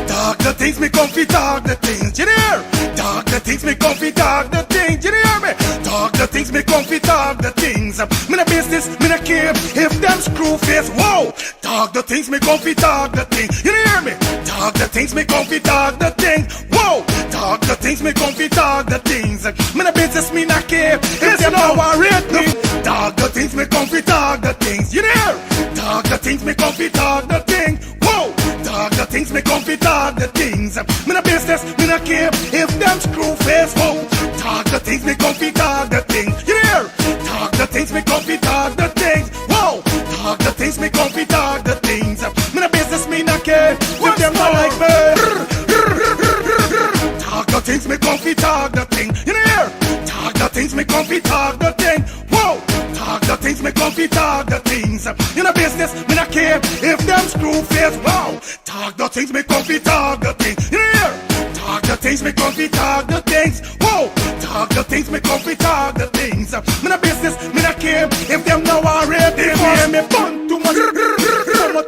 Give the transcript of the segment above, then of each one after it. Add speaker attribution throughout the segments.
Speaker 1: Talk the things me comfy, talk the things, you hear? Talk the things me comfy, talk the things, you hear me? Talk the things me comfy, talk the things. Me no business, me no care if them screw face, whoa. Talk the things me comfy, talk the things, you hear me? Talk the things me comfy, talk the things, whoa. Talk the things me comfy, talk the things. Me no business, me no care if them no worried me. Talk the things me comfy, talk the things, you hear? Talk the things me comfy, talk the things, whoa. Talk the things me comfy, talk the things. Me no business, me no care if them screw face, whoa. Talk the things me comfy, talk the things, you hear? Talk the things me comfy, talk the things, whoa. Talk the things me comfy, talk the things. Me no business, me no care if them not like me. Talk the things me comfy, talk the thing, you hear? Talk the things me comfy, talk the thing, whoa. Talk the things me comfy, talk the things. You know business, me not care if them screw face, wow. Talk the things me comfy, talk the things, you hear? Talk the things me comfy, talk the things, whoa. Talk the things me comfy, talk the things. Me no business, me not care if them now are ready. They hear me fun too much,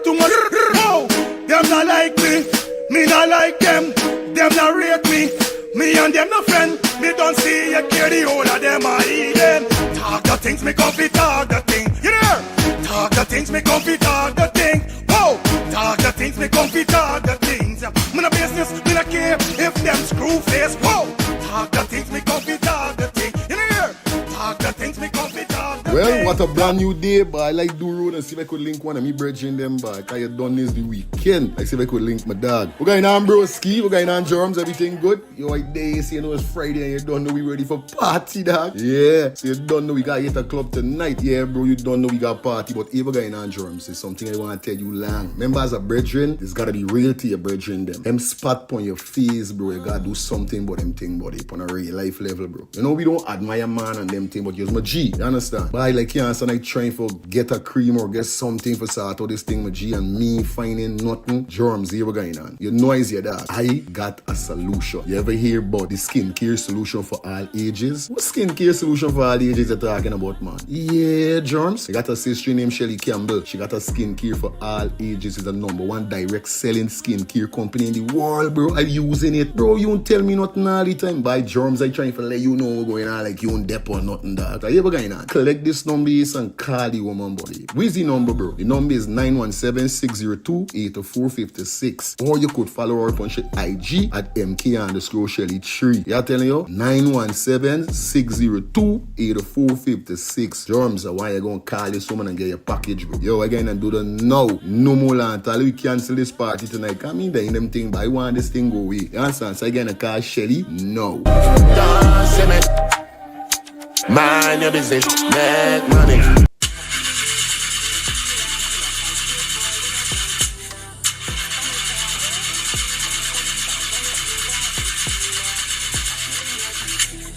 Speaker 1: too much, whoa. Them not like me not like them. Them not rate me. Me and them no friend. Me don't see you care the whole of them are eating. Talk the things me comfy, talk the thing, you know? Talk the things me comfy, talk the thing, whoa. Talk the things me comfy, talk the things. Me no business, me no care if them screw face, whoa. Talk the things me comfy, talk the thing, you know? Talk the things me comfy, talk the
Speaker 2: Well,
Speaker 1: thing.
Speaker 2: what a brand new day, but I like do road and see if I could link one of me brethren them back. I had done this the weekend. I see if I could link my dog. We're going on broski, we're going on germs, everything good. You right there, see, you know it's Friday and you don't know we ready for party, dog. Yeah, so you don't know we got hit a club tonight. Yeah, bro, you don't know we got party, but if we're going on germs, it's something I want to tell you long. Remember, as a brethren, it's gotta be real to your brethren them. Them spot on your face, bro, you gotta do something about them thing, buddy, on a real life level, bro. You know, we don't admire man and them thing, but you're my G, you understand? But I like you understand, like trying for get a cream or get something for sort out this thing, my G, and me finding nothing. Germs, here we're going on. You noise your dog. I got a solution. You ever hear about the skincare solution for all ages? What skincare solution for all ages you're talking about, man? Yeah, germs. I got a sister named Shelly Campbell. She got a skincare for all ages. It's the #1 direct selling skincare company in the world, bro. I'm using it. Bro, you don't tell me nothing all the time. By germs, I trying to let you know what's going on, like you don't dep or nothing, dog. So, ever going on? Collect this number and call the woman, buddy. Where's the number, bro? The number is 917-602-8456. Or you could follow her on IG at MK_Shelly3. Yeah, telling you? 917-602-8456. Germs, why you gonna call this woman and get your package, bro? Yo, again, and do the now. No more land. Tell we cancel this party tonight. Come in there in them thing, but I want this thing go away. You understand? So again, I call Shelly. No.
Speaker 3: Mind your business, make money.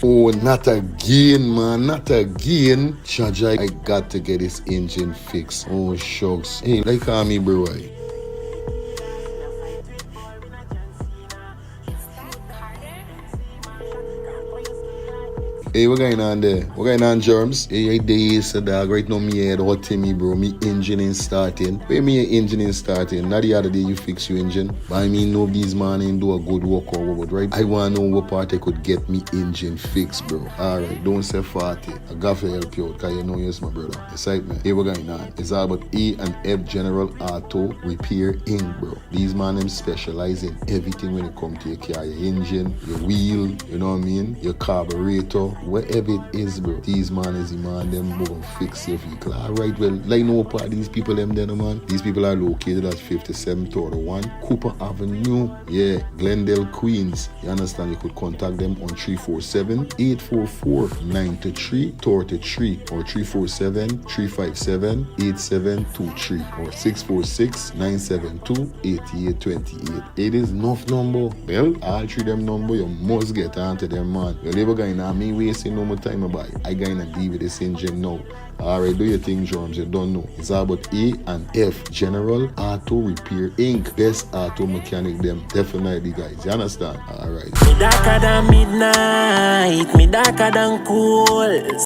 Speaker 2: Oh, not again, man. Not again. Chaja, I got to get this engine fixed. Oh, shucks. Hey, like call me, bro. Hey, what going on there? What going on, germs? Hey, I days, dog. Right now, me head hot to me, bro. Me engine ain't starting. Where me engine ain't starting? Not the other day you fix your engine. But I mean, no, these man ain't do a good work or what, right? I want to know what part I could get me engine fixed, bro. Alright, don't say 40. I got to help you out, because you know you're my brother. Excitement. Hey, what going on? It's all about E&F General Auto Repair Inc., bro. These man, them specialize in everything when it comes to your car, your engine, your wheel, you know what I mean? Your carburetor. Whatever it is, bro, these man is the man, them will fix your vehicle. Alright, well, like no part these people, them there, man. These people are located at 5731 Cooper Avenue, yeah, Glendale, Queens. You understand? You could contact them on 347-844-9333 or 347-357-8723 or 646-972-8828. It is enough number. Well, all three them number, you must get onto them, man. You'll never going to me wasting no more time about it. I gonna deal with this engine now. Alright, do your thing, germs. You don't know. It's all about E&F General Auto Repair Inc. Best auto mechanic them. Definitely, guys. You understand? Alright.
Speaker 3: Me darker than midnight. Me darker than cool.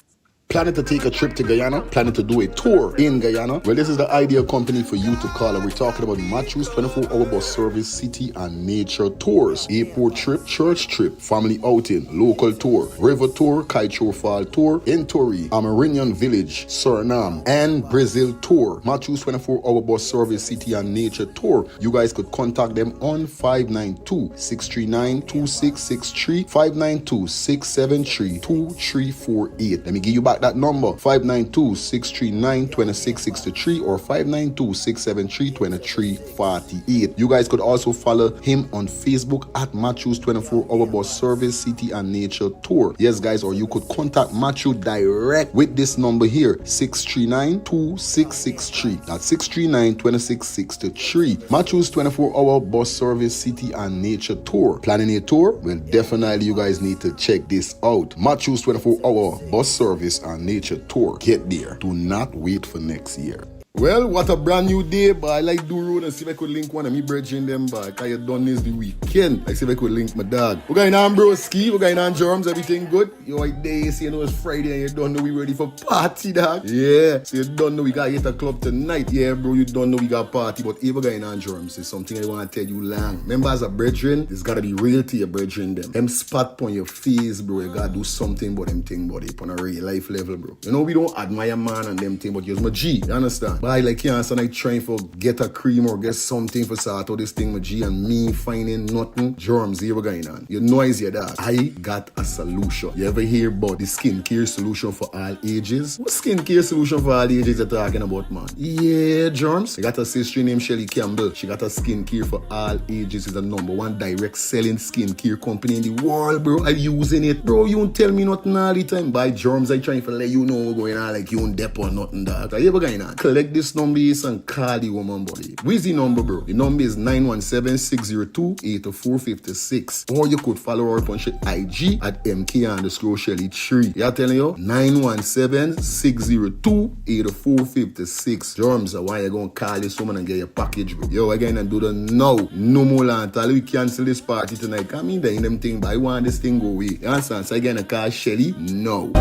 Speaker 2: Planning to take a trip to Guyana? Planning to do a tour in Guyana? Well, this is the ideal company for you to call, and we're talking about Matthew's 24-hour bus service, city and nature tours, airport trip, church trip, family outing, local tour, river tour, Kaichor Fall tour, Entori, Amarinian Village, Suriname, and Brazil tour. Matthew's 24-hour bus service, city and nature tour. You guys could contact them on 592-639-2663, 592-673-2348. Let me give you back that number, 592-639-2663 or 592-673-2348. You guys could also follow him on Facebook at Matthew's 24-hour bus service, city and nature tour. Yes, guys, or you could contact Matthew direct with this number here, 639-2663. That's 639-2663. Matthew's 24-hour bus service, city and nature tour. Planning a tour? Well, definitely you guys need to check this out. Matthew's 24-hour bus service and nature tour. Get there. Do not wait for next year. Well, what a brand new day, but I like do road and see if I could link one of me brethren them back. I had done this the weekend. I see if I could link my dog. We're going on broski, we're going on germs, everything good? Yo, like day, see, you know it's Friday and you don't know we ready for party, dog. Yeah, so you don't know we got hit a club tonight. Yeah, bro, you don't know we got party, but if we're going on germs, it's something I want to tell you long. Remember, as a brethren, it's got to be real to your brethren them. Them spot on your face, bro, you got to do something about them thing, buddy, on a real life level, bro. You know, we don't admire man and them thing, but you're my G, you understand? But I like you so I trying for get a cream or get something for sort out this thing with G and me finding nothing. Germs here going on. You know is your dad. I got a solution. You ever hear about the skincare solution for all ages? What skincare solution for all ages you're talking about, man? Yeah, germs. I got a sister named Shelly Campbell. She got a skincare for all ages. It's the #1 direct selling skincare company in the world, bro. I'm using it. Bro, you don't tell me nothing all the time. By germs, I trying to let you know what's going on like you don't dep or nothing, dog. Are you ever going on? Collect this number and call the woman, buddy. Where's the number, bro? The number is 917-602-8456. Or you could follow her on IG at MK_Shelly3. Yeah, telling you? 917-602-8456. Germs, why you gonna call this woman and get your package, bro? Yo, again, and do the now. No more land. We cancel this party tonight. Come in there in them thing, but I want this thing go away. You understand? So again, I call Shelly? No.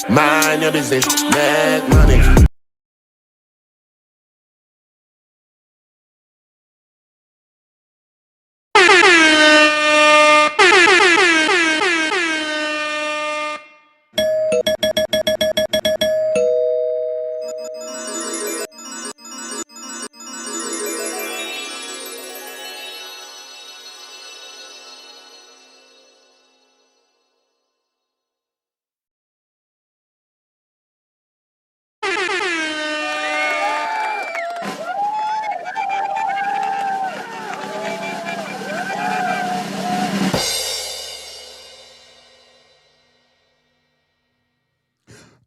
Speaker 3: Mind your business, make money.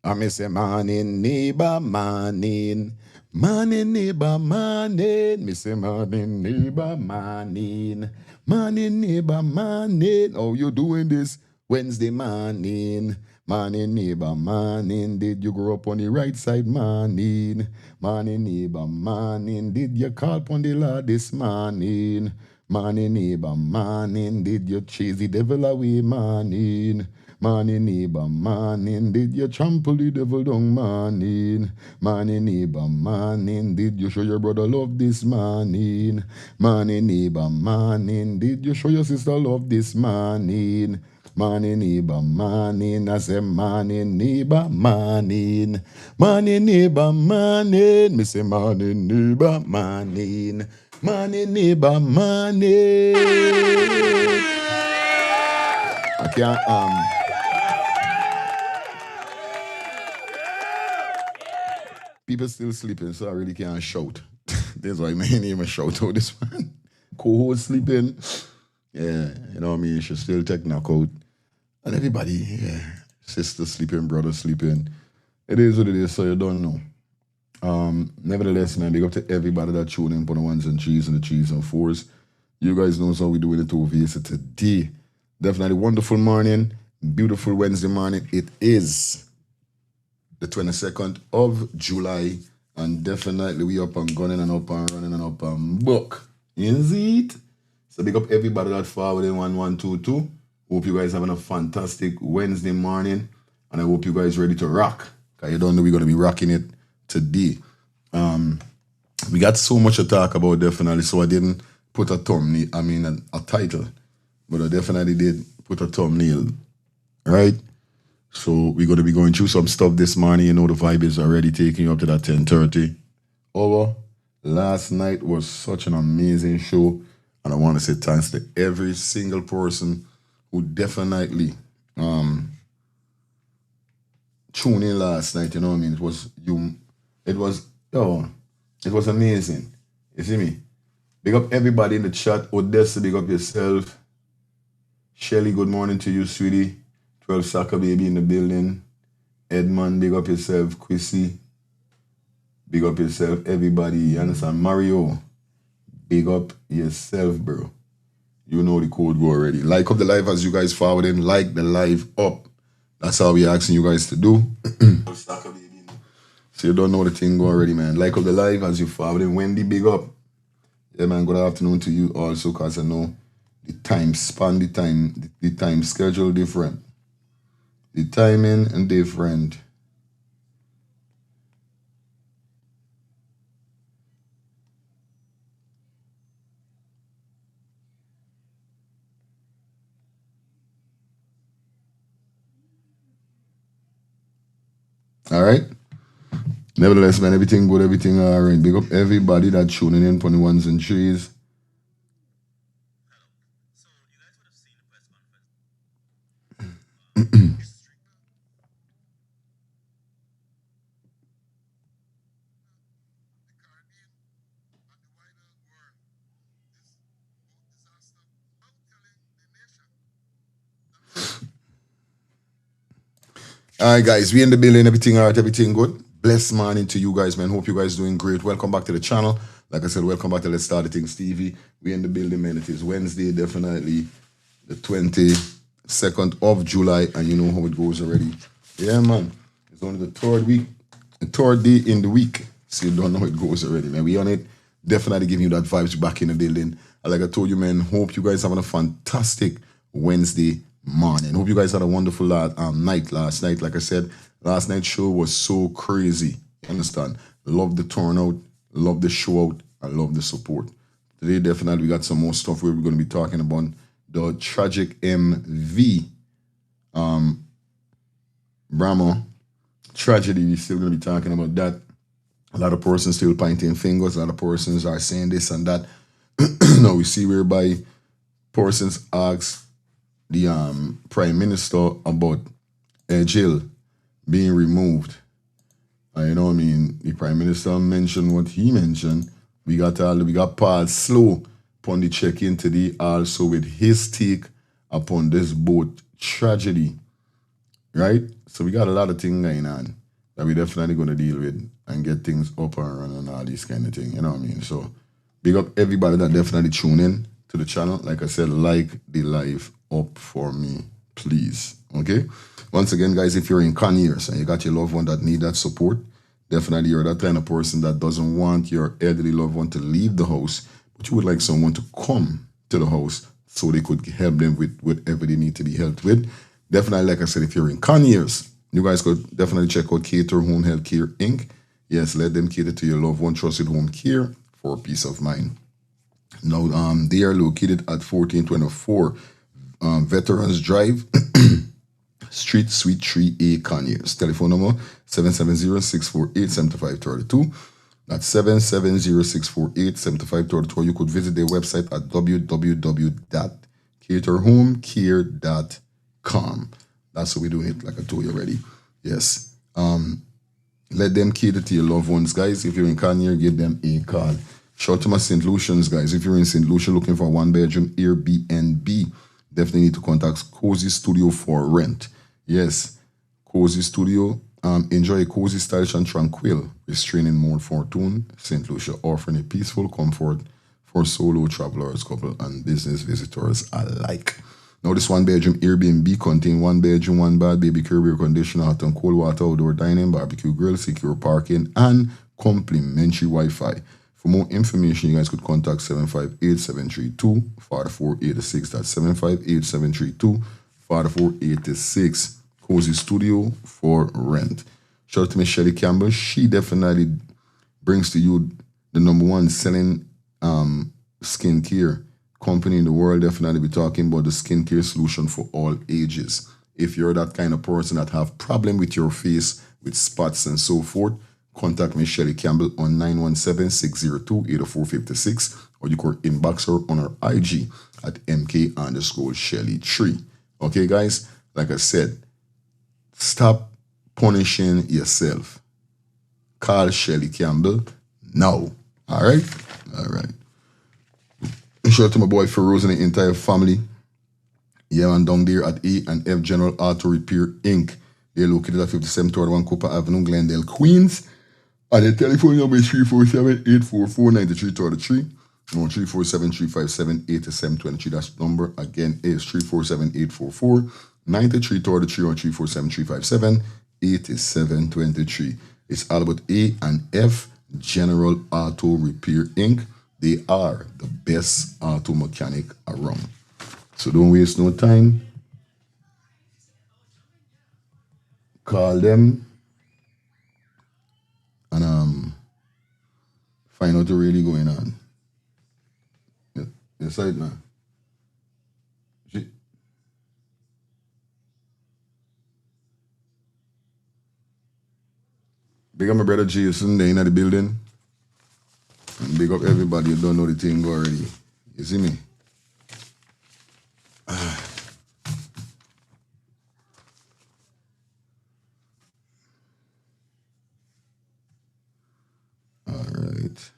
Speaker 4: I miss a morning, neighbor, morning. Morning, neighbor, morning. Miss a morning, neighbor, morning. Morning, neighbor, morning. How you doing this Wednesday morning? Morning, neighbor, morning. Did you grow up on the right side, morning? Morning, neighbor, morning. Did you call upon the Lord this morning? Morning, neighbor, morning. Did you chase the devil away, morning? Morning, neighbor, morning, did you trample the devil down, morning? Morning, neighbor, morning, did you show your brother love this morning? Morning, neighbor, morning, did you show your sister love this morning? Morning, neighbor, morning, I say morning, neighbor, morning. Morning, neighbor, morning, me say morning, neighbor, morning. Morning, neighbor, morning. I can't, people still sleeping, so I really can't shout. That's why my name is shout out this one. Co-host sleeping. Yeah, you know what I mean? She still take knockout. And everybody, yeah, sister sleeping, brother sleeping. It is what it is, so you don't know. Nevertheless, man, big up to everybody that tune in for the ones and threes and the threes and fours. You guys know how we doing it over here. So today, definitely wonderful morning, beautiful Wednesday morning. It is the 22nd of July, and definitely we up and gunning and up and running and up and book. You see it? So big up everybody that forward in 1122.
Speaker 2: Hope you guys having a fantastic Wednesday morning. And I hope you guys ready to rock. Because you don't know we're going to be rocking it today. We got so much to talk about, definitely. So I didn't put a thumbnail, a title. But I definitely did put a thumbnail, right? So we're going to be going through some stuff this morning. You know the vibe is already taking you up to that 10:30 hour. Last night was such an amazing show. And I want to say thanks to every single person who definitely tuned in last night. You know what I mean? It was amazing. You see me? Big up everybody in the chat. Odessa, big up yourself. Shelly, good morning to you, sweetie. 12 Soccer Baby in the building. Edmund, big up yourself. Quissy, big up yourself. Everybody, you understand? Mario, big up yourself, bro. You know the code go already. Like up the live as you guys forward in. Like the live up. That's how we asking you guys to do. So you don't know the thing go already, man. Like up the live as you forward in. Wendy, big up. Yeah, man, good afternoon to you also, because I know the time span, the time schedule different. The timing and different. All right. Nevertheless, man, everything good, everything all right. Big up everybody that tuning in for the ones and threes. All right, guys, we in the building. Everything all right, everything good. Blessed morning to you guys, man. Hope you guys doing great. Welcome back to the channel. Like I said, welcome back to Let's Start the Things TV. We in the building, man. It is Wednesday, definitely the 22nd of July, and you know how it goes already. Yeah, man. It's only the third day in the week, so you don't know how it goes already, man. We on it. Definitely giving you that vibes back in the building. And like I told you, man, hope you guys having a fantastic Wednesday morning. Hope you guys had a wonderful night last night. Like I said, last night's show was so crazy. You understand? Love the turnout, love the show out, I love the support. Today, definitely, we got some more stuff where we're going to be talking about the tragic MV Brahma tragedy. We're still going to be talking about that. A lot of persons still pointing fingers. A lot of persons are saying this and that. Now we see whereby persons ask the Prime Minister about jail being removed. You know what I mean? The Prime Minister mentioned what he mentioned. We got Paul Slow upon the check-in today, also with his take upon this boat tragedy. Right? So we got a lot of things going on that we definitely going to deal with and get things up and running and all these kind of things. You know what I mean? So big up everybody that definitely tune in to the channel. Like I said, like the live up for me, please. Okay? Once again, guys, if you're in Conyers and you got your loved one that need that support, definitely you're that kind of person that doesn't want your elderly loved one to leave the house, but you would like someone to come to the house so they could help them with whatever they need to be helped with. Definitely, like I said, if you're in Conyers, you guys could definitely check out Cater Home Health Care Inc. Yes, let them cater to your loved one, trusted home care for peace of mind. Now, they are located at 1424 Veterans Drive, Street, Suite 3A, Conyers. Telephone number 770-648-7532. That's 770-648-7532. You could visit their website at www.caterhomecare.com. That's how we do it, like I told you already. Yes. Let them cater to your loved ones, guys. If you're in Conyers, give them a call. Shout to my St. Lucians, guys. If you're in St. Lucia looking for a one-bedroom Airbnb, definitely need to contact Cozy Studio for rent. Yes, Cozy Studio. Enjoy a cozy, stylish, and tranquil restraining mode fortune. St. Lucia offering a peaceful comfort for solo travelers, couple, and business visitors alike. Now, this one-bedroom Airbnb contains one bedroom, one bath, baby crib, air conditioner, hot and cold water, outdoor dining, barbecue grill, secure parking, and complimentary Wi-Fi. For more information, you guys could contact 758-732-4486. That's 4486. Cozy Studio for rent. Shout out to Miss Shelly Campbell. She definitely brings to you the number one selling skincare company in the world. Definitely be talking about the skincare solution for all ages. If you're that kind of person that have problem with your face, with spots and so forth, contact Miss Shelly Campbell on 917-602-8456, or you can inbox her on her IG at mk_Shelly3. Okay, guys, like I said, stop punishing yourself. Call Shelly Campbell now. All right? All right. Shout out to my boy Feroz and the entire family. Yeah, and down there at A and F General Auto Repair Inc. They're located at 5731 Cooper Avenue, Glendale, Queens. And their telephone number is 347-844-9333. No, 347-357-8723. That number again is 347-844-9333 or 347-357-8723. It's all about A and F General Auto Repair Inc. They are the best auto mechanic around. So don't waste no time. Call them and find out what's really going on. Yes, right, man. Big up my brother Jason, they in the building. And big up everybody, you don't know the thing already. You see me? All right.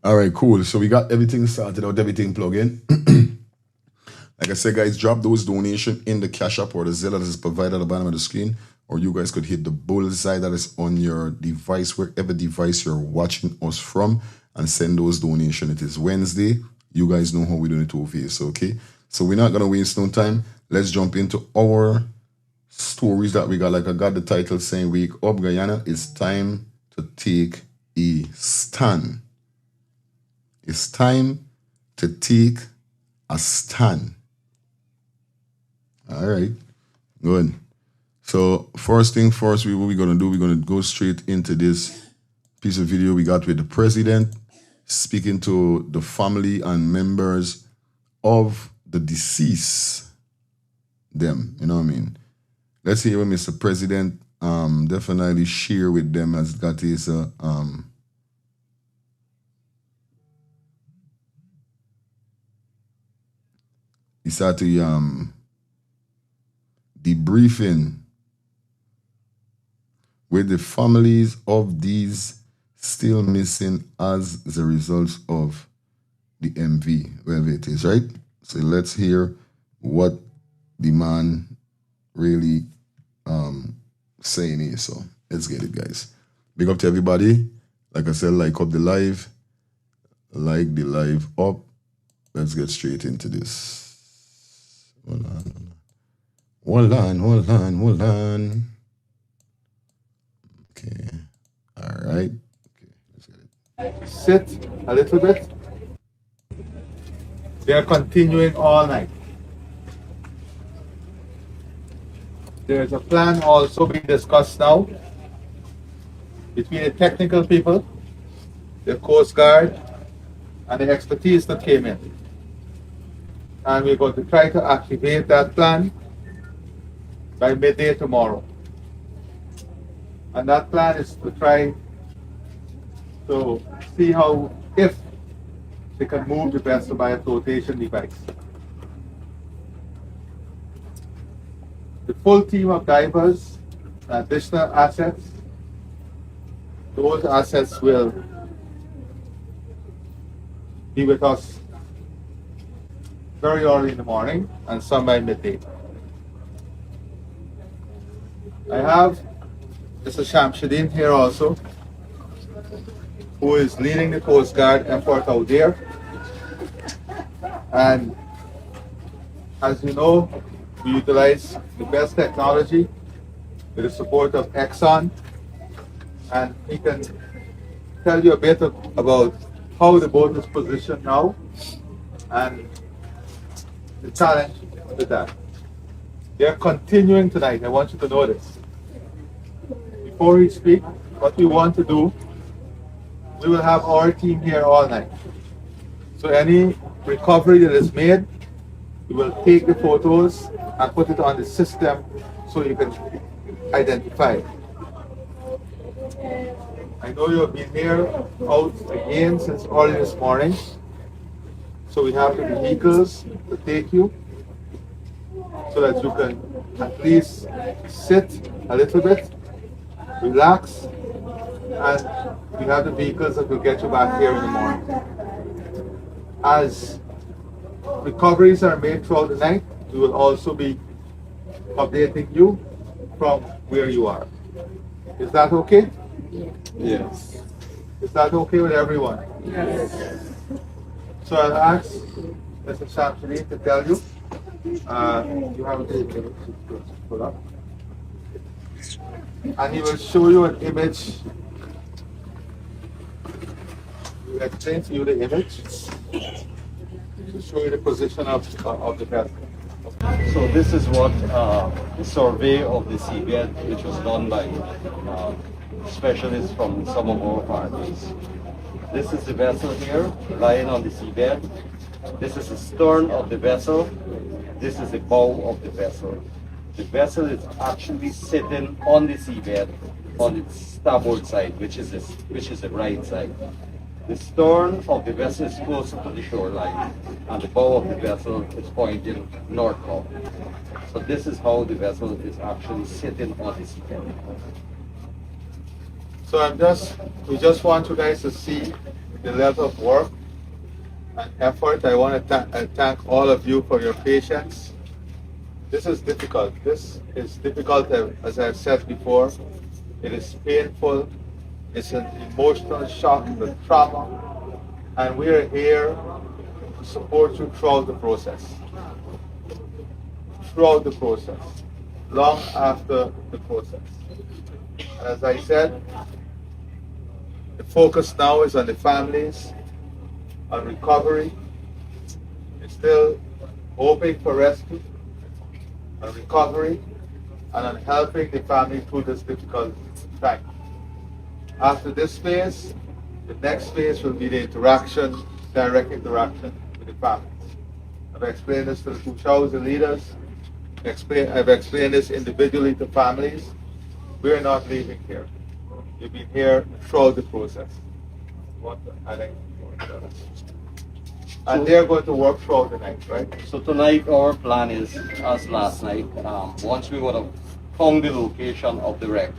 Speaker 2: All right, cool. So we got everything started out, everything plugged in. Like I said, guys, drop those donations in the Cash App or the Zelle that is provided at the bottom of the screen, or you guys could hit the bullseye that is on your device, wherever device you're watching us from, and send those donations. It is Wednesday. You guys know how we're doing it over here, so okay? So we're not going to waste no time. Let's jump into our stories that we got. Like I got the title saying, Wake Up Guyana, it's time to take a stand. It's time to take a stand. All right, good. So first thing first, what we're going to do, we're going to go straight into this piece of video we got with the president speaking to the family and members of the deceased. Them, you know what I mean? Let's hear what Mr. President definitely share with them as got his he started debriefing with the families of these still missing as the results of the MV, wherever it is, right? So let's hear what the man really saying here. So let's get it, guys. Big up to everybody. Like I said, like up the live. Like the live up. Let's get straight into this. Hold on. Okay. All right. Okay, let's get it.
Speaker 5: Sit a little bit. They are continuing all night. There's a plan also being discussed now between the technical people, the Coast Guard, and the expertise that came in. And we're going to try to activate that plan by midday tomorrow. And that plan is to try to see how, if they can move the vessel by a flotation device. The full team of divers, additional assets, those assets will be with us very early in the morning and some by midday. I have Mr. Shamsuddin here also, who is leading the Coast Guard effort out there. And as you know, we utilize the best technology with the support of Exxon, and he can tell you a bit about how the boat is positioned now and the challenge with that. They are continuing tonight. I want you to know this. Before we speak, what we want to do, we will have our team here all night. So any recovery that is made, we will take the photos and put it on the system so you can identify it. I know you have been here out again since early this morning. So we have the vehicles to take you so that you can at least sit a little bit, relax, and we have the vehicles that will get you back here in the morning. As recoveries are made throughout the night, we will also be updating you from where you are. Is that okay?
Speaker 6: Yes.
Speaker 5: Is that okay with everyone?
Speaker 6: Yes.
Speaker 5: So I'll ask Mr. Shamsuri to tell you. You have to pull up. And he will show you an image. He will explain to you the image to show you the position of the vessel.
Speaker 6: So this is what the survey of the seabed, which was done by specialists from some of our partners. This is the vessel here, lying on the seabed. This is the stern of the vessel. This is the bow of the vessel. The vessel is actually sitting on the seabed on its starboard side, which is the right side. The stern of the vessel is closer to the shoreline, and the bow of the vessel is pointing northbound. So this is how the vessel is actually sitting on the seabed.
Speaker 5: So we just want you guys to see the level of work and effort. I want to thank all of you for your patience. This is difficult. This is difficult, as I've said before. It is painful. It's an emotional shock, it's a trauma. And we are here to support you throughout the process. Throughout the process. Long after the process. And as I said, the focus now is on the families, on recovery. It's still hoping for rescue, on recovery, and on helping the family through this difficult time. After this phase, the next phase will be the interaction, direct interaction with the families. I've explained this to the 2,000 leaders. I've explained this individually to families. We're not leaving here. You've been here throughout the process. And they're going to work throughout the night, right?
Speaker 6: So tonight our plan is, as last night, once we would have found the location of the wreck,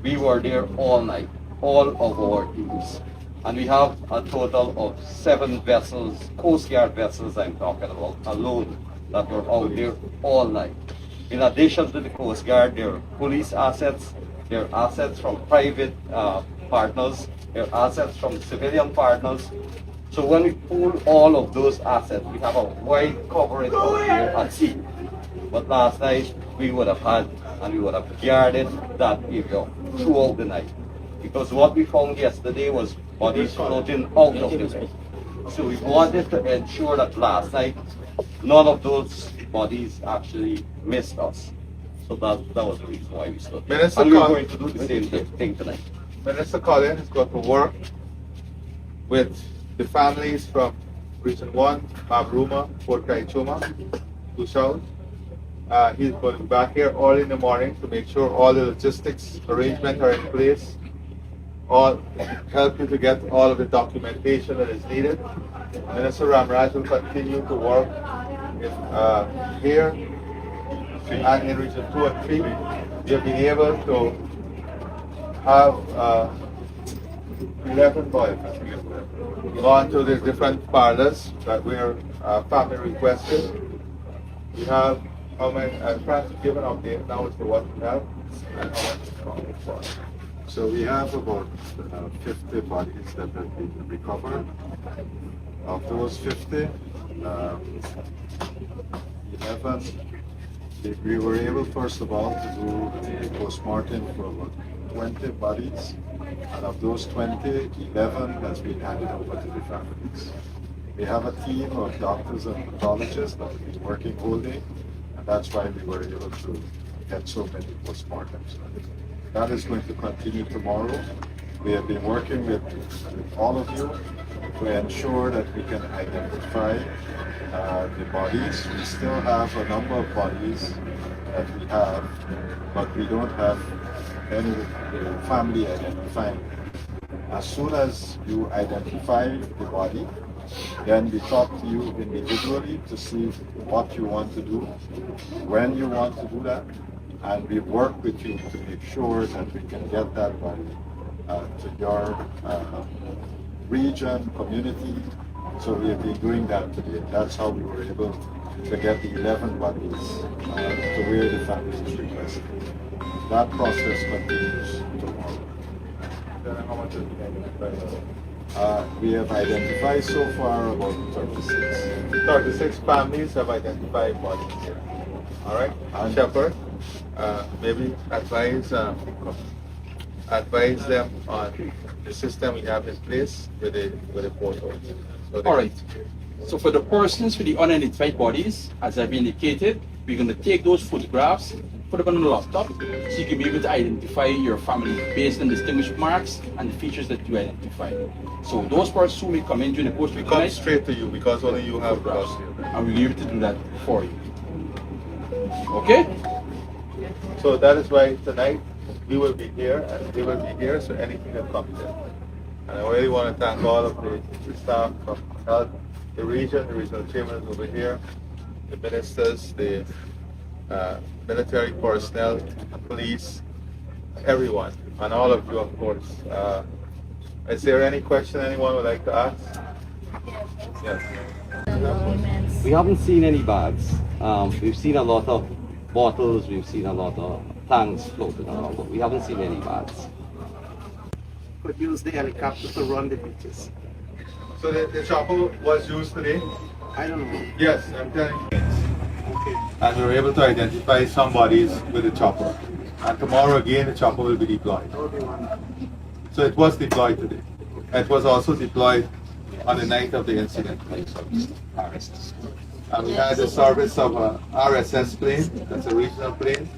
Speaker 6: we were there all night, all of our teams. And we have a total of 7 vessels, Coast Guard vessels I'm talking about, alone, that were out there all night. In addition to the Coast Guard, there are police assets, there are assets from private partners, there are assets from civilian partners. So when we pool all of those assets, we have a wide coverage out here at sea. But last night, we would have had, and we would have guarded that area throughout the night. Because what we found yesterday was bodies floating out of the way. So we wanted to ensure that last night, none of those bodies actually missed us. So that was the reason why we stood there. And we're going to do the same thing tonight.
Speaker 5: Minister Colin is going to work with the families from Region 1, Mabruma, Fort Kaichuma, to South. He's going to be back here early in the morning to make sure all the logistics arrangements are in place. Help you to get all of the documentation that is needed. Minister Ramraj will continue to work here and in Region 2 and 3. We have been able to have 11 boys gone to the different parlors that were family requested. We have how many? I'm trying to give an update now as to what we have and how much is coming for.
Speaker 7: So we have about 50 bodies that have been recovered. Of those 50, 11 We were able, first of all, to do a postmortem for about 20 bodies, and of those 20, 11 has been handed over to the families. We have a team of doctors and pathologists that have been working all day, and that's why we were able to get so many postmortems. That is going to continue tomorrow. We have been working with all of you to ensure that we can identify the bodies. We still have a number of bodies that we have, but we don't have any family identifying. As soon as you identify the body, then we talk to you individually to see what you want to do, when you want to do that, and we work with you to make sure that we can get that body to your region, community. So we have been doing that today. That's how we were able to get the 11 bodies to where the families requested. That process continues tomorrow.
Speaker 5: How much has been identified?
Speaker 7: We have identified so far about 36.
Speaker 5: 36 families have identified bodies here. All right, Shepherd, maybe advise them on the system we have in place with the portal. So
Speaker 8: All right. So for the persons with the unidentified bodies, as I've indicated, we're going to take those photographs, put them on the laptop, so you can be able to identify your family based on distinguished marks and the features that you identify. So those persons who may come in during the course of
Speaker 5: we
Speaker 8: the
Speaker 5: come
Speaker 8: night,
Speaker 5: straight to you because only you have us here.
Speaker 8: and we'll be able to do that for you. Okay?
Speaker 5: So that is why tonight we will be here and they will be here, so anything that comes in. And I really want to thank all of the staff from health, the regional chairman over here, the ministers, the military personnel, police, everyone, and all of you, of course. Is there any question anyone would like to ask? Yes.
Speaker 6: We haven't seen any bags. We've seen a lot of bottles, we've seen a lot of tanks floating around, but we haven't seen any bags.
Speaker 9: Could use the helicopter to run the beaches.
Speaker 5: So the chopper was used today?
Speaker 9: I don't know.
Speaker 5: Yes, I'm telling you.
Speaker 9: Okay.
Speaker 5: And we were able to identify some bodies with the chopper. And tomorrow again the chopper will be deployed. So it was deployed today. It was also deployed on the night of the incident. And we had the service of a RSS plane, that's a regional plane.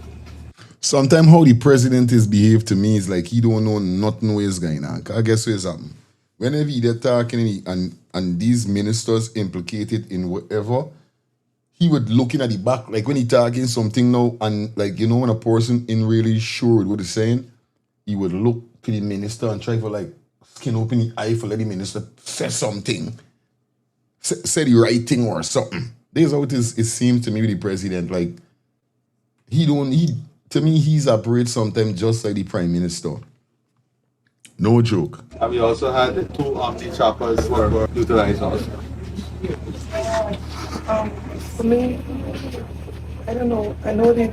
Speaker 2: Sometimes how the president is behaved to me is like he don't know nothing what is going on. I guess what's happening. Whenever they're talking and these ministers implicated in whatever, he would looking at the back, like when he talking something now, and like, you know, when a person ain't really sure what he's saying, he would look to the minister and try for like skin open the eye for let the minister say something. Say the right thing or something. This is how it seems to me with the president. Like, to me, he's operates sometimes just like the prime minister. No joke.
Speaker 5: And we also had the two Omni choppers that were utilized also.
Speaker 10: For me, I don't know. I know the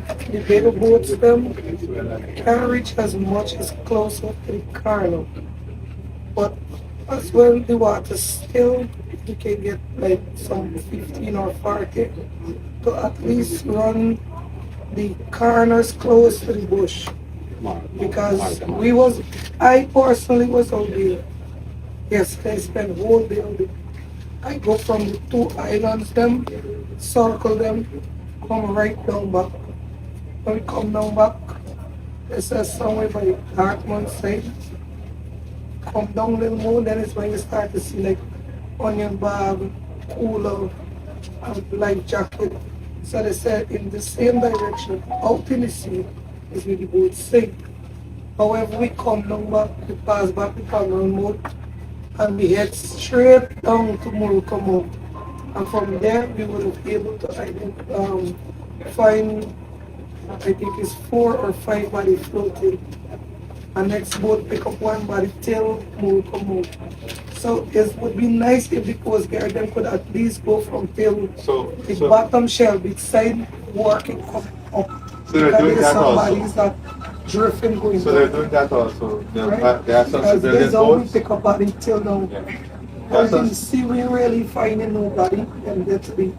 Speaker 10: bigger boats them can't reach as much as closer to the carno. But as well the water still you can get like some 15 or 40 to at least run the corners close to the bush. Because I personally was out there. Yes, I spent whole day out there. I go from the two islands them, circle them, come right down back. When we come down back, it's somewhere by Dartmouth side. Come down a little more, then it's when you start to see like onion bag, cooler, and life jacket. So they said in the same direction, out in the sea, is where the boat sink. However, we come down back, we pass back the Cameroon mode, and we head straight down to Murukamau. And from there, we would have been able to find, I think it's 4 or 5 bodies floating. And next boat pick up one body till Murukamau. So it would be nice if the Coast Guard them could at least go from till the bottom shelf, each side working up.
Speaker 5: So they're doing that also.
Speaker 10: Bodies that drifting going
Speaker 5: So they're doing that also.
Speaker 10: right?
Speaker 5: They have some
Speaker 10: Because
Speaker 5: civilian
Speaker 10: there's only
Speaker 5: boats.
Speaker 10: pick up body till now.
Speaker 5: Yeah.
Speaker 10: But in the sea we really finding nobody and that's the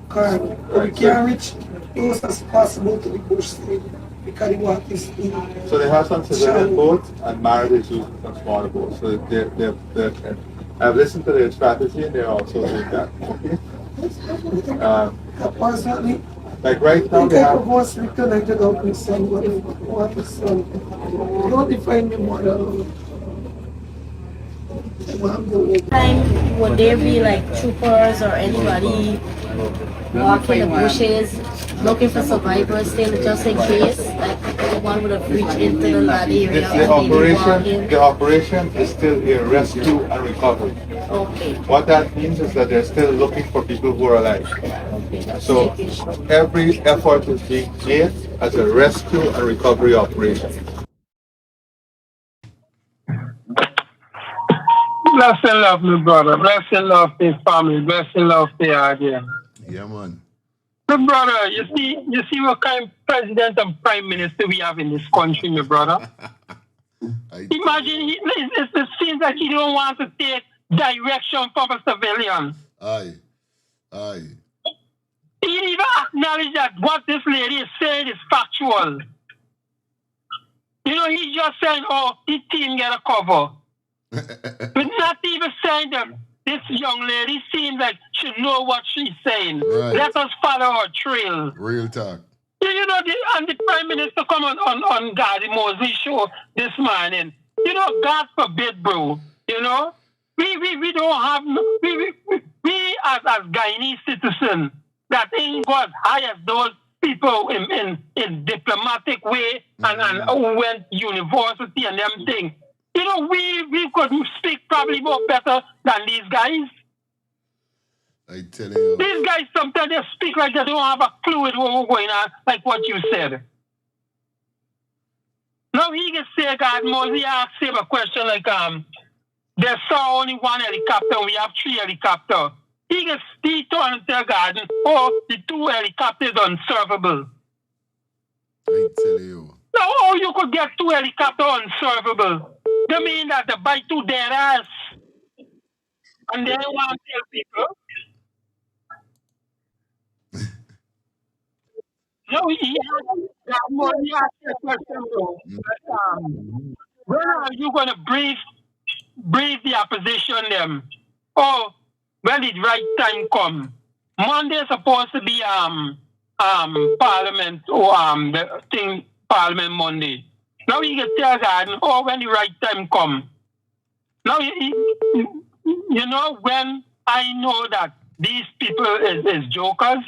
Speaker 10: car. We can't reach close as possible to the bush side because the water is in.
Speaker 5: So they have some civilian boats and Marriott is using some smaller boats. So I've listened to their strategy and they're also doing that. Okay.
Speaker 10: Personally,
Speaker 5: Like right
Speaker 10: I
Speaker 5: now
Speaker 10: think
Speaker 5: they
Speaker 10: I
Speaker 5: have.
Speaker 10: could go sleep tonight without my son, but if I want my son, don't define me more than
Speaker 11: time would there be like troopers or anybody walking the bushes looking for survivors still just in case like anyone would have reached into the land area
Speaker 5: The operation is still a rescue and recovery.
Speaker 11: Okay.
Speaker 5: What that means is that they're still looking for people who are alive. So every effort is being made as a rescue and recovery operation.
Speaker 12: Bless and love, my brother. Bless and love his family. Bless and love the idea.
Speaker 2: Yeah, man.
Speaker 12: My brother, you see what kind of president and prime minister we have in this country, my brother. Imagine, it seems like he don't want to take direction from a civilian.
Speaker 2: Aye.
Speaker 12: He didn't even acknowledge that what this lady is saying is factual. You know, he's just saying, oh, his team get a cover. But not even saying that this young lady seems like she know what she's saying.
Speaker 2: Right.
Speaker 12: Let us follow her trail.
Speaker 2: Real talk.
Speaker 12: You know, the Prime Minister come on Gardy Mosley show this morning. You know, God forbid, bro. You know, we don't have we as Guyanese citizens that ain't go as high as those people in diplomatic way and who went university and them things. You know, we could speak probably more better than these guys.
Speaker 2: I tell you.
Speaker 12: These guys sometimes they speak like they don't have a clue with what's going on, like what you said. Now he can say, God, Mosey asked him a question like, they saw only one helicopter, we have 3 helicopters. He turned and tell God, oh, the 2 helicopters unservable.
Speaker 2: I tell you.
Speaker 12: Now, how you could get 2 helicopters unservable? They mean that they buy 2 dead ass. And they want to tell people. No, he asked a question, bro. When are you going to brief the opposition them? Oh, when the right time come. Monday is supposed to be Parliament or the thing Parliament Monday. Now you can tell God, oh, when the right time come. Now you know when I know that these people is jokers.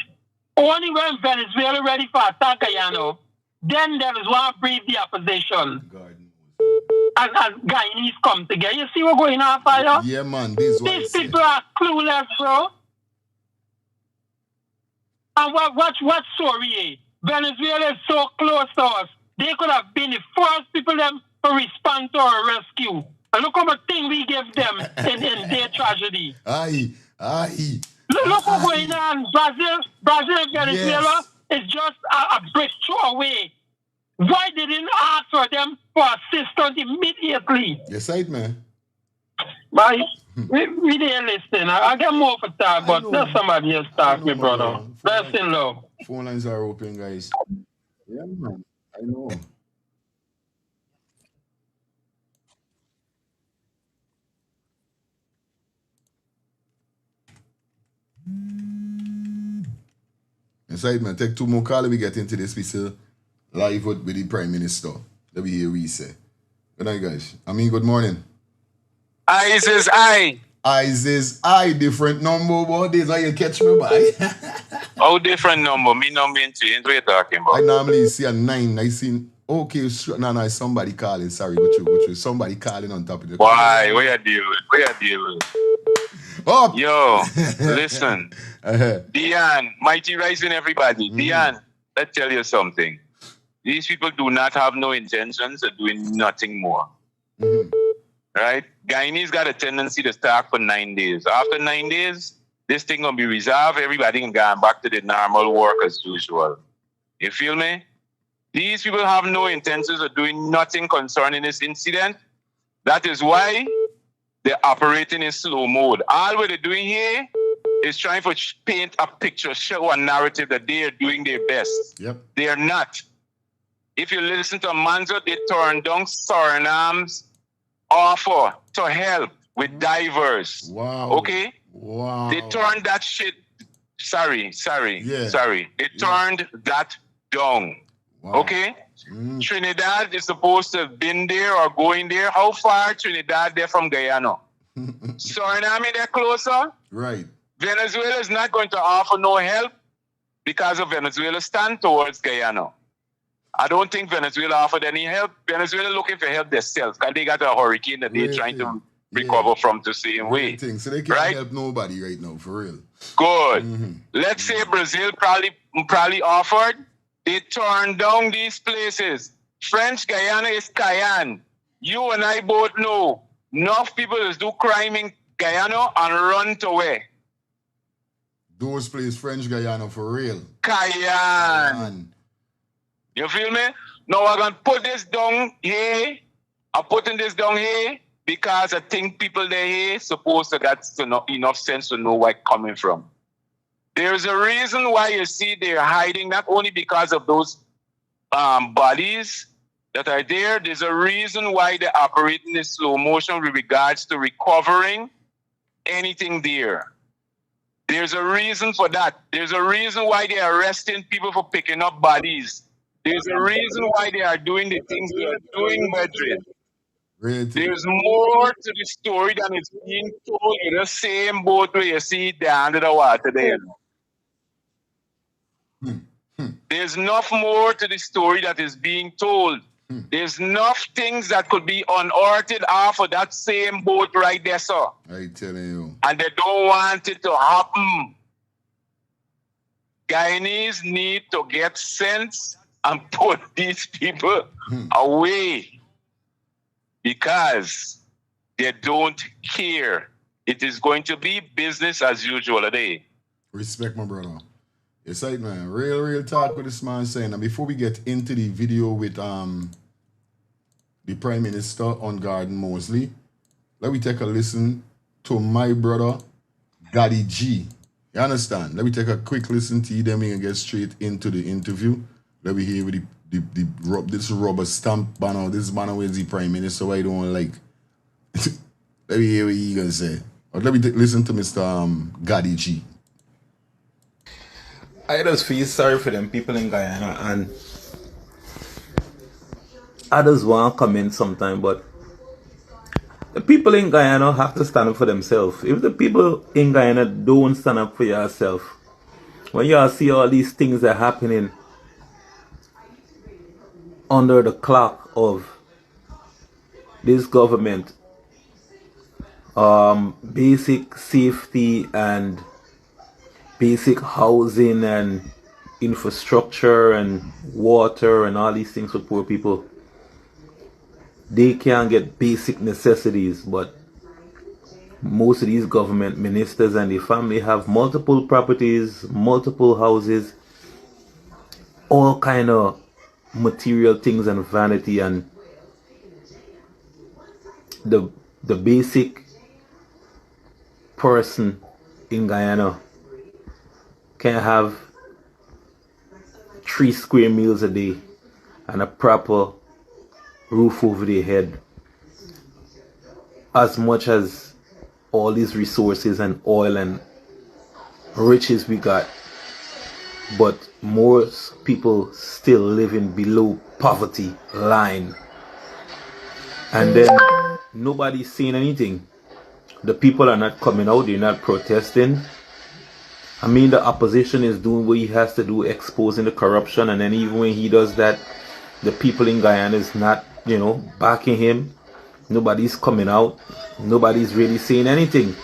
Speaker 12: Only when Venezuela ready for attack Guyana, then there is one brief the opposition. And Guyanese come together. You see what's going on, fire?
Speaker 2: Yeah, man.
Speaker 12: These people are clueless, bro. And what story? Venezuela is so close to us. They could have been the first people them to respond to our rescue. And look how much thing we give them in their tragedy.
Speaker 2: Aye.
Speaker 12: Look what's going on. Brazil and Venezuela is just a breakthrough away. Why didn't ask for them for assistance immediately?
Speaker 2: Yes, right, man.
Speaker 12: Bye. We didn't listen. I get more for that, but let somebody else talk, me brother. Bless in love.
Speaker 2: Phone lines are open, guys. Yeah, man. I know. Inside, man. Take 2 more calls. We get into this piece of live with the Prime Minister. Let me hear what he say. Good night, guys. Good morning.
Speaker 13: Eyes is I.
Speaker 2: Eyes is I. Different number, but this how you catch me by.
Speaker 13: How different number? Me number in change. What you talking about?
Speaker 2: I normally see a 9. I see, okay, no, somebody calling. Sorry, go through. Somebody calling on top of the call.
Speaker 13: Why? Where you deal with?
Speaker 2: Up.
Speaker 13: Yo, listen. Dion, mighty rising everybody. Dion, let's tell you something. These people do not have no intentions of doing nothing more. Right? Guyanese got a tendency to start for 9 days. After 9 days, this thing gonna be resolved. Everybody can go back to the normal work as usual. You feel me? These people have no intentions of doing nothing concerning this incident. That is why they're operating in slow mode. All what they're doing here is trying to paint a picture, show a narrative that they are doing their best.
Speaker 4: Yep.
Speaker 13: They are not. If you listen to Manzo, they turned down Surinam's offer to help with divers.
Speaker 4: Wow.
Speaker 13: Okay?
Speaker 4: Wow.
Speaker 13: They turned that shit. Sorry.
Speaker 4: Yeah.
Speaker 13: They turned that down.
Speaker 4: Wow.
Speaker 13: Okay? Trinidad is supposed to have been there or going there. How far Trinidad they're from Guyana? Suriname, they're closer.
Speaker 4: Right.
Speaker 13: Venezuela is not going to offer no help because of Venezuela's stand towards Guyana. I don't think Venezuela offered any help. Venezuela looking for help themselves because they got a hurricane that they're trying to recover from the same way.
Speaker 4: So they can't help nobody right now, for real.
Speaker 13: Good. Let's say Brazil probably offered. They turned down these places. French Guyana is Cayenne. You and I both know enough people is do crime in Guyana and run to where?
Speaker 4: Those places, French Guyana, for real.
Speaker 13: Cayenne. You feel me? Now I'm going to put this down here. I'm putting this down here because I think people there here supposed to get enough sense to know where it's coming from. There's a reason why you see they're hiding, not only because of those bodies that are there. There's a reason why they're operating in slow motion with regards to recovering anything there. There's a reason for that. There's a reason why they're arresting people for picking up bodies. There's a reason why they are doing the things they are doing, Madrid. There's more to the story than is being told in the same boat where you see it down under the water there. There's enough more to the story that is being told. There's enough things that could be unearthed off of that same boat right there, sir.
Speaker 4: I telling you.
Speaker 13: And they don't want it to happen. Guyanese need to get sense and put these people away because they don't care. It is going to be business as usual today.
Speaker 4: Respect, my brother. It's like, man, real talk with this man saying. And before we get into the video with the Prime Minister on Garden Mosley, let me take a listen to my brother, Gaddy G. You understand? Let me take a quick listen to you, then we can get straight into the interview. Let me hear with this rubber stamp banner, this banner with the Prime Minister, why you don't like. Let me hear what you gonna say. Or let me listen to Mr. Gaddy G.
Speaker 14: I just feel sorry for them people in Guyana, and I just want to come in sometime, but the people in Guyana have to stand up for themselves. If the people in Guyana don't stand up for yourself, when you see all these things that are happening under the clock of this government, basic safety and basic housing and infrastructure and water and all these things for poor people, they can't get basic necessities. But most of these government ministers and their family have multiple properties, multiple houses, all kind of material things and vanity, and the basic person in Guyana can have 3 square meals a day and a proper roof over their head, as much as all these resources and oil and riches we got. But most people still living below poverty line, and then nobody's saying anything. The people are not coming out, they're not protesting. I mean, the opposition is doing what he has to do, exposing the corruption, and then even when he does that, the people in Guyana is not, backing him. Nobody's coming out. Nobody's really saying anything.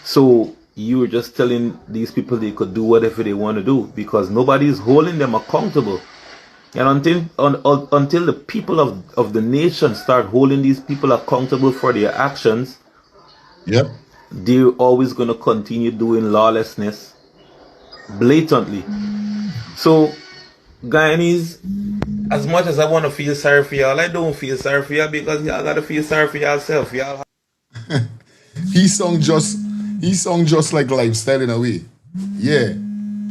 Speaker 14: So you were just telling these people they could do whatever they want to do because nobody's holding them accountable. And until the people of the nation start holding these people accountable for their actions, they're always going to continue doing lawlessness blatantly. So Guyanese, as much as I want to feel sorry for y'all, I don't feel sorry for y'all because y'all got to feel sorry for yourself. Y'all.
Speaker 4: He sung just He sound just like lifestyle in a way. Yeah.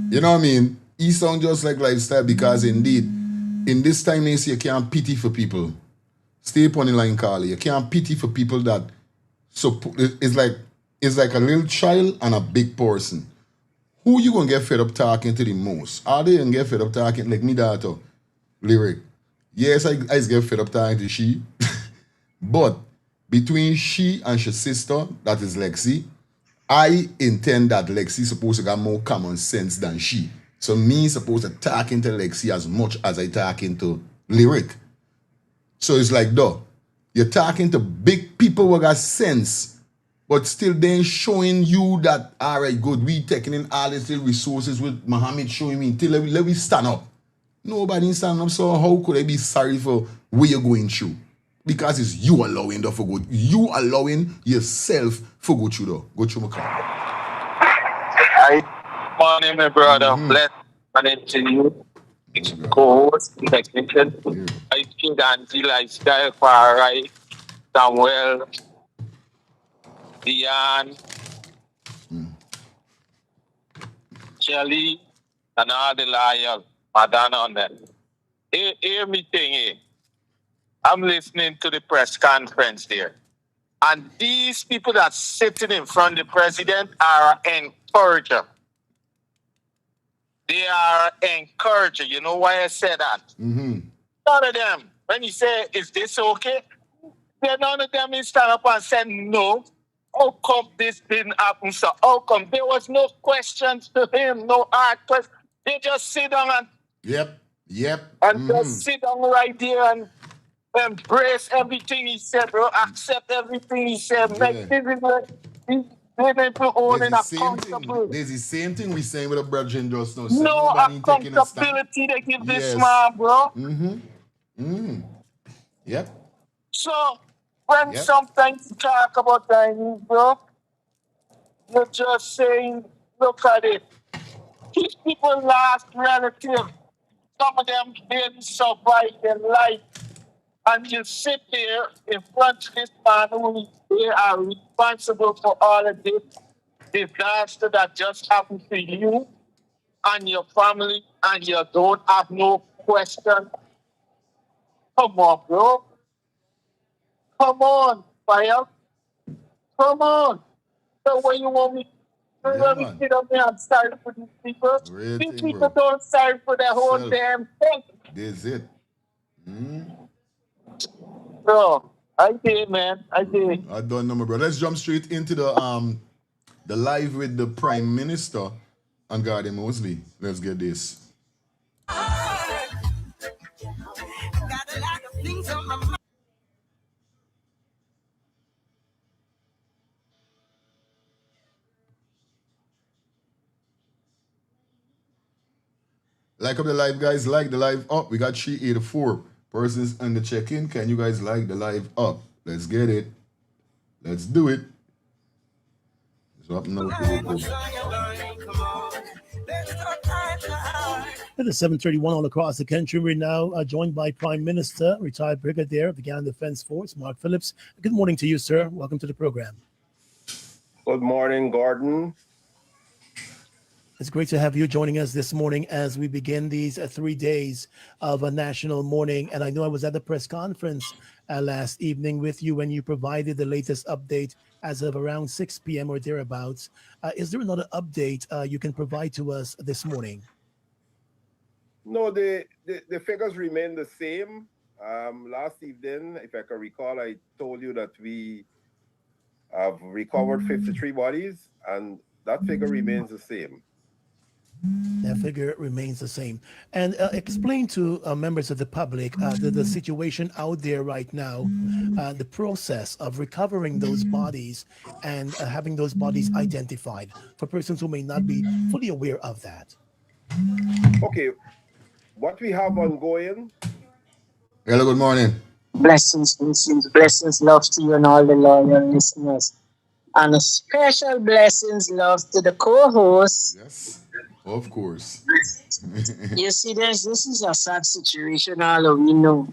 Speaker 4: You know what I mean? He sound just like lifestyle because indeed, in this time you can't pity for people. Stay upon the line, Carly. You can't pity for people that it's like a little child and a big person. Who you gonna get fed up talking to the most? Are they gonna get fed up talking like me daughter? Lyric. Yes, I get fed up talking to she. But between she and her sister, that is Lexi, I intend that Lexi supposed to got more common sense than she. So me supposed to talk into Lexi as much as I talk into Lyric. So it's like, though, you're talking to big people who got sense, but still they ain't showing you that, all right, good, we taking in all these little resources with Muhammad showing me until let me stand up. Nobody stand up, so how could I be sorry for where you're going through? Because it's you allowing the for good. You allowing yourself for go through though. Go through my car.
Speaker 13: Hi, morning, my brother. Bless and to you. Co-host, technician. I think Auntie Lifestyle, Farai, Samuel, Diane, Shelly, and all the loyal Madonna on them. Hear me thing here. I'm listening to the press conference there. And these people that sitting in front of the president are encourager. They are encourager. You know why I said that? None of them, when you say, is this okay? None of them is stand up and say, no. How come this didn't happen, sir? How come? There was no questions to him, no hard questions. They just sit down and and just sit down right there and embrace everything he said, bro. Accept everything he said. Make people holding accountable.
Speaker 4: There's the same thing we saying with a brother just now.
Speaker 13: No accountability they give this man, bro.
Speaker 4: Yep.
Speaker 13: So when sometimes you talk about Chinese, bro, you're just saying, look at it. These people lost relatives. Some of them didn't survive their life. And you sit there in front of this man who they are responsible for all of this disaster that just happened to you and your family, and you don't have no question. Come on, bro. Come on, fire. Come on. So what you want me to let me sit up there and sorry for these people? These people don't sorry for their whole damn thing.
Speaker 4: This is it.
Speaker 13: Bro, I did, man. I did.
Speaker 4: I don't know, my brother. Let's jump straight into the live with the Prime Minister and Gordon Mosley. Let's get this. Like up the live, guys. Like the live up. We got 384 persons on the check-in. Can you guys like the live up? Let's get it. Let's do it. So up now.
Speaker 15: It is 7:31 all across the country. We're now joined by Prime Minister, retired Brigadier of the Guyana Defense Force, Mark Phillips. Good morning to you, sir. Welcome to the program.
Speaker 16: Good morning, Gordon.
Speaker 15: It's great to have you joining us this morning as we begin these 3 days of a national mourning. And I know I was at the press conference last evening with you when you provided the latest update as of around 6 p.m. or thereabouts. Is there another update you can provide to us this morning?
Speaker 16: No, the figures remain the same. Last evening, if I can recall, I told you that we have recovered 53 bodies, and that figure remains the same.
Speaker 15: That figure remains the same. And explain to members of the public the situation out there right now, the process of recovering those bodies and having those bodies identified for persons who may not be fully aware of that.
Speaker 16: Okay, what we have ongoing.
Speaker 4: Hello, good morning.
Speaker 17: Blessings, love to you and all the loyal listeners. And a special blessings, love to the co-host.
Speaker 4: Yes. Of course.
Speaker 17: You see, this is a sad situation, all of you know.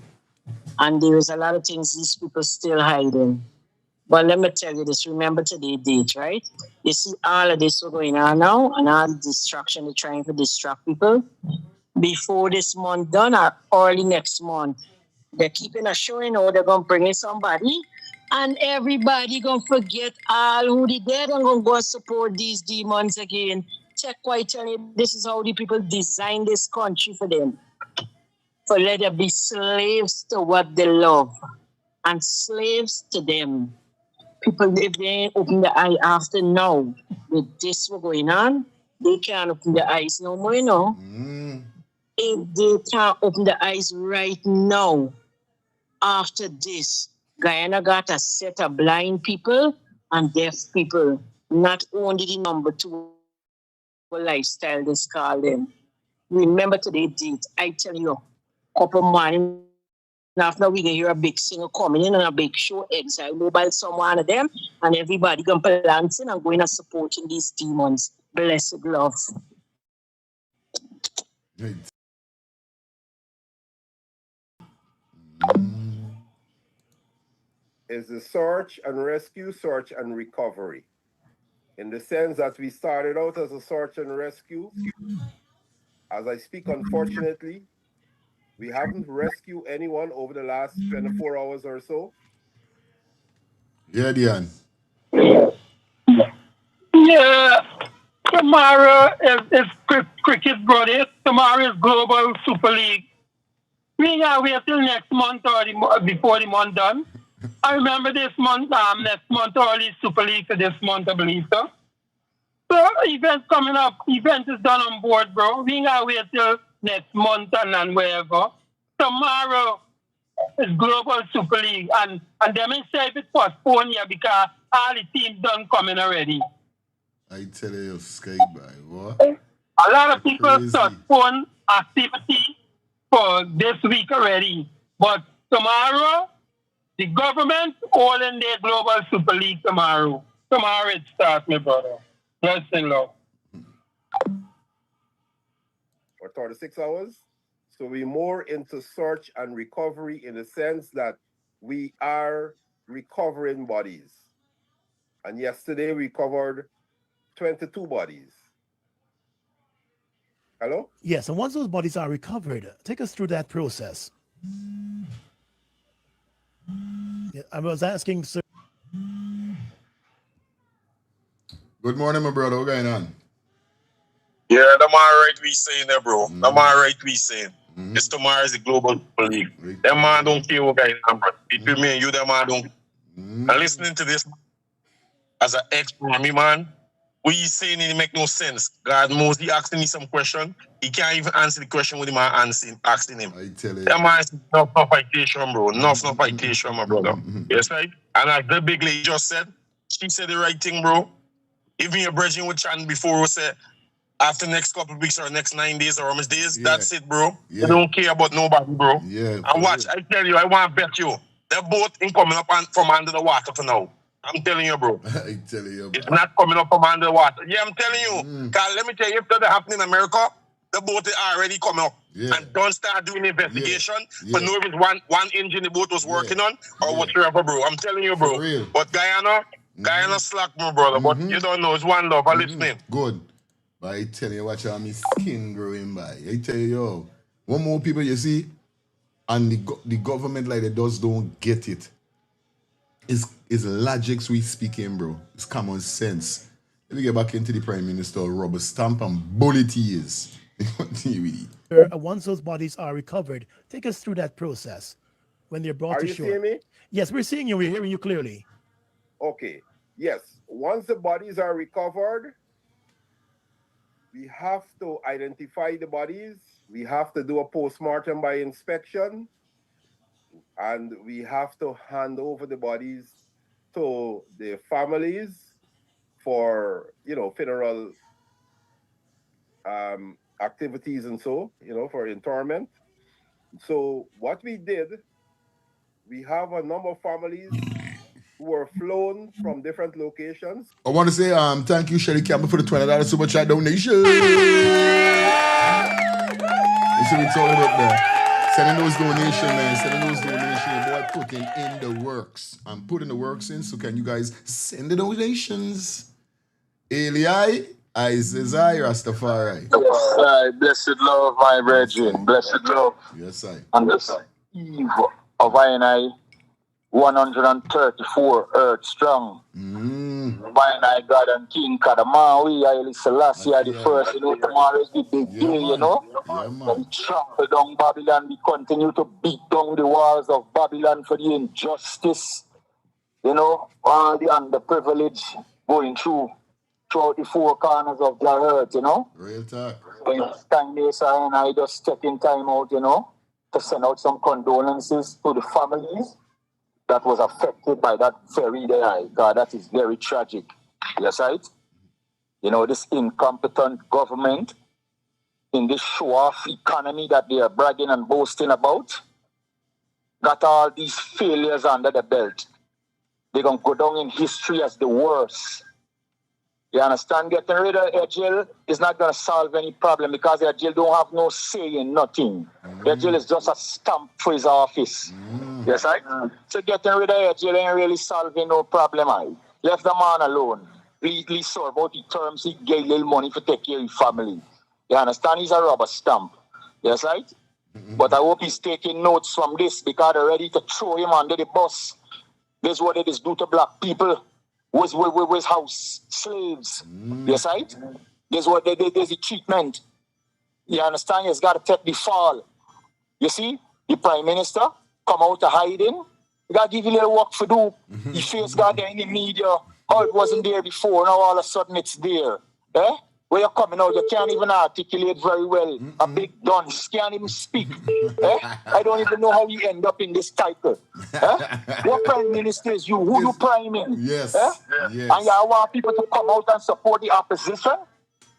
Speaker 17: And there is a lot of things these people still hiding. But let me tell you this, remember today's date, right? You see all of this going on now and all the distraction, they're trying to distract people. Before this month done or early next month, they're keeping a show, they're going to bring in somebody and everybody going to forget all who they dead and going to go support these demons again. Check quite tell you, this is how the people design this country for them. For let them be slaves to what they love and slaves to them. People, if they ain't open the eye after now, with this what going on, they can't open the eyes no more, If they can't open the eyes right now, after this, Guyana got a set of blind people and deaf people, not only the number 2 lifestyle they call them. Remember today's date, I tell you, couple morning after we can hear a big singer coming in and a big show, Exile Mobile, someone of them, and everybody going to plants in and going and supporting these demons. Blessed love.
Speaker 16: Is the search and rescue, search and recovery. In the sense that we started out as a search and rescue. As I speak, unfortunately, we haven't rescued anyone over the last 24 hours or so.
Speaker 2: Yeah, Dion.
Speaker 12: Yeah. Tomorrow is cricket, brother. Tomorrow is Global Super League. We gotta wait till next month or before the month done. I remember this month, next month early Super League for this month, I believe so. So event coming up, event is done on board, bro. We gotta wait till next month and wherever. Tomorrow is Global Super League, and them say if it postponed here because all the teams done coming already.
Speaker 2: I tell you, Sky Boy, what?
Speaker 12: A lot of people postpone activity for this week already. But tomorrow, the government holding their Global Super League tomorrow. Tomorrow it starts, my brother. Blessing, love.
Speaker 16: For 36 hours. So we're more into search and recovery in the sense that we are recovering bodies. And yesterday we covered 22 bodies. Hello?
Speaker 15: Yes, and once those bodies are recovered, take us through that process. Yeah, I was asking, sir.
Speaker 2: Good morning, my brother. What's going on?
Speaker 18: Yeah, them alright we saying there, bro. Them alright we saying. It's tomorrow is the Global League. Them man don't care what guys on, bro. Between me and you, them man don't. And listening to this as an ex-army man, what you saying it make no sense. God knows he asking me some question. He can't even answer the question with him asking him.
Speaker 2: I tell you.
Speaker 18: That man is enough fightation, bro. Enough fightation, my brother. Yes, right? And as the big lady just said, she said the right thing, bro. Even your brethren with Chan before who said after next couple of weeks or next 9 days or how much days, that's it, bro.
Speaker 2: Yeah.
Speaker 18: They don't care about nobody, bro.
Speaker 2: Yeah.
Speaker 18: And watch, I tell you, I want to bet you, they're both in coming up from under the water for now. I'm telling you, bro.
Speaker 2: I tell you,
Speaker 18: it's not coming up from under the water. Yeah, I'm telling you. Cause let me tell you, if that happen in America, the boat is already coming up.
Speaker 2: Yeah.
Speaker 18: And don't start doing investigation for know if it's one engine the boat was working on or whatever, bro. I'm telling you, bro. But Guyana slack, my brother. But you don't know, it's one love. I'm listening.
Speaker 2: Good. But I tell you, watch how my skin growing by. I tell you, yo, one more people you see, and the government like they just don't get it. It's logics we speaking, bro. It's common sense. Let me get back into the Prime Minister, rubber stamp and bullet he is.
Speaker 15: Once those bodies are recovered, take us through that process when they're brought
Speaker 16: Are
Speaker 15: to
Speaker 16: you
Speaker 15: shore.
Speaker 16: seeing me?
Speaker 15: Yes, we're seeing you. We're hearing you clearly.
Speaker 16: Okay. Yes. Once the bodies are recovered, we have to identify the bodies. We have to do a postmortem by inspection. And we have to hand over the bodies to the families for, funeral activities and so, for interment. So what we did, we have a number of families who were flown from different locations.
Speaker 2: I want to say thank you, Sherry Campbell, for the $20 super chat donation. You see me talking about that. Sending those donations, man. Sending those donations. Boy, putting in the works. I'm putting the works in, so can you guys send the donations? Eli, Isaiah Rastafari.
Speaker 18: Yes, blessed love, my brethren. Blessed love.
Speaker 2: Yes, I.
Speaker 18: And this eve of I 134 earth strong. I God and King Kadamawi, I Selassie, the first, tomorrow is the big day, We trample down Babylon, we continue to beat down the walls of Babylon for the injustice, all the underprivileged going throughout the four corners of the earth,
Speaker 2: Real talk.
Speaker 18: When it's time, and I just taking time out, to send out some condolences to the families that was affected by that very day. God, that is very tragic. Yes, right? This incompetent government in this show-off economy that they are bragging and boasting about, got all these failures under the belt. They're going to go down in history as the worst. You understand? Getting rid of Agile is not going to solve any problem because Agile don't have no say in nothing. Agile is just a stamp for his office. Yes, right? So getting rid of Agile ain't really solving no problem. Left the man alone. He saw about the terms he gave little money to take care of his family. You understand? He's a rubber stamp. Yes, right? But I hope he's taking notes from this because they're ready to throw him under the bus. This is what it is do to black people. With house slaves. Yes, right? There's the treatment. You understand? He's got to take the fall. You see, the Prime Minister come out of hiding. You got to give you a little work to do. Your face got there in the media. Oh, it wasn't there before. Now all of a sudden it's there. Where you're coming out, you can't even articulate very well. A big dunce can't even speak. I don't even know how you end up in this title. What Prime Minister is you? Who you priming?
Speaker 2: Yes.
Speaker 18: Yes. And you want people to come out and support the opposition?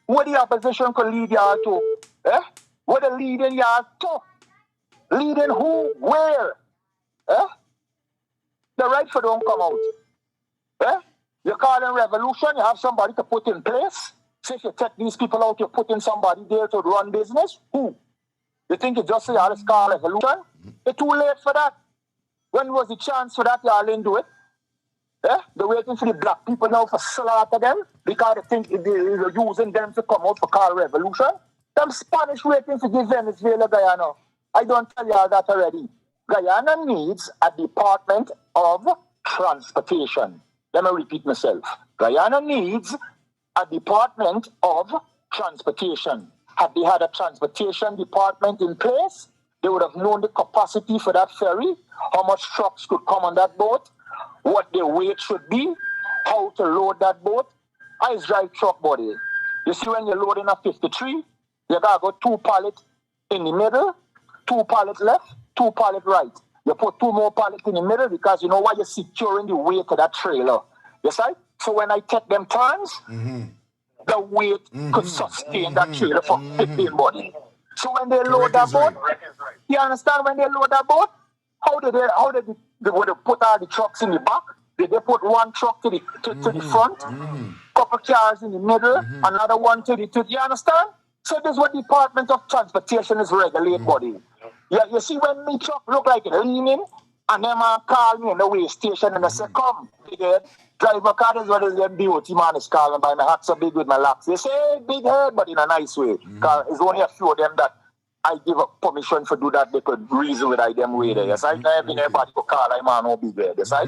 Speaker 18: What the opposition could lead y'all to? What they leading y'all to? Leading who? Where? The rightful don't come out. You call them revolution, you have somebody to put in place. So if you take these people out, you're putting somebody there to run business. Who? You think you just say, let's call revolution? It's too late for that. When was the chance for that? Y'all didn't do it. They're waiting for the black people now for slaughter them because they think they're using them to come out for call revolution. Them Spanish waiting to give Venezuela Guyana. I don't tell y'all that already. Guyana needs a Department of Transportation. Let me repeat myself. Guyana needs a Department of Transportation. Had they had a transportation department in place, they would have known the capacity for that ferry, how much trucks could come on that boat, what the weight should be, how to load that boat. I drive truck body. You see when you're loading a 53, you gotta go 2 pallets in the middle, 2 pallets left, 2 pallets right. You put 2 more pallets in the middle because you know why you're securing the weight of that trailer. Yes, right? So when I take them turns, the weight could sustain that trailer for 15 body. So when they load that boat, you understand when they load that boat? How did they put all the trucks in the back? Did they put one truck to the front, couple cars in the middle, another one to the you understand? So this is what Department of Transportation is regulate body. Yeah, you see when me truck look like it leaning, and them call me in the way station and they say, come, big head, drive my car, is what is the BOT man is calling by my hat so big with my locks. They say, hey, big head, but in a nice way. Because it's only a few of them that I give up permission for do that, they could reason with them way there. Yes, I never been everybody to call I man no big head, yes, I?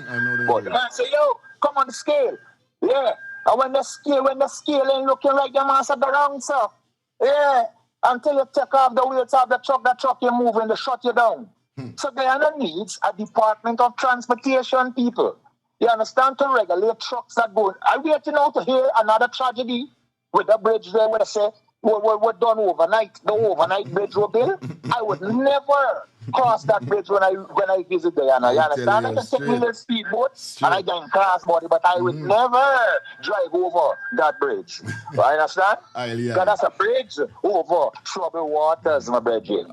Speaker 18: But the man say, yo, come on the scale. Yeah. And when the scale ain't looking like the man said the wrong, sir. Yeah. Until you take off the wheels of the truck you're moving, they shut you down. So Guyana needs a Department of Transportation, people. You understand? To regulate trucks that go. I'm waiting now to hear another tragedy with the bridge there where they say, we're done overnight. The overnight bridge will build. I would never cross that bridge when I visit Guyana. You understand? I can take me a little speedboat and I can cross body, but I would never drive over that bridge. You understand? Because that's a bridge over troubled waters, my brethren.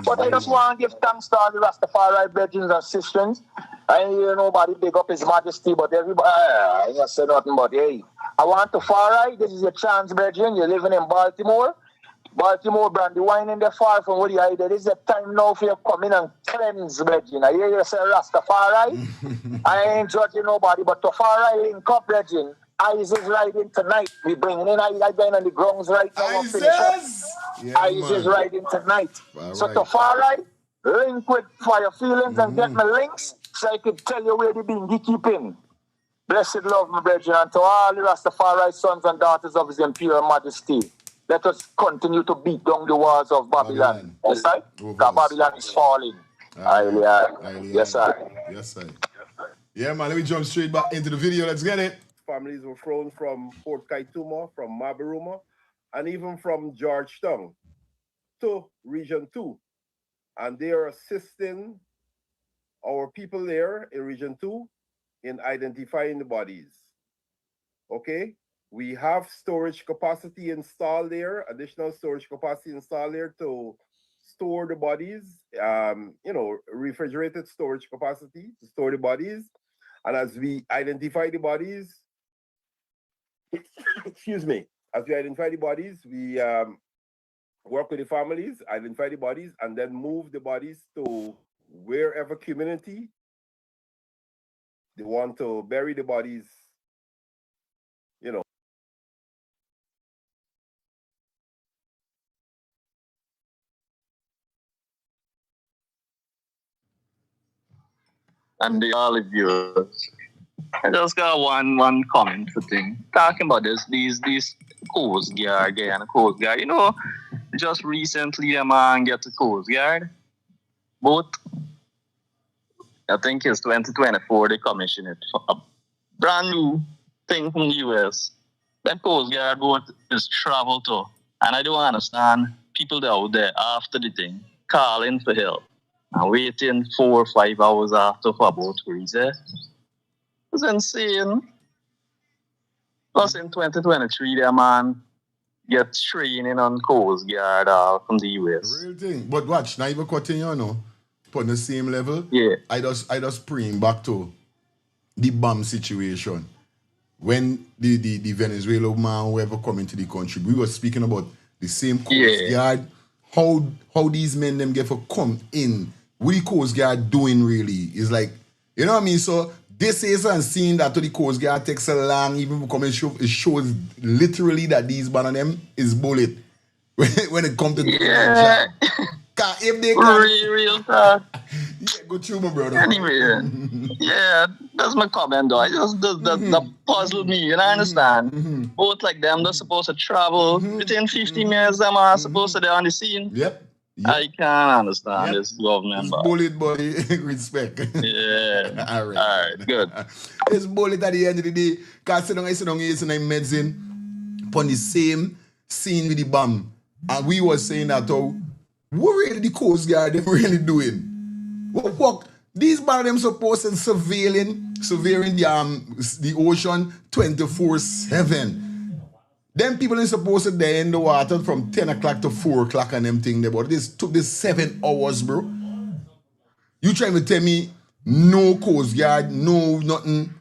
Speaker 18: But I just want to give thanks to all the Rastafari brethren and sisters. I ain't hear nobody big up His Majesty, but everybody, I ain't say nothing but, hey, I want to far right. This is your chance, brethren. You're living in Baltimore.
Speaker 19: Baltimore brand, the wine in the far from where you are. There is a time now for you to come in and cleanse, Reggie. I hear you say Rastafari. I ain't judging nobody, but Tafari link up, Reggie. Eyes is riding tonight. We bringing in Eyes again on the grounds right now.
Speaker 2: Eyes is? Yeah,
Speaker 19: Eyes is
Speaker 2: man.
Speaker 19: riding tonight.
Speaker 2: All
Speaker 19: So
Speaker 2: right.
Speaker 19: Tafari, link with Fire Feelings and get my links so I can tell you where the bingy keeping. Blessed love, my brethren, and to all the Rastafari sons and daughters of His Imperial Majesty. Let us continue to beat down the walls of Babylon. Yes, sir? Because Babylon is falling. Yes, sir.
Speaker 2: Yes, sir. Yeah, man, let me jump straight back into the video. Let's get it.
Speaker 16: Families were flown from Port Kaituma, from Mabaruma, and even from Georgetown to Region 2. And they are assisting our people there in Region 2 in identifying the bodies. Okay? We have storage capacity installed there, additional storage capacity installed there to store the bodies, refrigerated storage capacity to store the bodies. And as we identify the bodies, excuse me, as we identify the bodies, we work with the families, identify the bodies, and then move the bodies to wherever community they want to bury the bodies,
Speaker 6: And the olive viewers. I just got one comment for thing. Talking about these Coast Guard, Guyana Coast Guard. You know, just recently a man get the Coast Guard. Both, I think it's 2024 they commissioned it. A brand new thing from the US. That Coast Guard boat is travel to. And I don't understand people that out there after the thing calling for help. And waiting 4 or 5 hours after for a boat to reach there. It's insane. Plus in 2023, the man gets training on Coast Guard from the US.
Speaker 2: Real thing. But watch, now even cutting you know, on the same level.
Speaker 6: Yeah.
Speaker 2: I just bring back to the bomb situation. When the Venezuela man whoever come into the country, we were speaking about the same Coast Guard. How these men them get for come in. What the Coast Guard doing really is like, you know what I mean? So this is and seeing that to the Coast Guard takes a long, even becoming it shows literally that these man and them is bullet when it comes to the job. If they can
Speaker 6: real talk.
Speaker 2: Yeah, go through my brother.
Speaker 6: Anyway, yeah, that's my comment though. I just that puzzle me, and I understand. Both like them, they're supposed to travel within 15 minutes. Them are supposed to be on the scene.
Speaker 2: Yep.
Speaker 6: I can't understand this government.
Speaker 2: It's bullet, buddy. Respect.
Speaker 6: Yeah.
Speaker 2: All right,
Speaker 6: good.
Speaker 2: It's bullet at the end of the day. Because I sit down in medicine upon the same scene with the bomb. And we were saying that, what really the Coast Guard them really doing? What fuck? These man them supposed to surveilling the ocean 24/7. Them people ain't supposed to be in the water from 10 o'clock to 4 o'clock and them thing there, but this took this 7 hours, bro. You trying to tell me no Coast Guard, no nothing?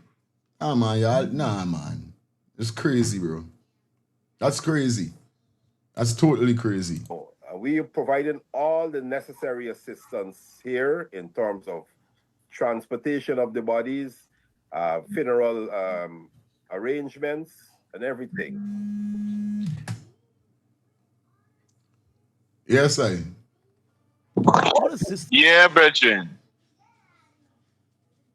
Speaker 2: Ah man, y'all, nah man. It's crazy, bro. That's crazy. That's totally crazy.
Speaker 16: We are providing all the necessary assistance here in terms of transportation of the bodies, funeral arrangements, and everything.
Speaker 2: Yes, I.
Speaker 13: Yeah, brethren.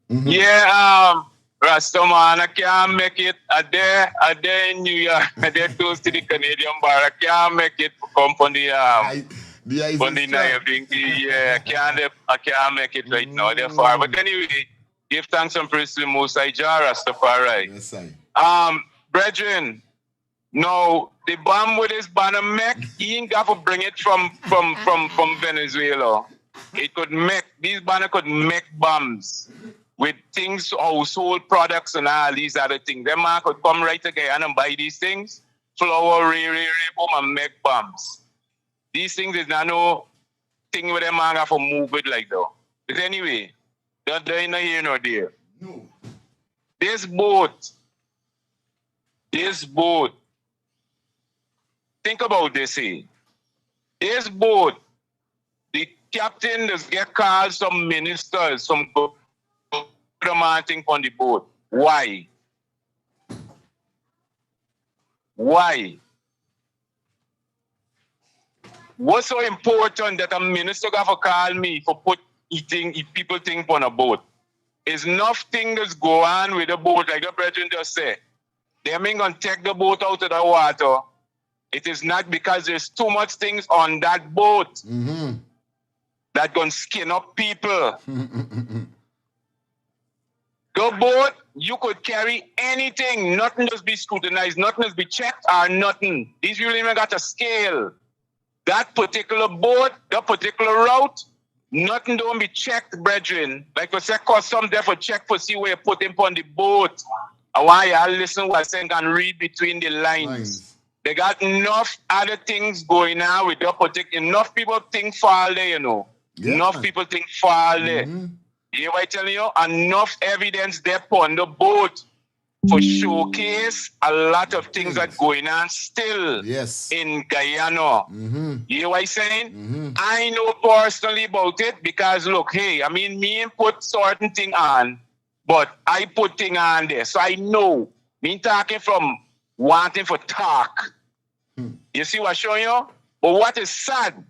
Speaker 13: Yeah, Rastaman, I can't make it a day in New York. A day close to the Canadian bar. I can't make it to come from the night. Yeah, I can't make it right now. They're far. But anyway, give thanks and praise to the Most High Jah, Rastafari.
Speaker 2: Yes, I.
Speaker 13: Brethren, no, the bomb with his banner make, he ain't got to bring it from Venezuela. It could make, these banner could make bombs with things, household products and all these other things. Them man could come right to Guyana and buy these things, flour, boom, and make bombs. These things is not no thing where them man have to move it like that. But anyway, that's not here nor there.
Speaker 2: No.
Speaker 13: This boat, think about this here. This boat, the captain does get called some ministers, some thing on the boat. Why? Why? What's so important that a minister got to call me for put eating people think on a boat? Is nothing that's go on with the boat, like the president just said. They ain't gonna take the boat out of the water. It is not because there's too much things on that boat that gonna skin up people. The boat, you could carry anything, nothing just be scrutinized, nothing just be checked or nothing. These people even got a scale. That particular boat, that particular route, nothing don't be checked, brethren. Like we say, custom there for check for see where you put him on the boat. And why y'all listen what I'm saying and read between the lines. They got enough other things going on with that particular. Enough people think far there, you know. Yeah. Enough people think far there. You hear what I'm telling you? Enough evidence there on the boat for showcase a lot of things that going on still in Guyana. You hear what I'm saying? I know personally about it because look, hey, I mean, me put certain thing on, but I put thing on there. So I know. Me talking from wanting for talk. You see what I'm showing you? But what is sad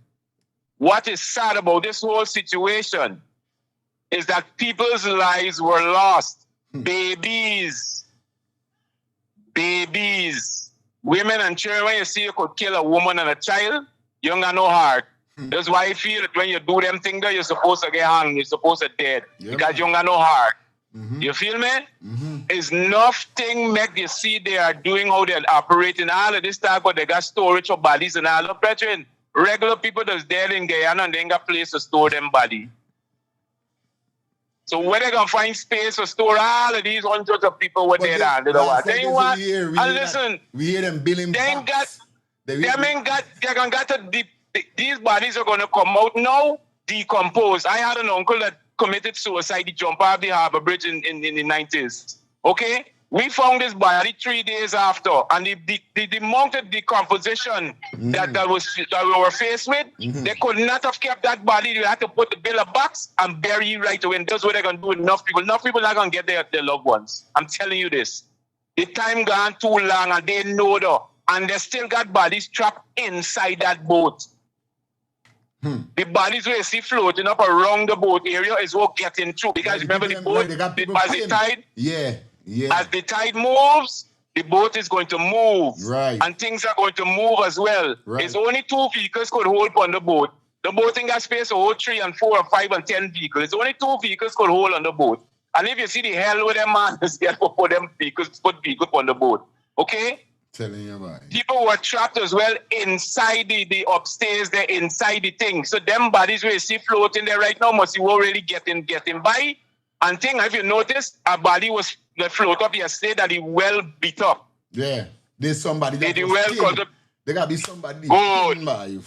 Speaker 13: about this whole situation is that people's lives were lost. Babies, women and children. When you see you could kill a woman and a child, you ain't got no heart. That's why I feel that when you do them things there, you're supposed to get hung, you're supposed to dead. Because you ain't got no heart. You feel me? It's nothing make you see they are doing how they're operating all of this stuff, but they got storage of bodies and all of that. Regular people that's dead in Guyana and they ain't got place to store them body. So where they gonna find space to store all of these hundreds of people were dead under the water? They want and listen,
Speaker 2: we hear them billing.
Speaker 13: They ain't got these bodies are gonna come out now, decomposed. I had an uncle that committed suicide. He jumped off the harbor bridge in the 90s. Okay? We found his body 3 days after, and the amount of decomposition that we were faced with, they could not have kept that body. They had to put the bill of box and bury it right away. And that's what they're gonna do with enough people. Enough people are gonna get their loved ones. I'm telling you this. The time gone too long, and they know that, and they still got bodies trapped inside that boat. The bodies we see floating up around the boat area is what getting through. Because remember the boat, as the tide, as the tide moves, the boat is going to move. And things are going to move as well. It's only 2 vehicles could hold on the boat. The boat ain't got space to hold 3 and 4 and 5 and 10 vehicles. It's only 2 vehicles could hold on the boat. And if you see the hell with them man, is get for them vehicles, put vehicles on the boat. Okay?
Speaker 2: Telling you about it.
Speaker 13: People were trapped as well inside the upstairs, they're inside the thing. So them bodies we see floating there right now must be already getting by. And thing, if you notice, a body was float up yesterday that he well beat up.
Speaker 2: Yeah. There's somebody that there gotta be somebody
Speaker 13: good.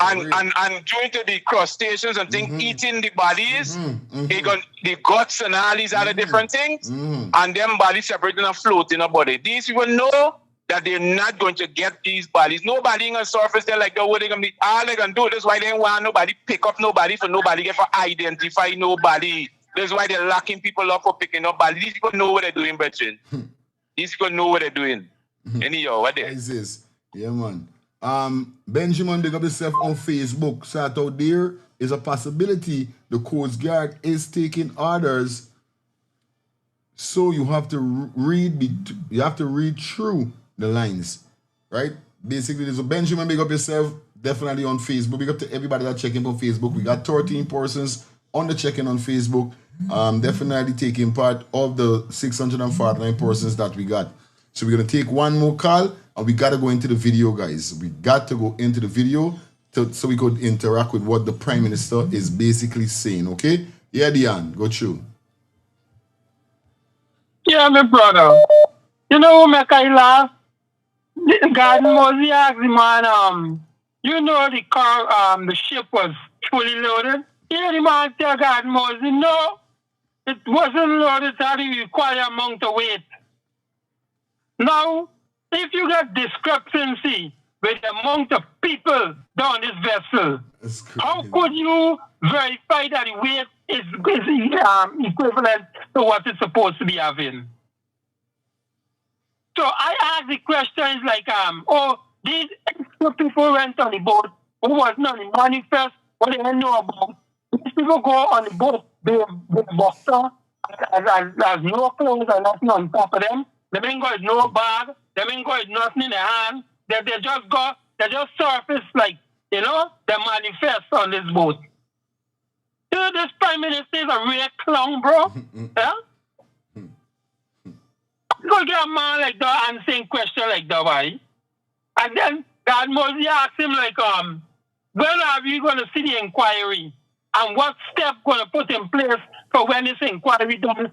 Speaker 13: And due to the crustaceans and things eating the bodies, the guts and all these other different things, and them bodies separating and floating a body. These people know that they're not going to get these bodies. Nobody gonna surface there like that. What they gonna be? All they gonna do. That's why they don't want nobody pick up nobody for nobody get for identify nobody. That's why they're locking people up for picking up bodies. These people know what they're doing, brethren. These people know what they're doing. Anyhow, what there?
Speaker 2: Is this? Yeah, man. Benjamin, big up yourself on Facebook. So out there is a possibility the Coast Guard is taking orders. So you have to read through the lines, right? Basically, there's a Benjamin, big up yourself, definitely on Facebook. Big up to everybody that checking on Facebook. We got 13 persons on the check-in on Facebook. Definitely taking part of the 649 persons that we got. So we're gonna take one more call, and we gotta go into the video, guys. We got to go into the video so we could interact with what the Prime Minister is basically saying. Okay? Yeah, Dion, go through.
Speaker 12: Yeah, my brother. You know, make I laugh. Garden Mosey asked the man, you know the car, the ship was fully loaded. Yeah, the man tell Garden Mosey, no, it wasn't loaded at the required amount of weight. Now, if you got discrepancy with the amount of people down this vessel. How could you verify that the weight is equivalent to what it's supposed to be having? So I ask the questions like, these extra people went on the boat who wasn't on the manifest, what they didn't know about. These people go on the boat, they buster, as no clothes and nothing on top of them. They ain't got no bag, they ain't got nothing in their hand. They just surface like, they manifest on this boat. This Prime Minister is a real clown, bro. Yeah? Go get a man like that and saying question like that, why? And then God Mosey asked him like, when are we going to see the inquiry? And what step going to put in place for when this inquiry done?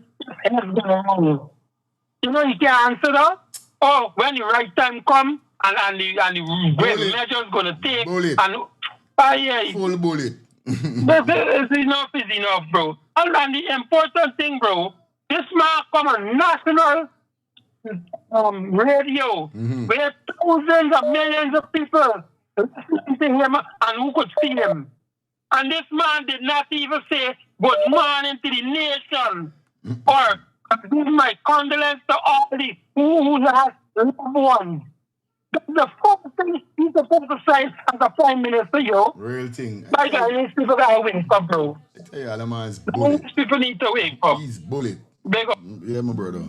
Speaker 12: You know, he can't answer that. Or when the right time come and the measures going to take.
Speaker 2: Bullet.
Speaker 12: And
Speaker 2: full bullet.
Speaker 12: It's enough is enough, bro. And the important thing, bro, this man come on national radio where thousands of millions of people listening to him and who could see him. And this man did not even say good morning to the nation or give my condolence to all the who has loved ones. The first thing he's supposed to say as a prime minister, yo.
Speaker 2: Real thing.
Speaker 12: Like these people gotta wake up, bro.
Speaker 2: I tell you, all the man's bullet.
Speaker 12: These people need to wake up.
Speaker 2: He's bullet.
Speaker 12: Big up.
Speaker 2: Yeah, my brother.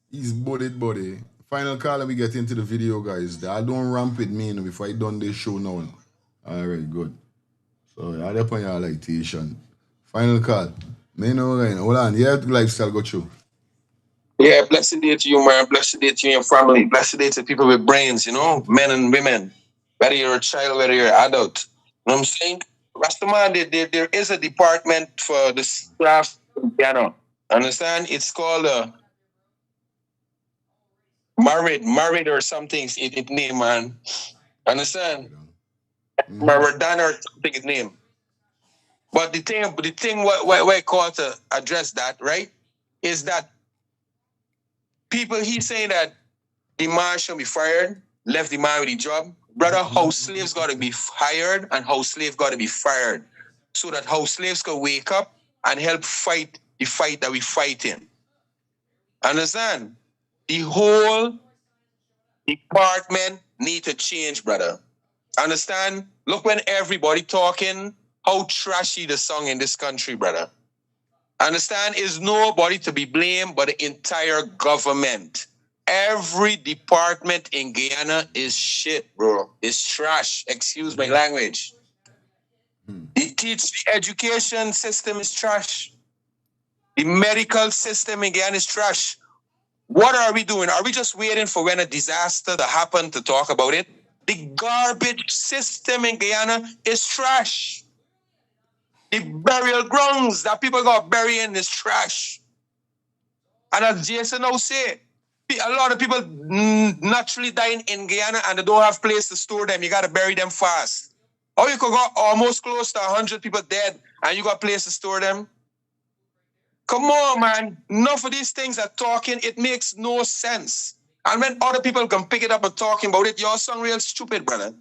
Speaker 2: He's bullet, buddy. Final call and we get into the video, guys. I don't ramp with me before I done this show now. Alright, good. So, I depend on your lightation. Final call. Me know, right? Hold on. Yeah, lifestyle go through.
Speaker 18: Yeah, blessed day to you, man. Blessed day to your family. Blessed day to people with brains, men and women. Whether you're a child, whether you're an adult. You know what I'm saying? Rastaman, there is a department for the craft piano. Understand? It's called Married or something, its name, man. Understand? Maradana or something, its name. But the thing what I call to address that, right, is that people, he's saying that the man should be fired, left the man with the job. Brother, house slaves got to be hired and house slave got to be fired so that house slaves can wake up and help fight the fight that we fighting. Understand? The whole department need to change, brother. Understand? Look, when everybody talking, how trashy the song in this country, brother. Understand? Is nobody to be blamed but the entire government. Every department in Guyana is shit, bro. It's trash. Excuse my language. The education system is trash. The medical system in Guyana is trash. What are we doing? Are we just waiting for when a disaster to happen to talk about it? The garbage system in Guyana is trash. The burial grounds that people got buried in is trash. And as Jason now said, a lot of people naturally dying in Guyana and they don't have place to store them. You got to bury them fast. Or you could go almost close to 100 people dead and you got place to store them. Come on, man. Enough of these things are talking. It makes no sense. And when other people can pick it up and talking about it, you're sound real stupid, brother.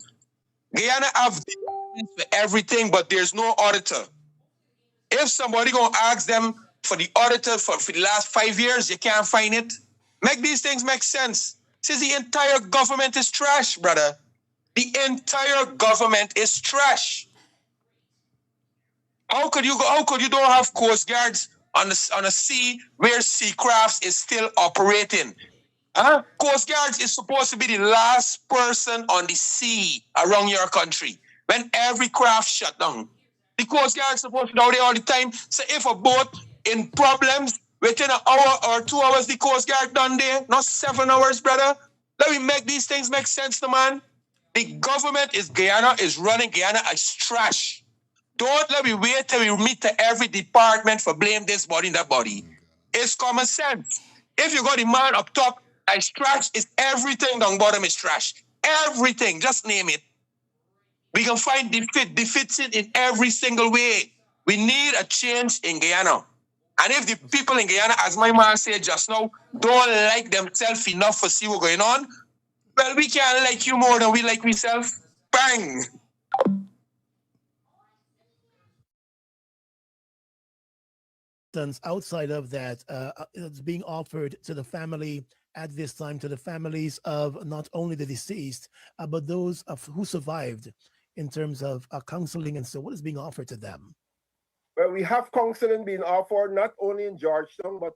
Speaker 18: Guyana have for everything, but there's no auditor. If somebody gonna ask them for the auditor for the last 5 years, you can't find it. Make these things make sense. Since the entire government is trash, brother. The entire government is trash. How could you don't have coast guards on a sea where sea crafts is still operating? Huh? Coast guards is supposed to be the last person on the sea around your country when every craft shut down. The coast guard is supposed to be out there all the time. So if a boat in problems, within an hour or 2 hours, the coast guard done there, not 7 hours, brother. Let me make these things make sense to man. The government is running Guyana as trash. Don't let me wait till we meet to every department for blame this body and that body. It's common sense. If you got the man up top as trash, it's everything down bottom is trash. Everything, just name it. We can find deficit in every single way. We need a change in Guyana. And if the people in Guyana, as my man said just now, don't like themselves enough to see what's going on,
Speaker 19: Well, we can't like you more than we like ourselves. Bang!
Speaker 15: Outside of that, it's being offered to the family at this time, to the families of not only the deceased, but those of who survived in terms of counseling and so what is being offered to them?
Speaker 16: Well, we have counseling being offered not only in Georgetown, but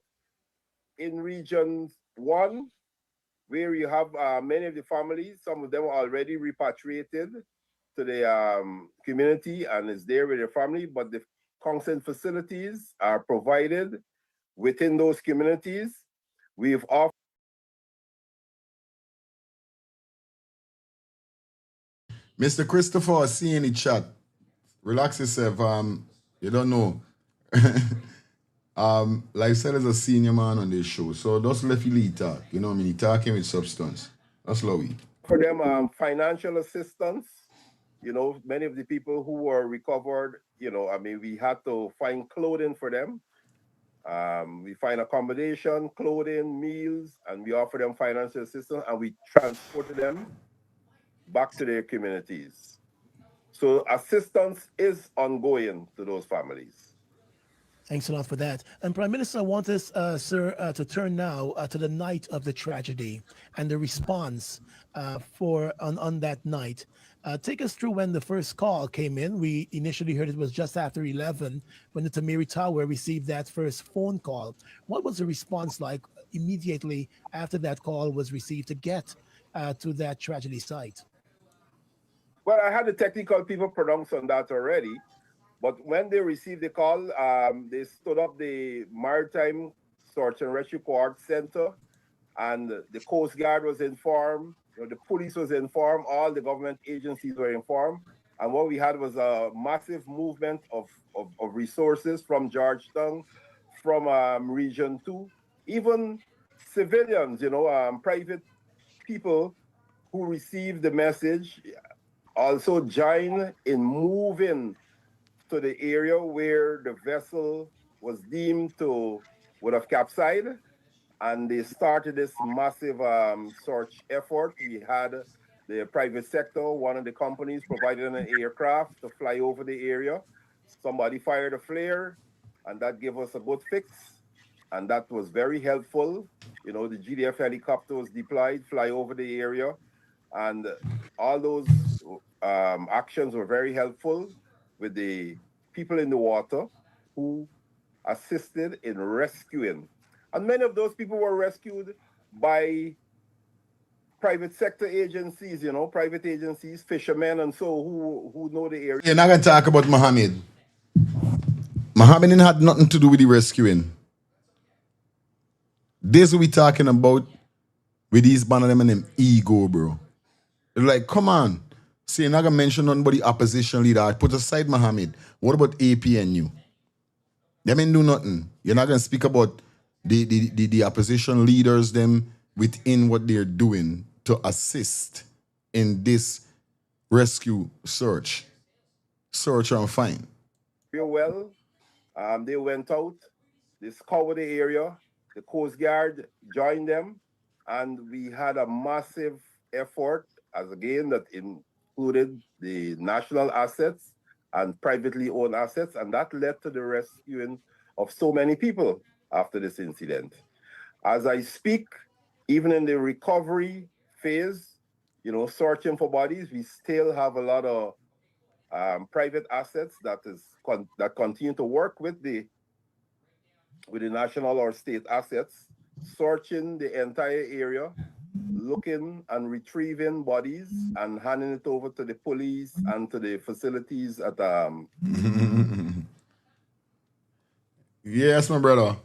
Speaker 16: in Region 1, where you have many of the families, some of them are already repatriated to the community and is there with their family, but the counseling facilities are provided within those communities. We've offered
Speaker 2: Mr. Christopher, I see in the chat. Relax yourself. You don't know. Like I said, as a senior man on this show, so just let you talk. You know what I mean? He talking with substance. That's Lowy.
Speaker 16: for them financial assistance. You know, many of the people who were recovered, you know, I mean, we had to find clothing for them. We find accommodation, clothing, meals, and we offer them financial assistance, and we transport them back to their communities. So assistance is ongoing to those families.
Speaker 15: Thanks a lot for that. And Prime Minister, I want us, sir, to turn now to the night of the tragedy and the response on that night. Take us through when the first call came in. We initially heard it was just after 11 when the Tamiri Tower received that first phone call. What was the response like immediately after that call was received to get to that tragedy site?
Speaker 16: Well, I had the technical people pronounce on that already. But when they received the call, they stood up the Maritime Search and Rescue Court Center, and the Coast Guard was informed, you know, the police was informed, all the government agencies were informed. And what we had was a massive movement of resources from Georgetown, from Region 2, even civilians, you know, private people who received the message also joined in moving to the area where the vessel was deemed to would have capsized, and they started this massive search effort. We had the private sector, one of the companies provided an aircraft to fly over the area. Somebody fired a flare, and that gave us a good fix, and that was very helpful. You know, the GDF helicopter was deployed, fly over the area, and all those actions were very helpful with the people in the water who assisted in rescuing. And many of those people were rescued by private sector agencies, you know, private agencies, fishermen and so who know the area.
Speaker 2: You're not going to talk about Mohammed. Mohammed didn't have nothing to do with the rescuing. This we talking about with these banner them and them ego, bro. Like, come on. See, you're not going to mention nothing but the opposition leader. Put aside Mohammed. What about APNU? They ain't do nothing. You're not going to speak about the opposition leaders, them within what they're doing to assist in this rescue search and find.
Speaker 16: Real well. They went out, they scoured the area, the Coast Guard joined them, and we had a massive effort, as again, that included the national assets and privately owned assets, and that led to the rescuing of so many people after this incident. As I speak, even in the recovery phase, you know, searching for bodies, we still have a lot of private assets that continue to work with the national or state assets, searching the entire area, looking and retrieving bodies and handing it over to the police and to the facilities at
Speaker 2: Yes, my brother.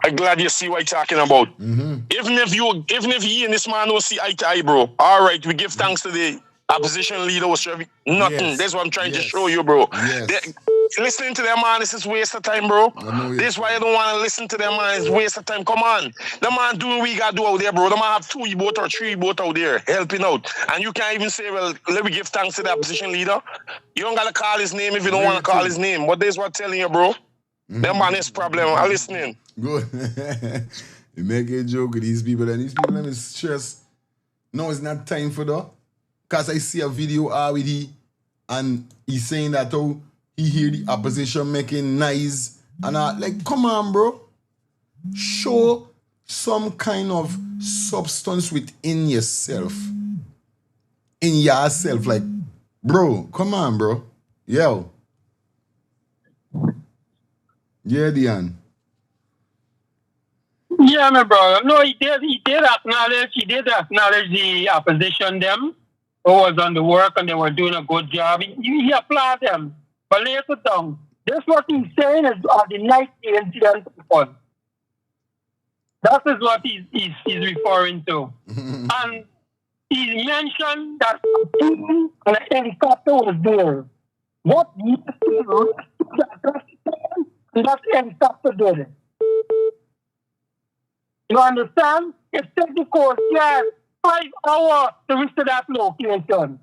Speaker 18: I'm glad you see what I'm talking about. Even if you and this man don't see eye to eye, bro. All right, we give thanks to the opposition leader. Nothing.
Speaker 2: Yes.
Speaker 18: That's what I'm trying to show you, bro.
Speaker 2: Yes.
Speaker 18: Listening to them, man, this is waste of time, bro. This is why I don't want to listen to them, man. It's waste of time. Come on. The man doing what we got to do out there, bro. The man have 2 boat or 3 boat out there helping out. And you can't even say, well, let me give thanks to the opposition leader. You don't got to call his name if you don't want to call his name. But this is what I'm telling you, bro. Them man is problem. I'm listening.
Speaker 2: Good. You make a joke with these people, and these people them is stress.
Speaker 4: No, it's not time for that. Because I see a video already and he's saying that he hear the opposition making noise. And like, come on, bro. Show some kind of substance within yourself. In yourself. Like, bro, come on, bro. Yo. Yeah, Dion.
Speaker 12: Yeah, my brother. No, he did acknowledge the opposition them who was on the work and they were doing a good job. He applauded them. But later down, that's what he's saying is the night incident was. That is what he's referring to. And he mentioned that a team and a helicopter was there. What that helicopter did. You understand? It took the Coast Guard 5 hours to reach to that location.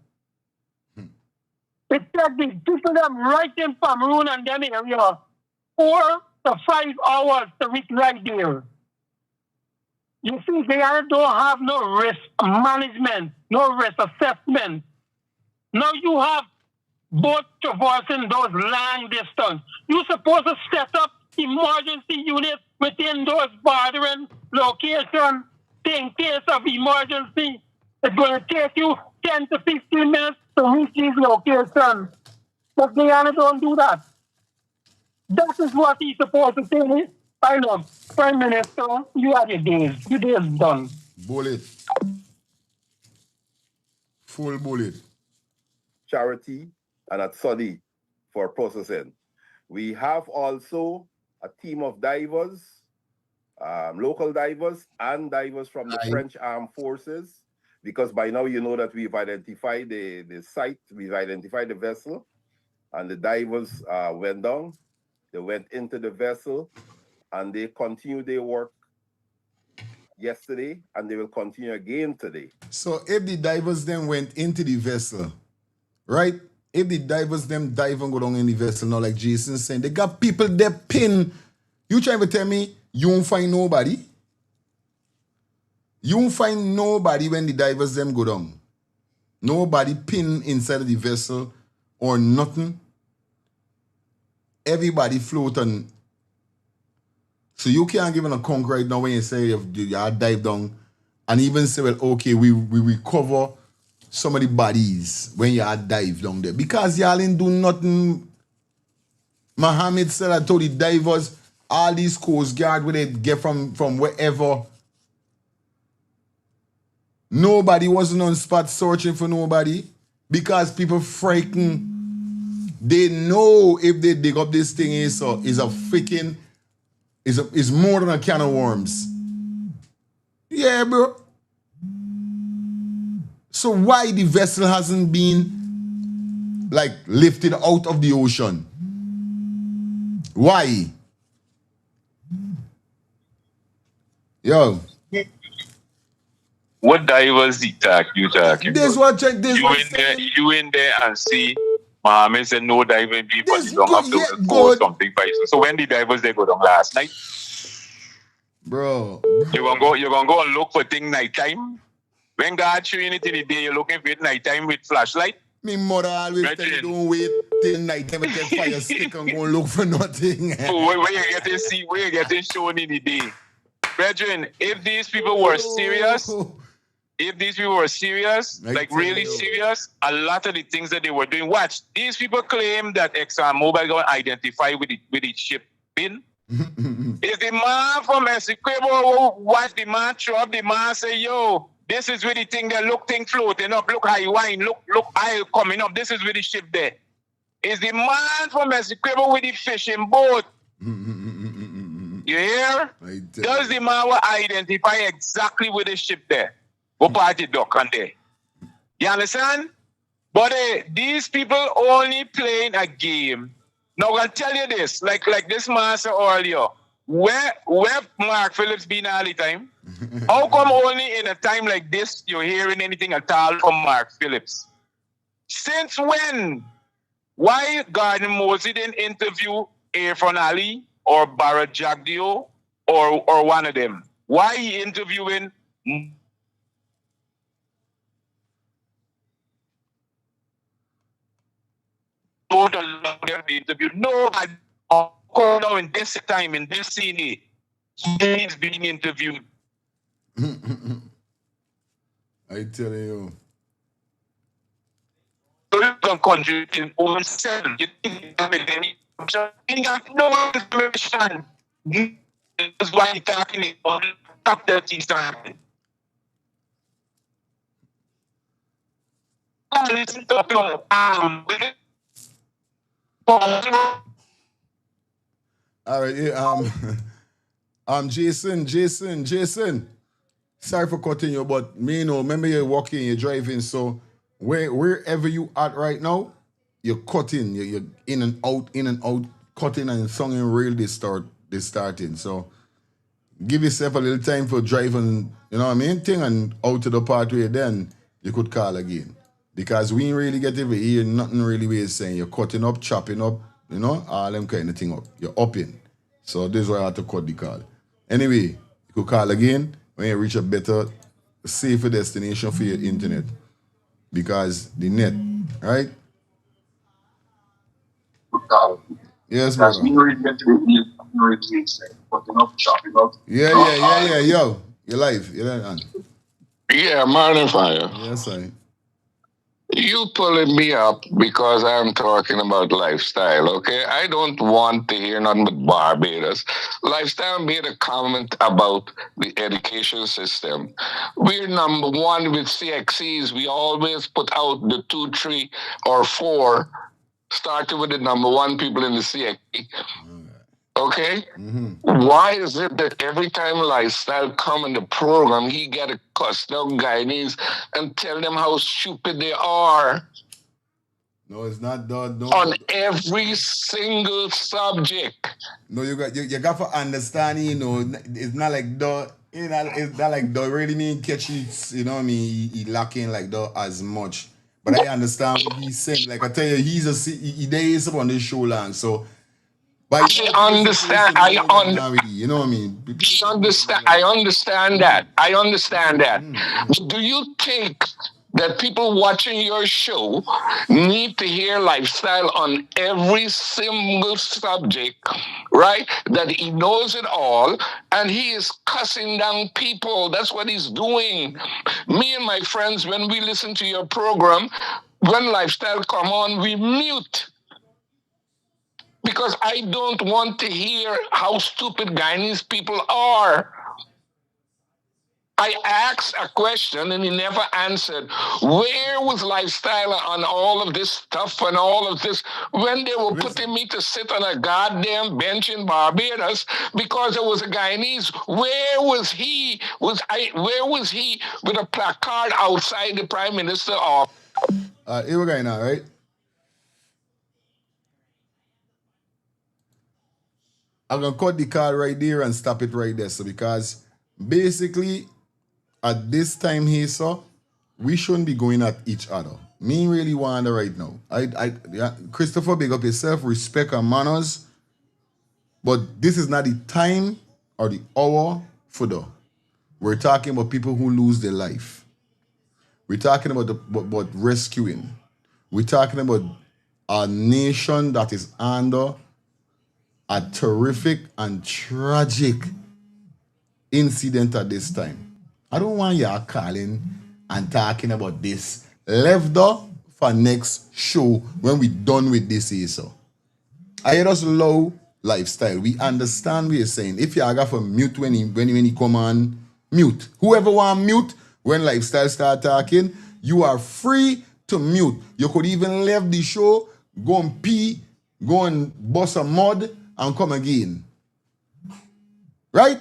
Speaker 12: It took the people them right in Cameroon and them area 4 to 5 hours to reach right there. You see, they don't have no risk management, no risk assessment. Now you have both traversing those long distance. You're supposed to set up emergency units within those bordering locations in case of emergency. It's going to take you 10 to 15 minutes to reach these locations. But Guyana don't do that. That is what he's supposed to say. I know, Prime Minister, you have your days. Your days done.
Speaker 4: Bullet. Full bullet.
Speaker 16: Charity and at Sunny for processing. We have also a team of divers, local divers and divers from the French Armed Forces, because by now you know that we've identified the site, we've identified the vessel, and the divers went down. They went into the vessel and they continued their work yesterday and they will continue again today.
Speaker 4: So if the divers then went into the vessel, right? If the divers them dive and go down in the vessel, now like Jason saying, they got people there pin. You trying to tell me you won't find nobody? You won't find nobody when the divers them go down. Nobody pin inside of the vessel or nothing. Everybody floating. So you can't give an account right now when you say you dive down and even say, well, okay, we recover some of the bodies when you dive down there. Because y'all ain't do nothing. Mohammed said I told the divers, all these Coast Guard where they get from wherever. Nobody wasn't on spot searching for nobody. Because people frightened. They know if they dig up this thing is a freaking is more than a can of worms. Yeah, bro. So why the vessel hasn't been like lifted out of the ocean? Why? Yo.
Speaker 13: What divers you talking
Speaker 4: this
Speaker 13: about?
Speaker 4: What this
Speaker 13: you in there and see Mohammed said no diving people don't have to go something price. So when the divers they go down last night?
Speaker 4: Bro.
Speaker 13: You're gonna go and look for things nighttime? When God show you anything in the day, you're looking for it nighttime with flashlight?
Speaker 4: Me mother always tell you don't wait till nighttime and take fire stick and go and look for nothing.
Speaker 13: So where you getting shown in the day? Brethren, if these people were serious, like really serious, a lot of the things that they were doing, watch, these people claim that ExxonMobil going to identify with the ship pin. Is the man from Essequibo watch the man show up, the man say, yo, this is where the thing that look thing floating up, look high wine, look high coming up, this is where the ship there. Is the man from Essequibo with the fishing boat? You hear? Does the man will identify exactly where the ship there? What party dock on there? You understand? But these people only playing a game. Now I'll tell you this, like this man said earlier, where Mark Phillips been all the time? How come only in a time like this you're hearing anything at all from Mark Phillips? Since when? Why Gardner Mosey didn't interview Irfan Ali or Barrett Jagdio or one of them? Why he interviewing don't allow them to interview nobody. Call now in this time, in this scene, he is being interviewed.
Speaker 2: I tell you.
Speaker 13: So you can contribute in over 7. You think you have any option? You have no information. That's why you're talking about top 30 starting. Listen to people.
Speaker 2: All right, yeah, Jason. Sorry for cutting you, but me know. Remember you're walking, you're driving, so wherever you at right now, you're cutting, you're in and out, cutting and songing real. They starting. So give yourself a little time for driving, you know what I mean, thing, and out to the pathway. Then you could call again because we ain't really get to hear nothing really we're saying. You're cutting up, chopping up, you know, all them kind of thing up. You're upping. So this is why I had to cut the call. Anyway, you could call again when you reach a better, safer destination for your internet. Because the net, right? Yes, brother. Yeah, yo. You're live. You're on.
Speaker 18: Yeah, morning fire.
Speaker 2: Yes, I.
Speaker 18: You pulling me up because I'm talking about lifestyle, okay? I don't want to hear nothing but Barbados. Lifestyle made a comment about the education system. We're number one with CXCs. We always put out the 2, 3, or 4, starting with the number 1 people in the CXC. Okay? Why is it that every time Lifestyle come in the program, he got to cuss down Guyanese and tell them how stupid they are?
Speaker 2: No, it's not that. No.
Speaker 18: On every single subject.
Speaker 2: No, you got to understand, you know, it's not like the, you know, it's not like the really mean catchy, you know what I mean, he lacking like the as much. But I understand what he's saying. Like I tell you, he is up on this show long, so
Speaker 18: I understand.
Speaker 2: You know what I mean?
Speaker 18: I understand that. But do you think that people watching your show need to hear Lifestyle on every single subject, right? That he knows it all and he is cussing down people. That's what he's doing. Me and my friends, when we listen to your program, when Lifestyle come on, we mute. Because I don't want to hear how stupid Guyanese people are. I asked a question and he never answered. Where was Lifestyle on all of this stuff and all of this when they were putting me to sit on a goddamn bench in Barbados because there was a Guyanese? Where was he? Where was he with a placard outside the Prime Minister's office?
Speaker 2: Here we're going now, right? I'm going to cut the call right there and stop it right there. So because basically at this time here, so we shouldn't be going at each other. Me really wonder right now. Christopher, big up yourself, respect and manners. But this is not the time or the hour for the. We're talking about people who lose their life. We're talking about rescuing. We're talking about a nation that is under a terrific and tragic incident at this time. I don't want y'all calling and talking about this. Left for next show when we done with this here, so. I just low Lifestyle. We understand what you're saying. If y'all got for mute when he come on, mute. Whoever want mute when Lifestyle start talking, you are free to mute. You could even leave the show, go and pee, go and bust a mud, and come again. Right?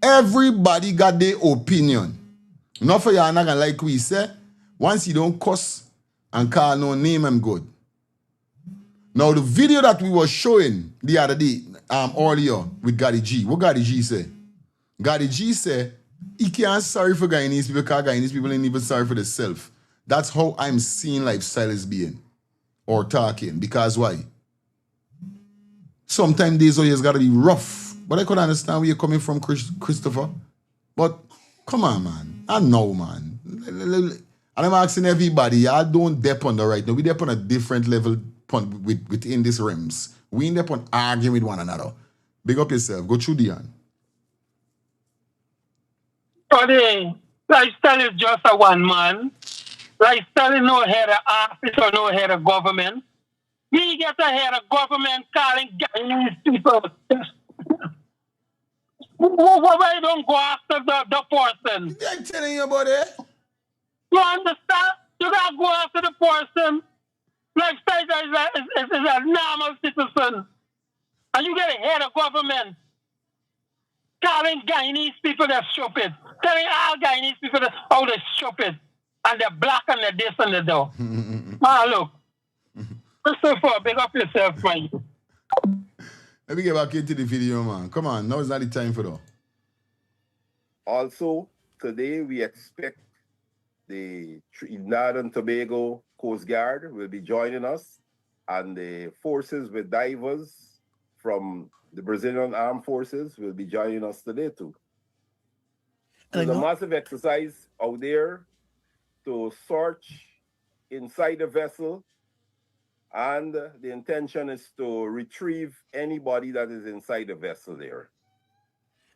Speaker 2: Everybody got their opinion. Not for y'all not gonna like we say. Once you don't cuss and call no name, I'm good. Now the video that we were showing the other day, earlier with Gaddy G. What Gaddy G say? Gaddy G say he can't sorry for Guyanese people because Guyanese people ain't even sorry for themselves. That's how I'm seeing Lifestyle is being or talking. Because why? Sometimes these years gotta be rough. But I could understand where you're coming from, Christopher. But come on, man. I know, man.
Speaker 4: And I'm asking everybody, y'all don't dep on the right now. We dep on a different level within these rims. We ain't dep on arguing with one another. Big up yourself. Go through Dion.
Speaker 12: So the lifestyle is just a one man. Lifestyle is no head of office or no head of government. We get a head of government calling Guyanese people. Why don't go after the person?
Speaker 4: I'm telling you about it.
Speaker 12: You understand? You gotta go after the person. Lifestyle is a normal citizen. And you get a head of government calling Guyanese people they're stupid. Telling all Guyanese people that, oh, they're stupid. And they're black and they're this and they're that. Look. Christopher, big up yourself, man.
Speaker 4: Let me get back into the video, man. Come on, now is not the time for that.
Speaker 16: Also, today we expect the Trinidad and Tobago Coast Guard will be joining us, and the forces with divers from the Brazilian Armed Forces will be joining us today too. There's a massive exercise out there to search inside the vessel, and the intention is to retrieve anybody that is inside the vessel there.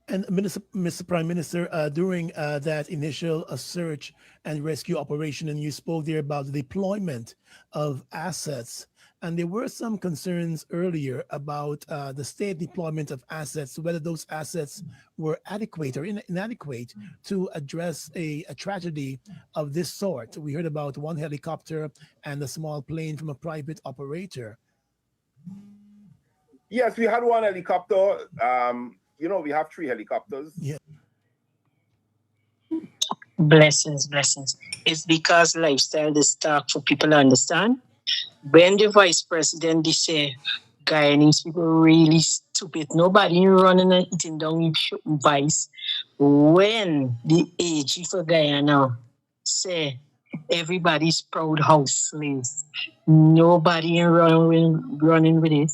Speaker 15: And Mr. Prime Minister, during that initial search and rescue operation, and you spoke there about the deployment of assets, and there were some concerns earlier about the state deployment of assets, whether those assets were adequate or inadequate to address a tragedy of this sort. We heard about one helicopter and a small plane from a private operator.
Speaker 16: Yes, we had one helicopter. You know, we have 3 helicopters.
Speaker 15: Yeah.
Speaker 17: Blessings. It's because lifestyle is talk for people to understand. When the vice president they say Guyanese people really stupid, nobody running and eating down vice. When the AG for Guyana say everybody's proud house slaves, nobody running with it.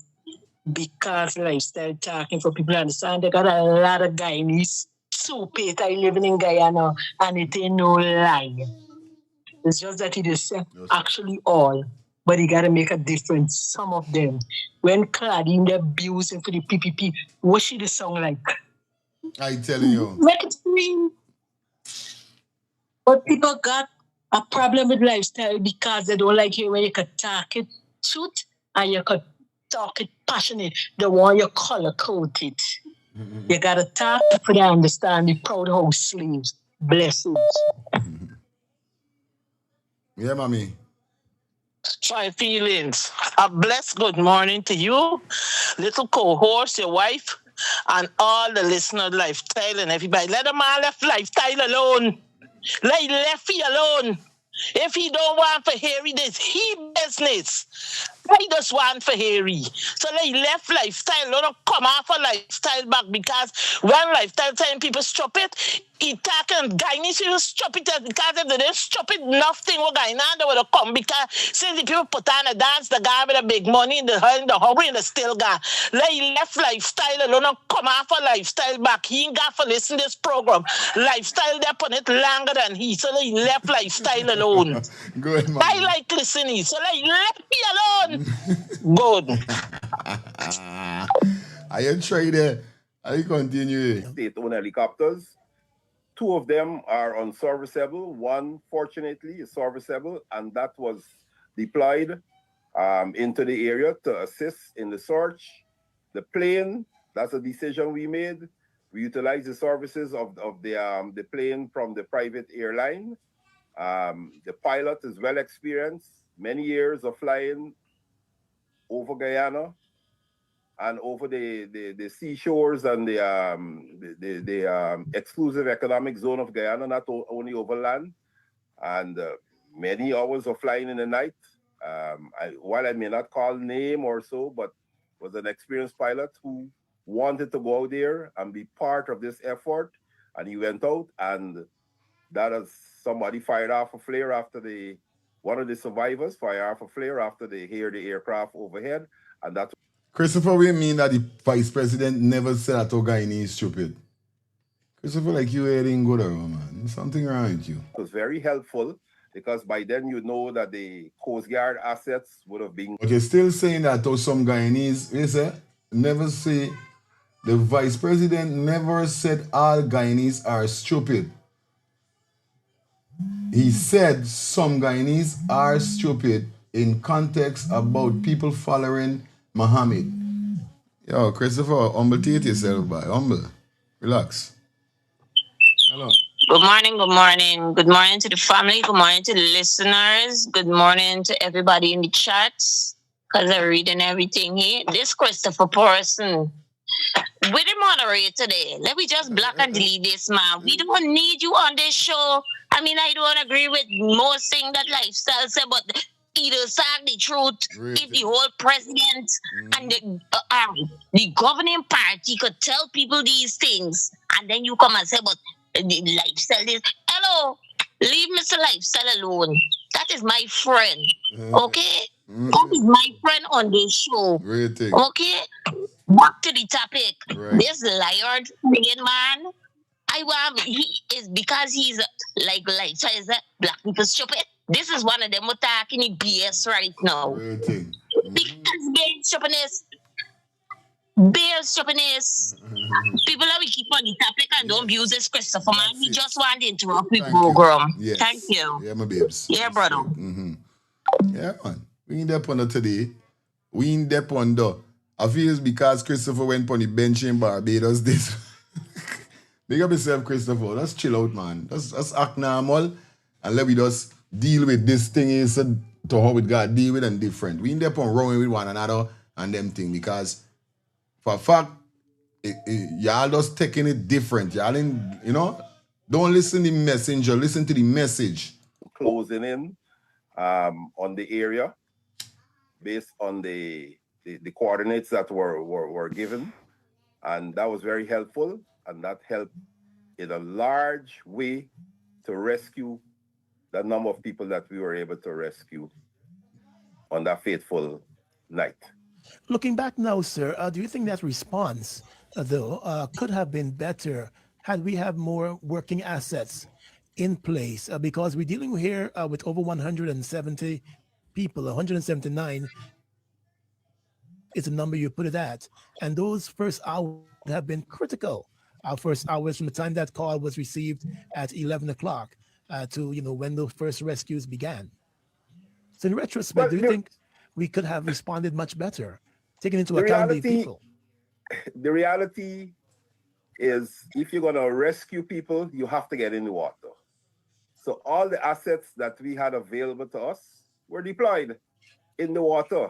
Speaker 17: Because lifestyle talking for people to understand, they got a lot of Guyanese stupid living in Guyana, and it ain't no lie. It's just that it is actually all, but you gotta make a difference. Some of them, when Claudine the abusing for the PPP, what should the song like?
Speaker 4: I telling you.
Speaker 17: Make it scream. But people got a problem with lifestyle because they don't like hearing when you could talk it truth and you could talk it passionate. They want your color coded. You gotta talk for them to understand the proud house slaves. Blessings.
Speaker 4: Yeah, mommy.
Speaker 20: My feelings. A blessed good morning to you, little co-host, your wife, and all the listener lifestyle and everybody. Let them all left lifestyle alone. Let Leffy alone. If he don't want for Harry, this he business. I just want for Harry. So they left lifestyle. Don't come off a lifestyle back because when lifestyle telling people stop it, he talking Guyanese people stop it because if they didn't stop it, nothing will Guyana they would have come because since the people put on a dance, the guy with the big money, the hungry, and the still guy. They left lifestyle alone. Don't come off a lifestyle back. He ain't got to listen to this program. Lifestyle they put it longer than he, so they left lifestyle alone.
Speaker 4: Good, man.
Speaker 20: I like listening, so they left me alone. Good.
Speaker 4: I am trying there. I continue.
Speaker 16: State-owned helicopters. 2 of them are unserviceable. One, fortunately, is serviceable, and that was deployed into the area to assist in the search. The plane, that's a decision we made. We utilized the services of the plane from the private airline. The pilot is well experienced, many years of flying over Guyana and over the seashores and the exclusive economic zone of Guyana, not only over land, and many hours of flying in the night. While I may not call name or so, but was an experienced pilot who wanted to go out there and be part of this effort, and he went out, and that is somebody fired off a flare after one of the survivors fired off a flare after they heard the aircraft overhead, and that's
Speaker 4: Christopher, we mean that the vice president never said that Guyanese is stupid. Christopher, like you ain't good around, man. There's something wrong with you.
Speaker 16: It was very helpful because by then you know that the Coast Guard assets would have been.
Speaker 2: Okay, still saying that to some Guyanese, you say, never say, the vice president never said all Guyanese are stupid. He said some Guyanese are stupid in context about people following Muhammad. Yo, Christopher, humble to yourself, boy. Humble. Relax. Hello.
Speaker 17: Good morning, good morning. Good morning to the family. Good morning to the listeners. Good morning to everybody in the chats. Because I'm reading everything here. This Christopher person. We the moderator today. Let me just block and delete this, man. We don't need you on this show. I mean, I don't agree with most things that lifestyle say, but either side the truth. If the whole president and the governing party could tell people these things, and then you come and say, but the lifestyle is hello. Leave Mr. Lifestyle alone. That is my friend. Okay? That is my friend on this show. Okay? Back to the topic. This liar friggin' man, he is because he's so is that black people stupid? This is one of them attacking the BS right now. Because bare stupidness. People that we keep on the topic and don't abuse this Christopher man. We just want to interrupt the program.
Speaker 2: Yes.
Speaker 17: Thank you.
Speaker 2: Yeah, my babes.
Speaker 17: Yeah, brother.
Speaker 2: Yeah, man. We ain't that on today. We ain't that on though. I feel it's because Christopher went on the bench in Barbados this. Big up yourself, Christopher. Let's chill out, man. Let's act normal and let me just deal with this thing is to how we got to deal with and different. We ain't there on rowing with one another and them thing because for a fact, y'all just taking it different. Y'all ain't, don't listen to the messenger, listen to the message.
Speaker 16: Closing in on the area based on the coordinates that were given. And that was very helpful. And that helped in a large way to rescue the number of people that we were able to rescue on that fateful night.
Speaker 15: Looking back now, sir, do you think that response, though, could have been better had we had more working assets in place? Because we're dealing here with over 170 people, 179 is the number you put it at. And those first hours have been critical. Our first hours from the time that call was received at 11 o'clock to, when those first rescues began. So in retrospect, do you think we could have responded much better, taking into account the people?
Speaker 16: The reality is if you're going to rescue people, you have to get in the water. So all the assets that we had available to us were deployed in the water.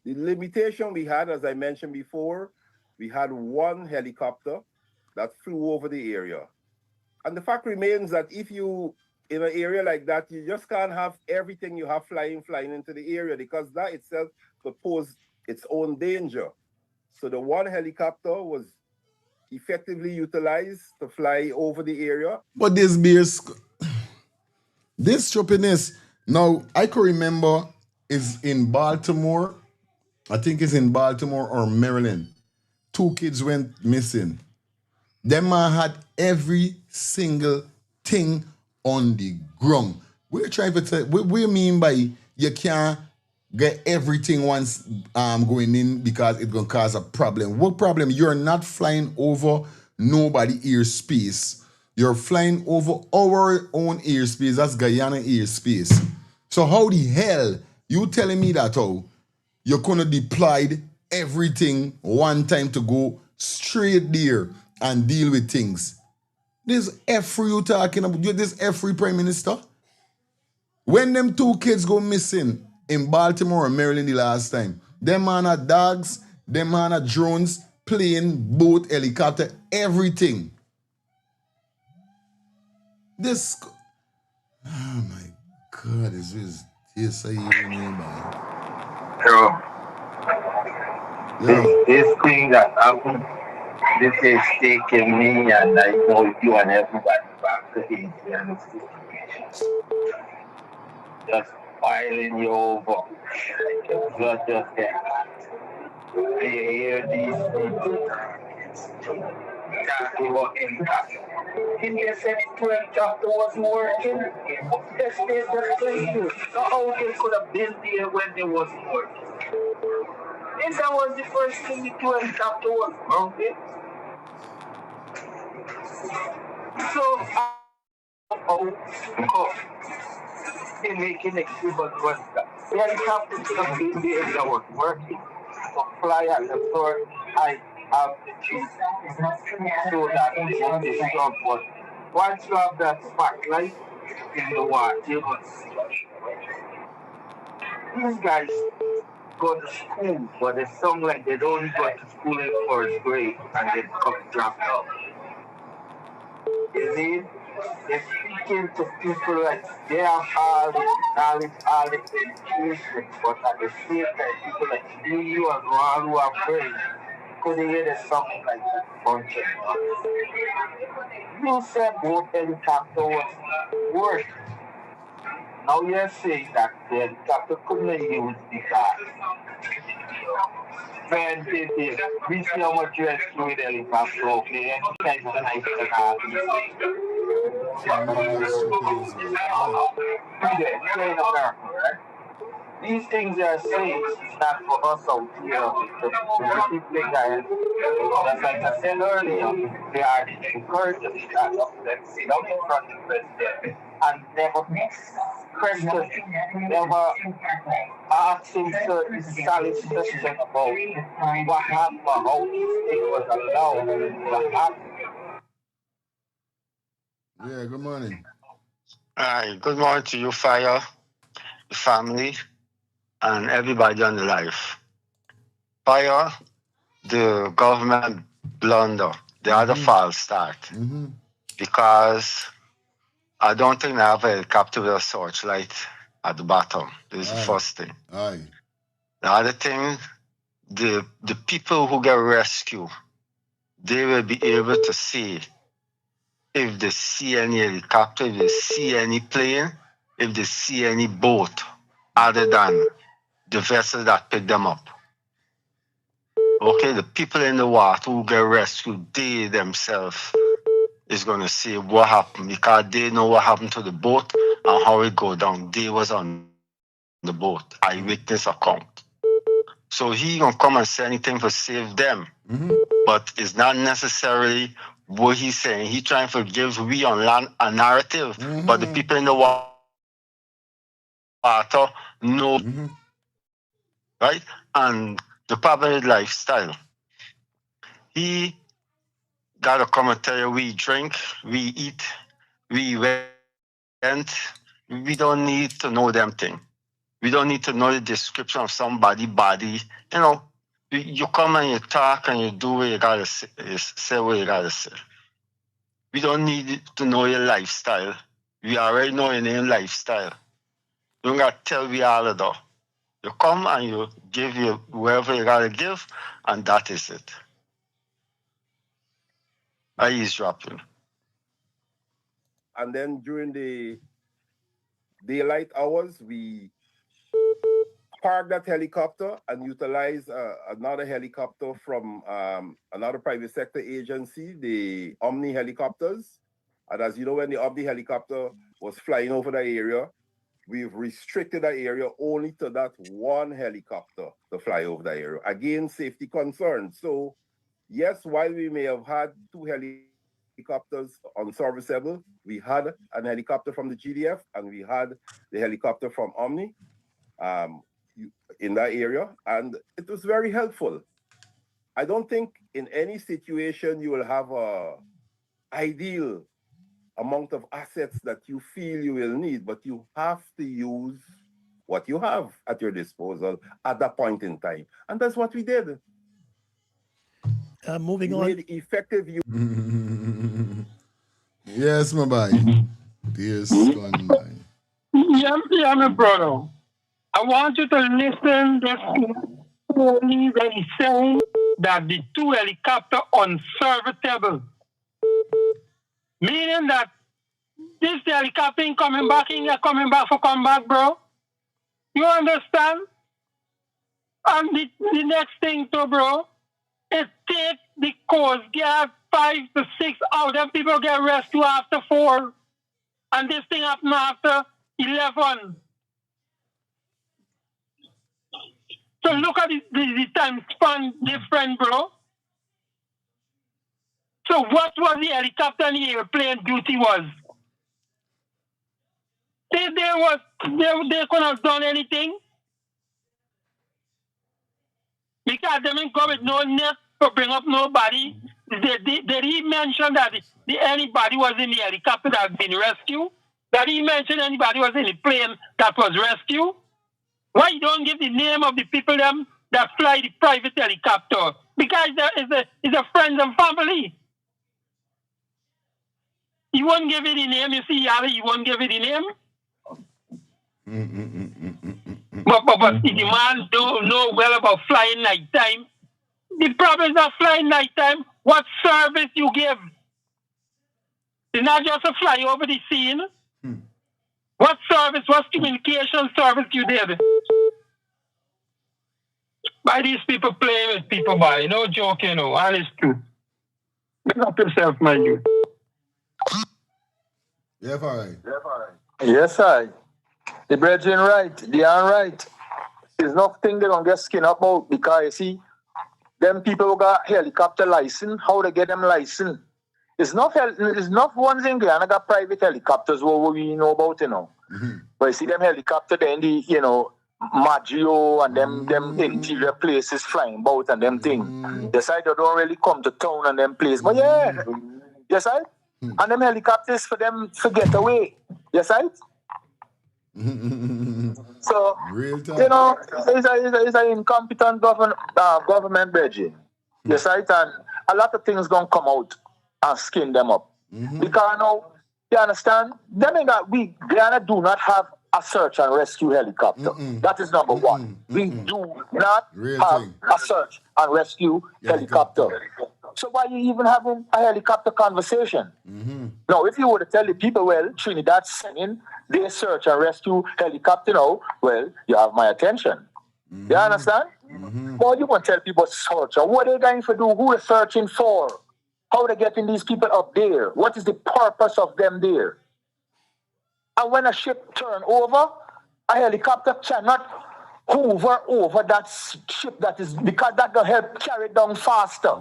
Speaker 16: The limitation we had, as I mentioned before, we had one helicopter that flew over the area. And the fact remains that if you, in an area like that, you just can't have everything you have flying into the area because that itself could pose its own danger. So the one helicopter was effectively utilized to fly over the area.
Speaker 2: But this stupidness, now I can remember is in Baltimore. I think it's in Baltimore or Maryland. 2 kids went missing. Them man had every single thing on the ground. We're trying to tell, what we mean by you can't get everything once going in because it's going to cause a problem. What problem? You're not flying over nobody airspace. You're flying over our own airspace. That's Guyana airspace. So how the hell you telling me that you're going to deploy everything one time to go straight there and deal with things? This F-free you talking about, this F-free Prime Minister? When them 2 kids go missing in Baltimore or Maryland the last time, them man are dogs, them man are drones, plane, boat, helicopter, everything. This, oh my God, this how you name, man.
Speaker 19: This thing that happened, this is taking me and I know you and everybody back to Asian situations. Just piling you over. Like your blood just get hot. You hear these things. talking about helicopter. In the said 12 chapter was working, yes, they just played it. So how they could have been there when they was working? And that was the first thing the 12 chapter was working. So, in making exhibit was that. The helicopter could have been there that was working. So fly at the first I have the chief so that the job was. Once you have that spotlight in the water, you know, these guys go to school, but it's something like they don't go to school in first grade and they come dropped out. You see, they're speaking to people like they have all the knowledge, all the education, but at the same time, people like you and all who are brains couldn't hear something like that bunch of you said both helicopter was worse. Now you're saying that the helicopter couldn't use because when they did, we see how much rescue with helicopter, okay, and you guys are nice to have. You're in America, right? These things are safe, it's not for us out here, the people guys. Just like I said earlier, they are encouraged to stand up and sit down in front of the president and never question, never ask him certain solid questions about what happened, how this thing was allowed, what happened.
Speaker 2: Yeah, good morning.
Speaker 21: Hi, good morning to you, Fire, the family, and everybody on the live. Fire, the government blunder, they had a false start. Because I don't think they have a helicopter with a searchlight at the bottom. This is the first thing.
Speaker 2: Aye.
Speaker 21: The other thing, the people who get rescued, they will be able to see if they see any helicopter, if they see any plane, if they see any boat other than the vessel that picked them up. Okay, the people in the water who get rescued, they themselves is going to see what happened because they know what happened to the boat and how it go down. They was on the boat, eyewitness account. So he gonna come and say anything to save them, but it's not necessarily what he's saying. He trying to give we on land a narrative, but the people in the water know, right? And the problem is lifestyle. He gotta come and tell you we drink, we eat, we went. We don't need to know them thing. We don't need to know the description of somebody body. You know, you come and you talk and you do what you gotta say, say what you gotta say. We don't need to know your lifestyle. We already know your name lifestyle. You don't gotta tell me all of that. You come and you give you whoever you gotta give, and that is it. I eavesdropping.
Speaker 16: And then during the daylight hours, we park that helicopter and utilize another helicopter from another private sector agency, the Omni helicopters. And as you know, when the Omni helicopter was flying over the area, we've restricted the area only to that one helicopter to fly over the area. Again, safety concerns. So yes, while we may have had two helicopters unserviceable, we had an helicopter from the GDF and we had the helicopter from Omni in that area, and it was very helpful. I don't think in any situation you will have a ideal amount of assets that you feel you will need, but you have to use what you have at your disposal at that point in time. And that's what we did.
Speaker 15: Moving
Speaker 16: we
Speaker 15: on.
Speaker 16: Made effective use.
Speaker 2: Yes, my boy. Dear son, man.
Speaker 12: Yeah, my brother. I want you to listen clearly when he's saying that the two helicopter unserviceable. Meaning that this helicopter ain't coming back, coming back for come back, bro. You understand? And the next thing too, bro, it takes the Coast Guard 5 to 6 hours. Them people get rescued after 4. And this thing happened after 11. So look at the time span different, bro. So what was the helicopter and the airplane duty was? They couldn't have done anything. Because they didn't go with no net to bring up nobody. Did he mention that anybody was in the helicopter that had been rescued? Did he mention anybody was in the plane that was rescued? Why you don't give the name of the people them that fly the private helicopter? Because it's a friends and family. You won't give it the name, you see, Ali, you won't give it the name. But if the man don't know well about flying nighttime, the problem is not flying nighttime. What service you give? It's not just a fly over the scene. What service, what communication service you did? By these people playing with people, by no joke, you know, honest truth. Make up yourself, man, you.
Speaker 2: Yeah, fine.
Speaker 19: Yes, I. The brethren right, they are right. There's nothing they don't get skin up about because you see, them people who got helicopter license, how they get them license? It's not ones in Guyana got private helicopters what we know about, you know. But you see them helicopter then the, you know, Maggio and them interior places flying about and them thing. Yes, I don't really come to town and them place. But yeah, yes, I. And them helicopters for them to get away. Yes, I. So, you know, it's an incompetent government budget. Yes, right? And a lot of things gonna come out and skin them up. Because now, you understand, Guyana do not have a search and rescue helicopter. That is number one. We do not have a search and rescue helicopter. So why are you even having a helicopter conversation? Now, if you were to tell the people, well, Trinidad sending their search and rescue helicopter now, well, you have my attention. You understand? Well, you want to tell people search. What are they going to do? Who is searching for? How are they getting these people up there? What is the purpose of them there? And when a ship turn over, a helicopter cannot hover over that ship that is, because that will help carry it down faster.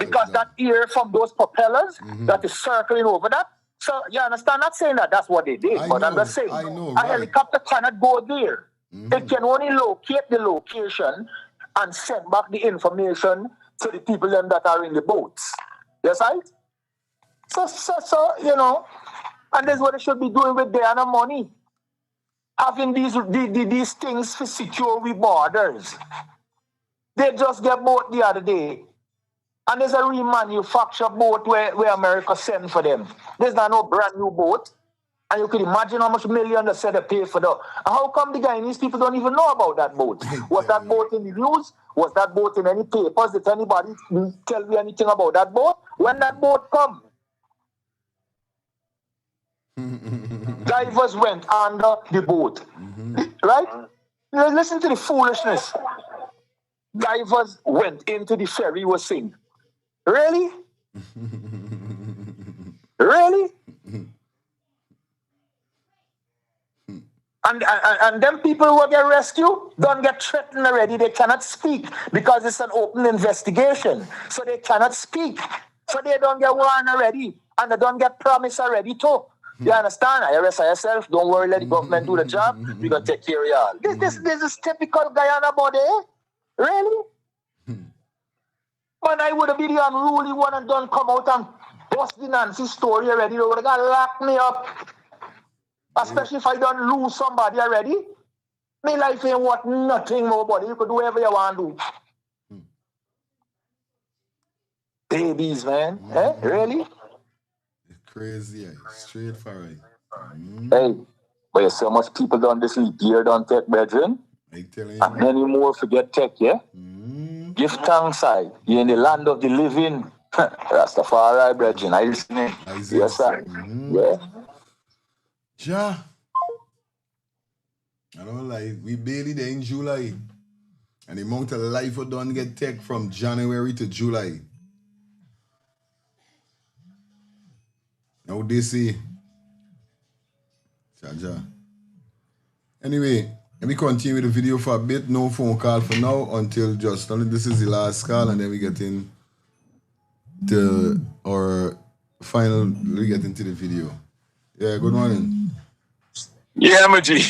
Speaker 19: Because that air from those propellers that is circling over that. So you understand? Not saying that that's what they did, but I'm just saying a helicopter cannot go there. It can only locate the location and send back the information to the people them that are in the boats. Yes, right? So you know, and that's what they should be doing with their money. Having these things to secure we borders. They just get boat the other day. And there's a remanufactured boat where America sent for them. There's not no brand new boat. And you can imagine how much million they said they pay for that. And how come the Guyanese people don't even know about that boat? Was that boat in the news? Was that boat in any papers? Did anybody tell me anything about that boat? When that boat come? Divers went under the boat. Right? Listen to the foolishness. Divers went into the ferry was sink. Really? Really? And them people who get rescued don't get threatened already. They cannot speak because it's an open investigation. So they cannot speak. So they don't get warned already. And they don't get promise already too. You understand? I arrest yourself. Don't worry, let the government do the job. We're going to take care of y'all. This is typical Guyana body. Really? When I would have been the unruly one and done come out and bust the Nancy story already, they would have got locked me up. Especially if I don't lose somebody already. My life ain't worth nothing more, buddy. You could do whatever you want to do. Babies, man. Eh? Really?
Speaker 2: Crazy, straight for it.
Speaker 19: Hey, but you see how much people done this leap year don't take, brethren? And many more forget tech, yeah? Give thanks, I. You're in the land of the living. Rastafari, brethren. I listening. Yes, sir. Yeah.
Speaker 2: Ja. I don't like, we barely there in July. And the amount of life we done get take from January to July. Now they say, Jaja. Anyway, let me continue with the video for a bit. No phone call for now until just only this is the last call, and then we get in to our final. We get into the video. Yeah, good morning.
Speaker 13: Yeah, my G.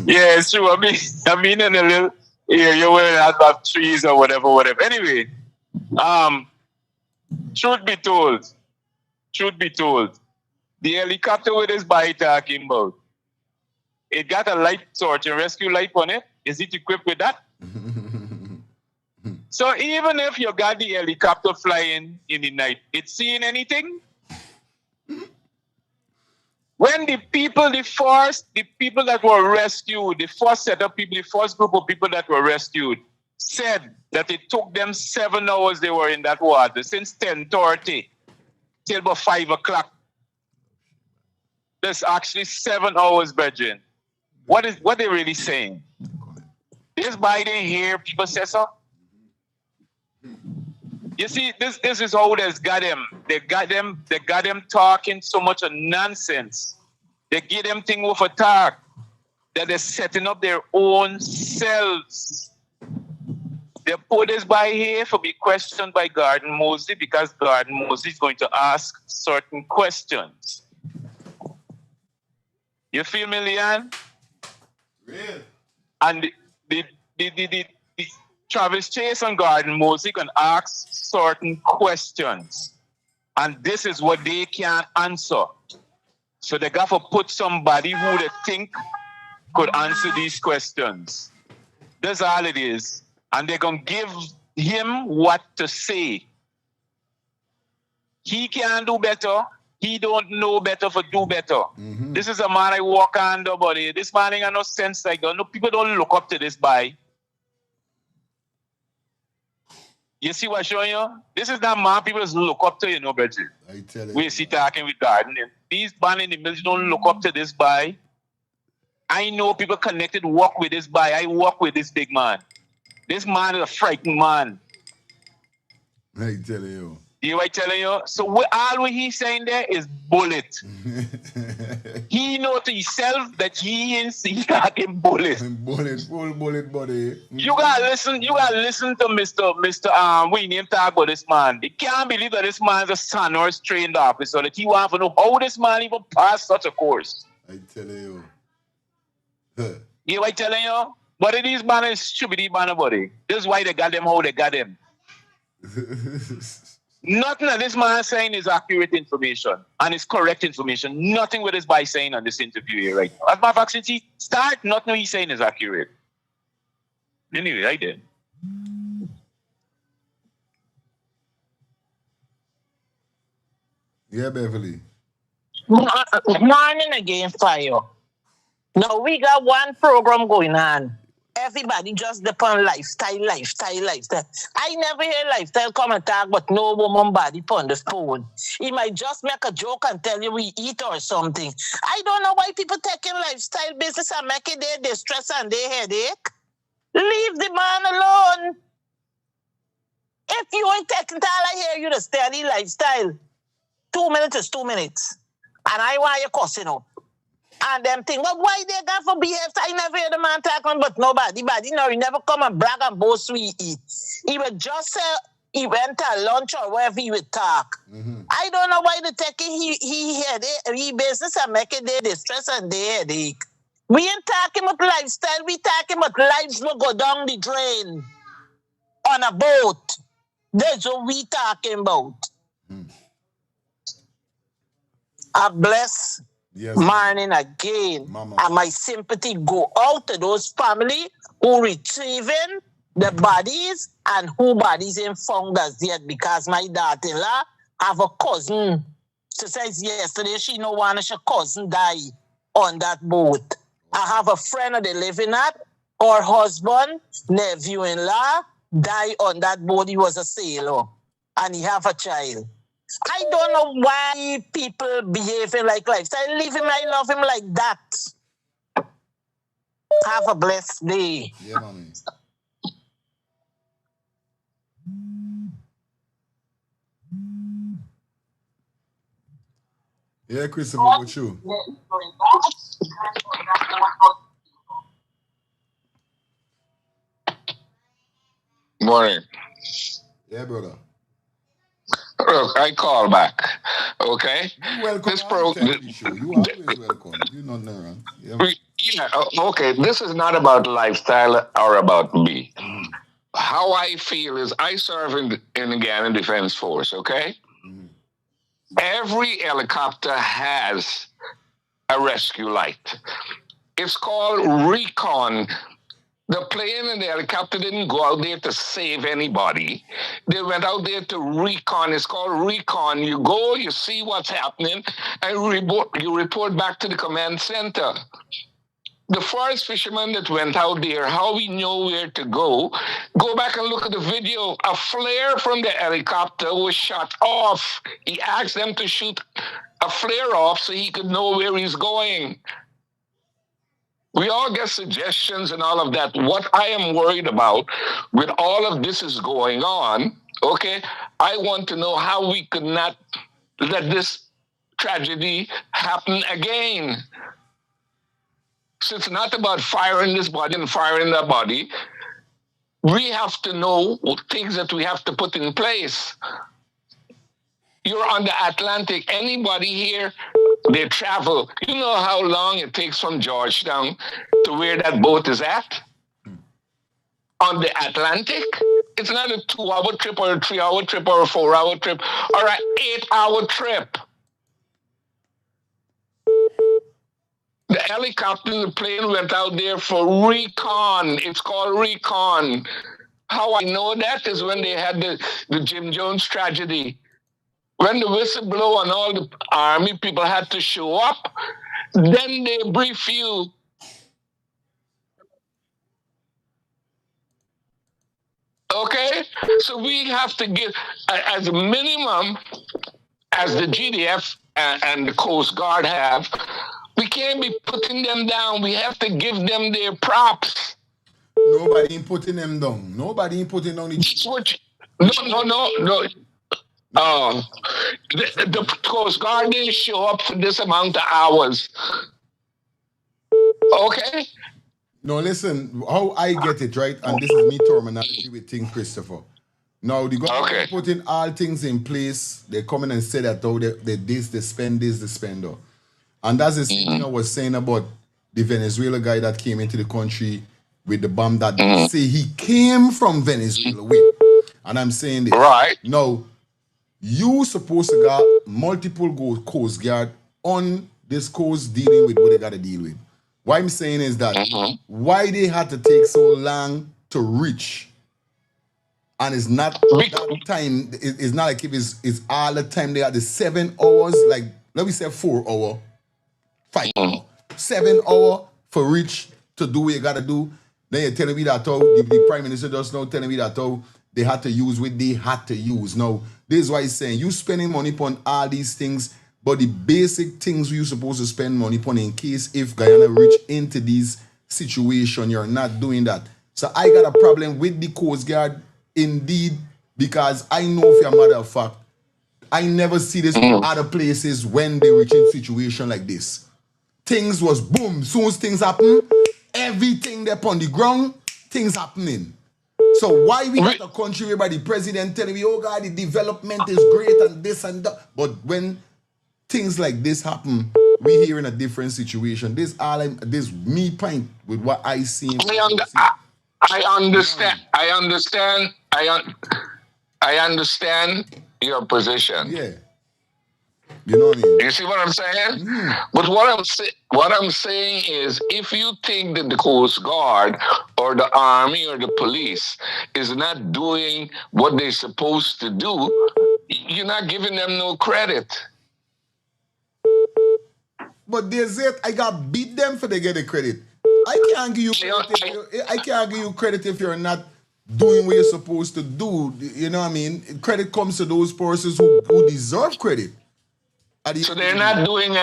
Speaker 13: Yeah, it's true. I mean in a little area where I have trees or whatever. Anyway, truth be told, the helicopter with this by talking about, it got a light torch and rescue light on it. Is it equipped with that? So even if you got the helicopter flying in the night, it's seeing anything? When the people that were rescued, the first set of people, the first group of people that were rescued, said that it took them 7 hours they were in that water, since 10:30 till about 5 o'clock. That's actually 7 hours, brethren. What they really saying? This Biden here, people say so. You see, this is how they got them. They got them talking so much of nonsense. They give them thing over talk that they're setting up their own selves. They put this by here for be questioned by Garden Mosley because Garden Mosley is going to ask certain questions. You feel me, Leon?
Speaker 2: Real.
Speaker 13: And the Travis Chase and Garden Mosley can ask certain questions. And this is what they can't answer. So they got to put somebody who they think could answer these questions. That's all it is. And they're going to give him what to say. He can do better. He don't know better for do better. This is a man I walk under, buddy. This man ain't got no sense like that. No, people don't look up to this guy. You see what I'm showing you? This is that man people just look up to, you know, Bridget.
Speaker 2: I tell you.
Speaker 13: We see talking with Garden. These man in the middle don't look up to this guy. I know people connected work with this guy. I work with this big man. This man is a frightened man.
Speaker 2: I tell you.
Speaker 13: You know what I'm telling you? So all what he's saying there is bullet. He know to himself that he talking bullet.
Speaker 2: Bullet, full bullet body.
Speaker 13: You gotta listen to Mr. William talk about this man. They can't believe that this man is a son or a trained officer, that he want to know how this man even passed such a course.
Speaker 2: I tell you.
Speaker 13: You know what I'm telling you? But it is man is stupid man body. This is why they got them how they got them. Nothing that this man is saying is accurate information and is correct information. Nothing what this by saying on this interview here right now. As a matter of fact, since he start, nothing he's saying is accurate. Anyway, I did.
Speaker 2: Yeah, Beverly.
Speaker 20: Morning again, Fire. Now we got one program going on. Everybody just depend lifestyle. I never hear lifestyle come and talk, but no woman body on the phone. He might just make a joke and tell you we eat or something. I don't know why people taking lifestyle business and make it their distress and their headache. Leave the man alone. If you ain't taking all I hear you the steady lifestyle. 2 minutes is 2 minutes. And I want you cussing up. And them think, but why they got for behave? I never hear the man talking, but nobody. No, he never come and brag and boast we eat. He would just say he went to lunch or wherever he would talk. I don't know why the taking he had he business and make it their distress and their headache. We ain't talking about lifestyle, we talking about lives will go down the drain on a boat. That's what we talking about. I bless morning again.
Speaker 2: Mama.
Speaker 20: And my sympathy go out to those family who retrieving the bodies and who bodies ain't found as yet, because my daughter-in-law have a cousin. She says yesterday she no want her cousin die on that boat. I have a friend that they living at, her husband, nephew-in-law, die on that boat. He was a sailor and he have a child. I don't know why people behaving like lifestyle. Leave him, I love him like that. Have a blessed day.
Speaker 2: Yeah, mommy. Yeah, Christopher, what you?
Speaker 1: Morning.
Speaker 2: Yeah, brother.
Speaker 1: Look, I call back. Okay.
Speaker 2: You welcome
Speaker 1: This
Speaker 2: anytime to the show. You always welcome. You not wrong. Yeah.
Speaker 1: Yeah. Okay. This is not about lifestyle or about me. How I feel is I serve in the Guyana Defense Force. Okay. Every helicopter has a rescue light. It's called recon. The plane and the helicopter didn't go out there to save anybody. They went out there to recon. It's called recon. You go, you see what's happening, and you report back to the command center. The forest fishermen that went out there, how we know where to go back and look at the video. A flare from the helicopter was shot off. He asked them to shoot a flare off so he could know where he's going. We all get suggestions and all of that. What I am worried about with all of this is going on, okay, I want to know how we could not let this tragedy happen again. So it's not about firing this body and firing that body. We have to know things that we have to put in place. You're on the Atlantic. Anybody here, they travel. You know how long it takes from Georgetown to where that boat is at? On the Atlantic? It's not a 2-hour trip or a 3-hour trip or a 4-hour trip or an 8-hour trip. The helicopter and the plane went out there for recon. It's called recon. How I know that is when they had the Jim Jones tragedy. When the whistle blew and all the army people had to show up, then they brief you. Okay? So we have to give, as a minimum, as the GDF and the Coast Guard have, we can't be putting them down. We have to give them their props.
Speaker 2: Nobody ain't putting them down. Nobody ain't putting down the...
Speaker 1: No. The Coast Guard didn't show up for this amount of hours. Okay?
Speaker 2: No, listen, how I get it, right? And this is me terminology with things, Christopher. Now, the government putting all things in place. They come in and say that, oh, they spend this, they spend that. And that's the same thing I was saying about the Venezuela guy that came into the country with the bomb that they say he came from Venezuela with. And I'm saying this.
Speaker 1: Right.
Speaker 2: Now, you supposed to got multiple Coast Guard on this coast dealing with what they got to deal with. What I'm saying is that why they had to take so long to reach, and it's not that time, it's not like if it's all the time. They had the 7 hours, like let me say 4 hour, 5 hour, 7 hour for reach to do what you gotta do. Then you're telling me that the Prime Minister just now telling me that they had to use what they had to use. Now, this is why he's saying you spending money upon all these things, but the basic things you're supposed to spend money upon in case if Guyana reach into these situation, you're not doing that. So I got a problem with the Coast Guard indeed, because I know for a matter of fact, I never see this in other places when they reach in situation like this. Things was boom, soon as things happen, everything there on the ground, things happening. So why we got a country where the president telling me, oh God, the development is great and this and that, but when things like this happen, we here in a different situation. This me point with what I see.
Speaker 1: I understand. I understand your position.
Speaker 2: Yeah. You know what I mean?
Speaker 1: You see what I'm saying? But what I'm saying is, if you think that the Coast Guard or the Army or the police is not doing what they're supposed to do, you're not giving them no credit.
Speaker 2: But there's it. I got beat them for they get the credit. I can't give you credit. I can't give you credit if you're not doing what you're supposed to do. You know what I mean? Credit comes to those persons who deserve credit.
Speaker 1: So they're not doing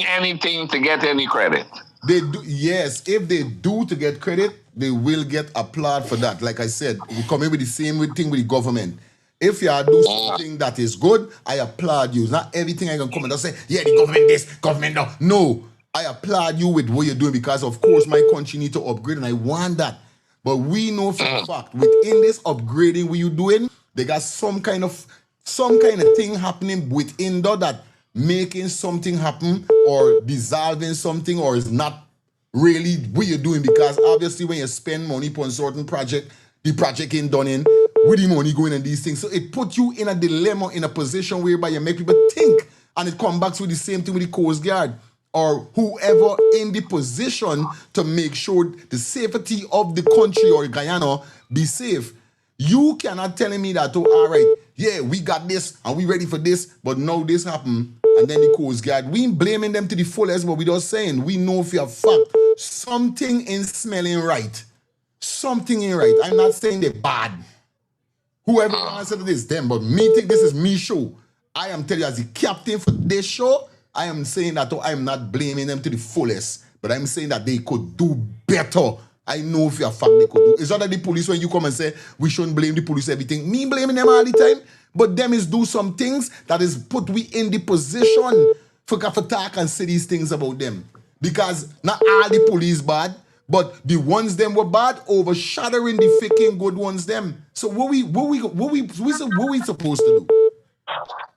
Speaker 1: anything to get any credit.
Speaker 2: They do, yes. If they do to get credit, they will get applaud for that. Like I said, we come in with the same thing with the government.
Speaker 4: If you do something that is good, I applaud you. Not everything I can come and just say, yeah, the government this, government no. No, I applaud you with what you're doing because, of course, my country need to upgrade and I want that. But we know for a fact, within this upgrading what you doing, they got some kind of thing happening within that making something happen or dissolving something or is not really what you're doing because obviously when you spend money on certain project, the project ain't done in with the money going and these things. So it put you in a dilemma, in a position whereby you make people think and it comes back to the same thing with the Coast Guard or whoever in the position to make sure the safety of the country or Guyana be safe. You cannot telling me that, oh, all right, yeah, we got this and we ready for this, but now this happened and then the Coast Guard. We ain't blaming them to the fullest, but we just saying, we know for a fact, something ain't smelling right. Something ain't right. I'm not saying they're bad. Whoever answered this, them, but me think this is me show. I am telling you as the captain for this show, I am saying that oh, I'm not blaming them to the fullest, but I'm saying that they could do better. I know for a fact they could do. It's not that the police, when you come and say, we shouldn't blame the police, everything. Me blaming them all the time, but them is do some things that is put we in the position for talk and say these things about them. Because not all the police bad, but the ones them were bad, overshadowing the freaking good ones them. So what we supposed to do?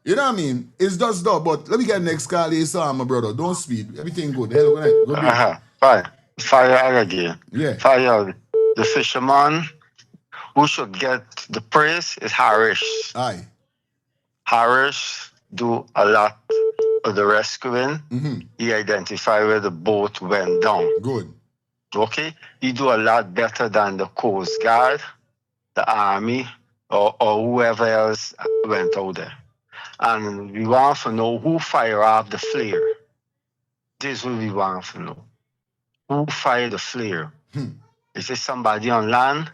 Speaker 4: You know what I mean? It's just that, but let me get next call here, my brother. Don't speed. Everything good. Hello, good night.
Speaker 21: Fire. Fire again.
Speaker 4: Yeah.
Speaker 21: Fire. The fisherman who should get the praise is Harish.
Speaker 4: Aye.
Speaker 21: Harish do a lot of the rescuing. He identified where the boat went down.
Speaker 4: Good.
Speaker 21: Okay? He do a lot better than the Coast Guard, the Army, or whoever else went out there. And we want to know who fired off the flare. This is what we want to know. Who fired the flare? Is it somebody on land?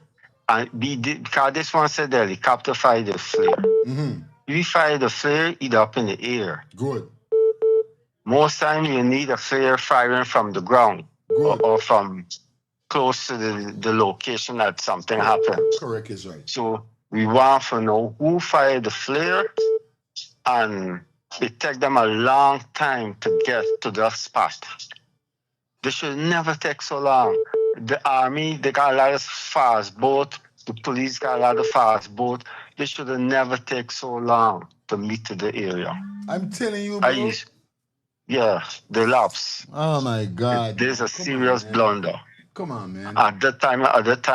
Speaker 21: And because this one said the helicopter fired the flare. We fired the flare, it up in the air.
Speaker 4: Good.
Speaker 21: Most time you need a flare firing from the ground or from close to the location that something happened.
Speaker 4: Correct is right.
Speaker 21: So we want to know who fired the flare, and it takes them a long time to get to that spot. They should never take so long. The army, they got a lot of fast boat. The police got a lot of fast boat. They should have never take so long to meet to the area.
Speaker 4: I'm telling you, bro.
Speaker 21: The lapse.
Speaker 4: Oh my God.
Speaker 21: There's a serious blunder.
Speaker 4: Come on, man.
Speaker 21: At that time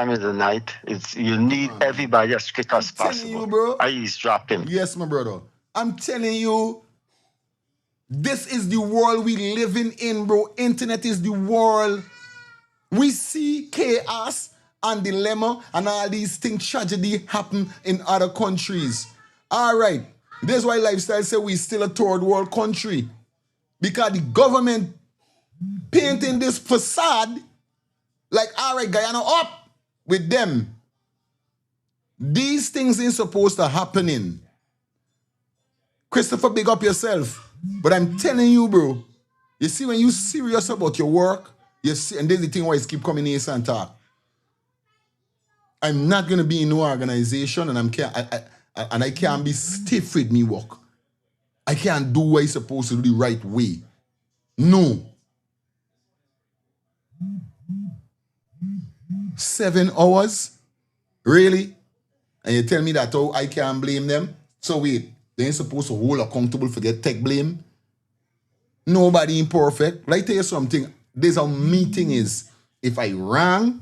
Speaker 21: of the night, you need everybody as quick as possible.
Speaker 4: You, bro.
Speaker 21: I eavesdropping.
Speaker 4: Yes, my brother. I'm telling you, this is the world we living in, bro. Internet is the world. We see chaos and dilemma and all these things, tragedy happen in other countries. All right. That's why Lifestyle say we still a third world country. Because the government painting this facade like, all right, Guyana up with them. These things ain't supposed to happen in. Christopher, big up yourself. But I'm telling you, bro, you see when you serious about your work, you see, and there's the thing why it's keep coming here and talk. I'm not gonna be in no organization, and I can't be stiff with me work. I can't do what I'm supposed to do the right way. No. 7 hours? Really? And you tell me that oh, I can't blame them? So wait, they ain't supposed to hold accountable for their tech blame? Nobody imperfect. Let me tell you something. This how meeting is. If I rang,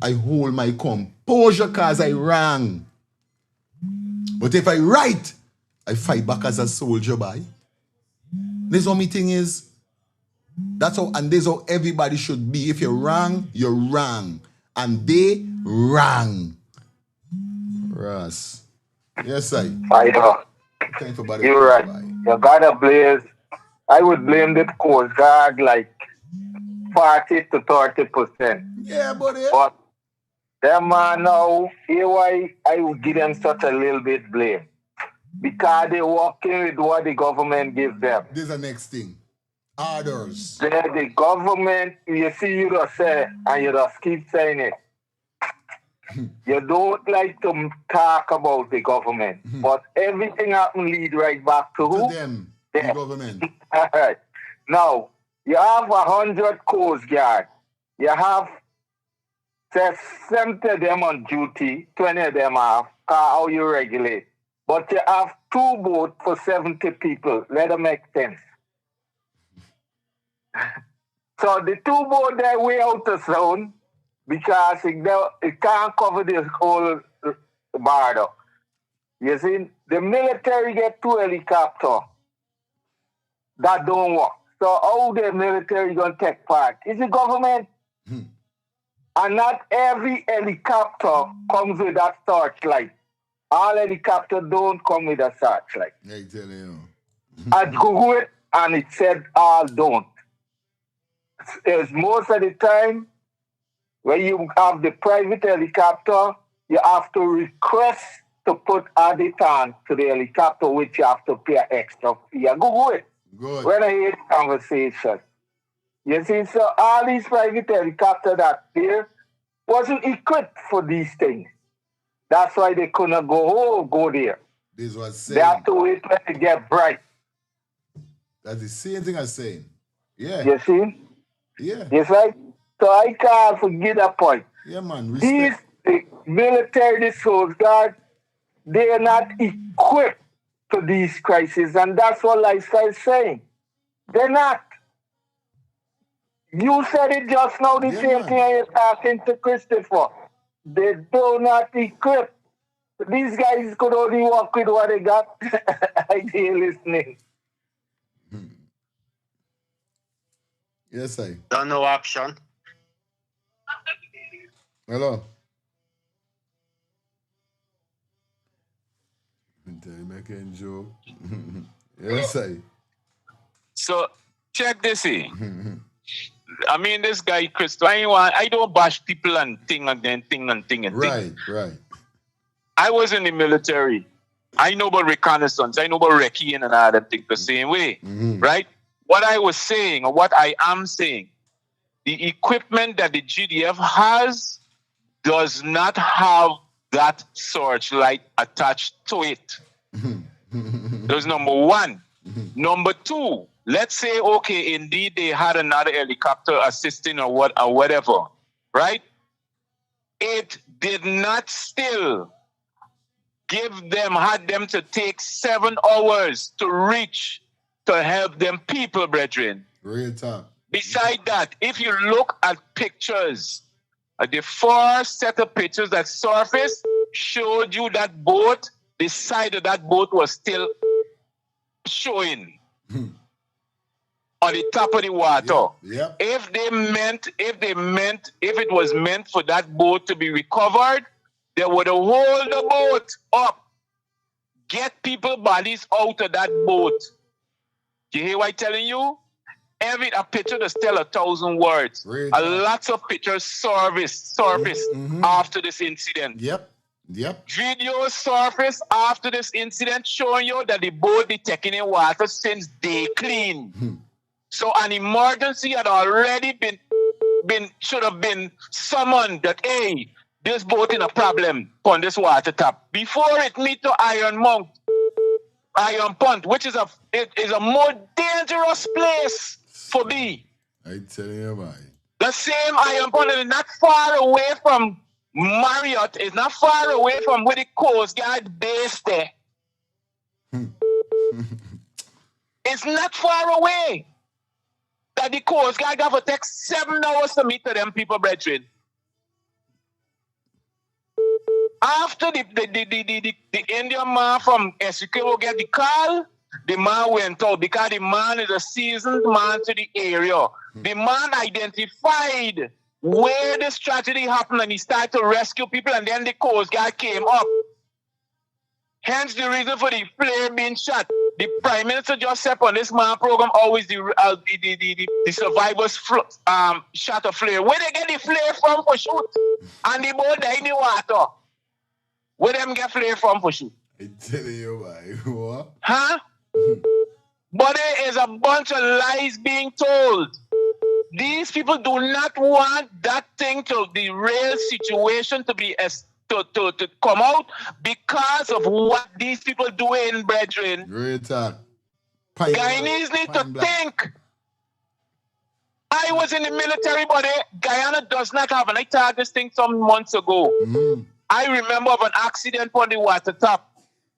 Speaker 4: I hold my composure because I rang. But if I right, I fight back as a soldier, boy. This how meeting is. That's how, and this how everybody should be. If you rang, you rang. And they rang. Russ. Yes, I.
Speaker 19: You're right. You gotta blame. I would blame the Coast Guard like 40 to 30%.
Speaker 4: Yeah, buddy.
Speaker 19: But them man now, here why I would give them such a little bit blame. Because they working with what the government gives them.
Speaker 4: This is the next thing. Orders.
Speaker 19: The government, you see, you just say, and you just keep saying it. You don't like to talk about the government, but everything happen lead right back to who?
Speaker 2: Them, the government.
Speaker 19: All right. Now, you have 100 Coast Guard. You have 70 of them on duty, 20 of them off. How you regulate? But you have 2 boats for 70 people. Let them make sense. So the 2 boats, they're way out of zone because it can't cover the whole border. You see, the military get 2 helicopters. That don't work. So how the military going to take part? Is the government. And not every helicopter comes with that searchlight. All helicopters don't come with a searchlight.
Speaker 2: I tell you.
Speaker 19: I Googled it and it said all don't. It's most of the time when you have the private helicopter, you have to request to put added on to the helicopter, which you have to pay an extra fee. I Google it.
Speaker 2: Good.
Speaker 19: When I hear the conversation. You see, so all these private helicopters that there wasn't equipped for these things. That's why they couldn't go there.
Speaker 2: This was saying.
Speaker 19: They have to wait when it get bright.
Speaker 2: That's the same thing I'm saying. Yeah.
Speaker 19: You see?
Speaker 2: Yeah.
Speaker 19: Yes, right? So I can't forget that point.
Speaker 2: Yeah, man.
Speaker 19: These the military, the Coast Guard, they are not equipped for these crises, and that's what Lifestyle is saying. They're not. You said it just now, the same thing I was talking to Christopher. They do not equip. These guys could only work with what they got. I did listening.
Speaker 2: Yes, I.
Speaker 21: Don't know action.
Speaker 2: Hello. Making joke. Yes, I.
Speaker 13: So check this in. I mean, this guy, Chris, I don't bash people and thing and then thing and thing and thing.
Speaker 2: Right.
Speaker 13: I was in the military. I know about reconnaissance. I know about recce and all that thing the same way. Right? What I was saying, or what I am saying, the equipment that the GDF has does not have that searchlight attached to it. That's number one. Number two, let's say, okay, indeed they had another helicopter assisting or whatever, right? It did not still had them to take 7 hours to reach to help them people, brethren.
Speaker 2: Real talk.
Speaker 13: Beside that, if you look at pictures, the first set of pictures that surfaced showed you that boat, the side of that boat was still showing on the top of the water.
Speaker 2: Yep.
Speaker 13: If it was meant for that boat to be recovered, they would have hold the boat up, get people bodies out of that boat. You hear what I'm telling you? A picture does tell 1,000 words. Lots of pictures surfaced after this incident.
Speaker 2: Yep.
Speaker 13: Videos surfaced after this incident showing you that the boat is taking in water since day clean. So an emergency had already should have been summoned that, hey, this boat in a problem on this water tap before it meet to Iron Pond, which is a more dangerous place for me.
Speaker 2: I tell you, man.
Speaker 13: The same Iron Pond is not far away from Marriott. It's not far away from where the Coast Guard base there. It's not far away. That the Coast Guard got to take 7 hours to meet to them people, brethren. After the Indian man from Essequibo get the call, the man went out because the man is a seasoned man to the area. The man identified where this tragedy happened and he started to rescue people, and then the Coast Guard came up. Hence the reason for the flare being shot. The Prime Minister just said on this man program always the survivors shot a flare. Where they get the flare from for shoot? And the boat died in the water. Where them get flare from for shoot?
Speaker 2: I tell you, man. What?
Speaker 13: Huh? But there is a bunch of lies being told. These people do not want that thing to the real situation to be to come out because of what these people doing, brethren.
Speaker 2: Great talk.
Speaker 13: Guyanese need to think. I was in the military, but Guyana does not have, and I told this thing some months ago. I remember of an accident on the water top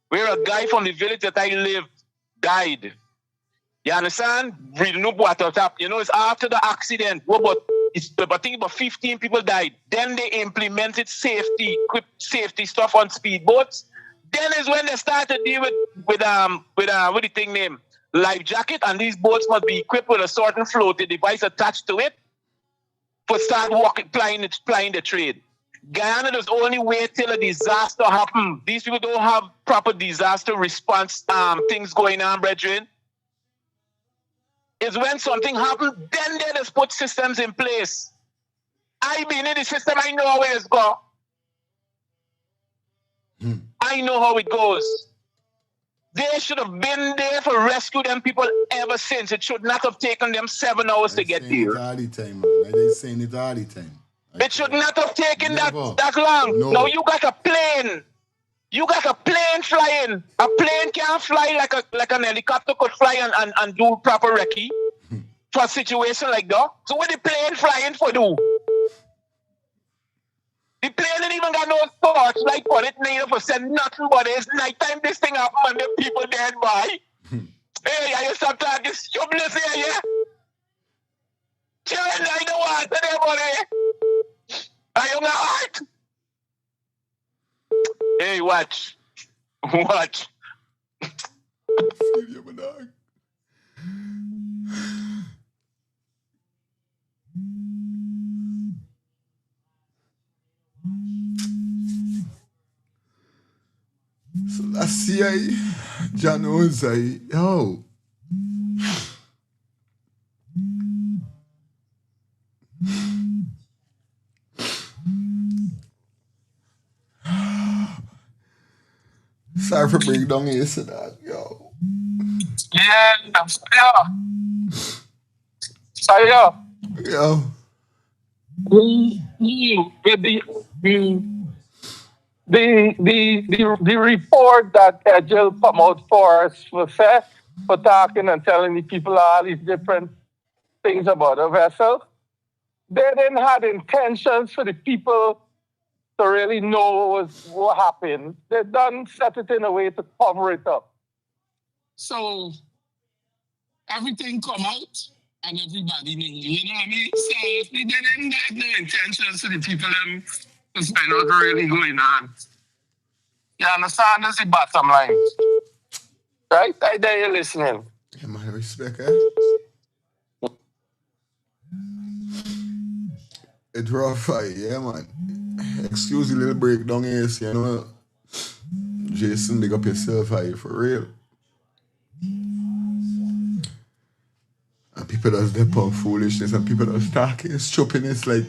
Speaker 13: where a guy from the village that I lived died. You understand? Breathing up water top. You know, it's after the accident. I think about 15 people died. Then they implemented safety stuff on speedboats. Then is when they started deal with the thing named life jacket, and these boats must be equipped with a certain floating device attached to it for start plying the trade. Guyana does only wait till a disaster happens. These people don't have proper disaster response things going on, brethren. Is when something happens, then they just put systems in place. I been in the system, I know how it's go. I know how it goes. They should have been there for rescue them people ever since. It should not have taken them 7 hours to get here.
Speaker 2: All the time, man. They're saying it all the time.
Speaker 13: It should not have taken that long.
Speaker 2: No.
Speaker 13: Now you got a plane. You got a plane flying. A plane can't fly like an helicopter could fly and do proper recce for a situation like that. So what the plane flying for do? The plane didn't even got no torch like on it, neither for send nothing, but it's nighttime this thing happen and the people dead by. Hey, I stop talking stupidness here, yeah? Children, I don't want to them, buddy. Are you not heart? Hey, watch. Watch.
Speaker 2: So let's see, John Owens, yo. Sorry for bringing down this and that, yo.
Speaker 12: Yeah.
Speaker 2: Yo.
Speaker 12: The report that Edgel come out for talking and telling the people all these different things about the vessel, they didn't have intentions for the people to really know what happened. They done set it in a way to cover it up.
Speaker 3: So everything come out and everybody knew, you know what I mean? So they didn't have no intentions for the people to find out what really going on. You understand? That's the bottom line. Right? I dare you listening.
Speaker 2: Yeah, man, respect, It's rough, yeah, man. Excuse the little breakdown here, you know. Jason, big up yourself, for real. And people that's step on foolishness and people that's talking stupidness, like,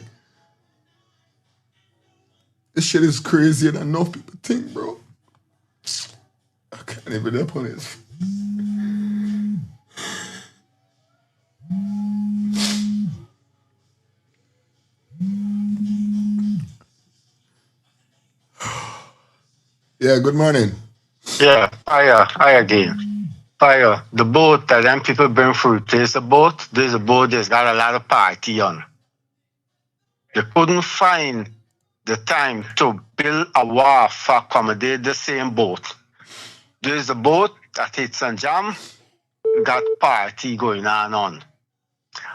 Speaker 2: this shit is crazier than enough people think, bro. I can't even step on it. Yeah, good morning.
Speaker 21: Yeah, I again. Fire. The boat that them people bring fruit. There's a boat that's got a lot of party on. They couldn't find the time to build a wharf for accommodate the same boat. There's a boat that hits and jam, got party going on.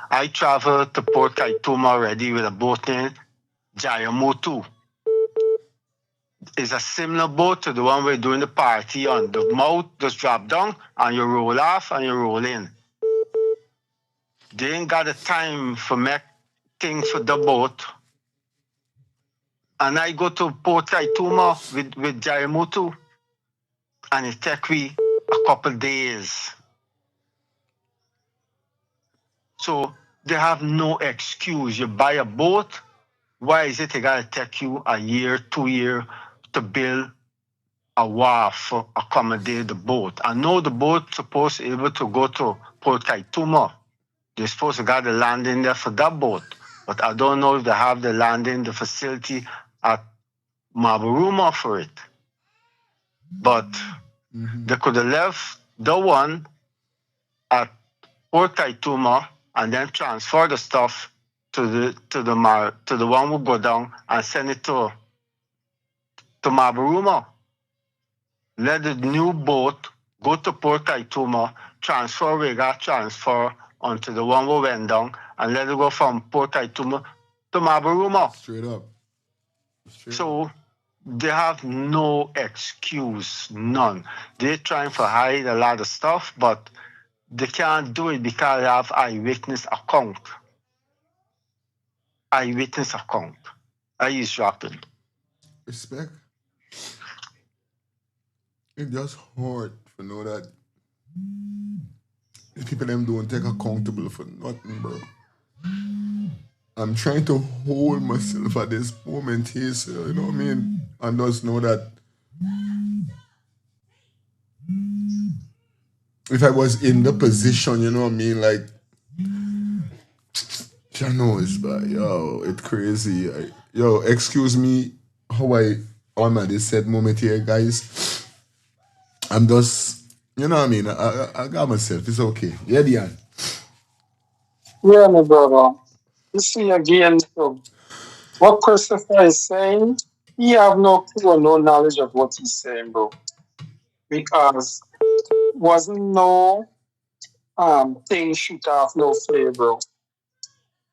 Speaker 21: I traveled to Port Kaituma already with a boat named Jayamotu. It's a similar boat to the one we're doing the party on. The mouth just drop down and you roll off and you roll in. They ain't got the time for make things for the boat. And I go to Port Kaituma with Jayamotu and it take me a couple days. So they have no excuse. You buy a boat, why is it gotta take you a year, 2 years to build a wharf to accommodate the boat? I know the boat supposed to be able to go to Port Kaituma, They're supposed to got the land in there for that boat. But I don't know if they have the land in the facility at Mabaruma for it. But they could have left the one at Port Kaituma and then transfer the stuff to the one who go down and send it to Mabaruma. Let the new boat go to Port Kaituma, transfer we got transfer onto the one who went down, and let it go from Port Kaituma to Mabaruma.
Speaker 2: Straight up.
Speaker 21: So they have no excuse, none. They're trying to hide a lot of stuff, but they can't do it because they have eyewitness account. Eyewitness account. I use dropping.
Speaker 2: Respect. It just hard to know that the people them don't take accountable for nothing, bro. I'm trying to hold myself at this moment here, so, you know what I mean? And just know that if I was in the position, you know what I mean, like, you know, it's like, yo, it's crazy. Yo, excuse me how I'm at this set moment here, guys. I'm just, you know what I mean? I got myself. It's okay. Yeah, Dion.
Speaker 12: Yeah, my brother. You see again, so what Christopher is saying, he have no clue or no knowledge of what he's saying, bro. Because wasn't no thing shoot off no flare, bro.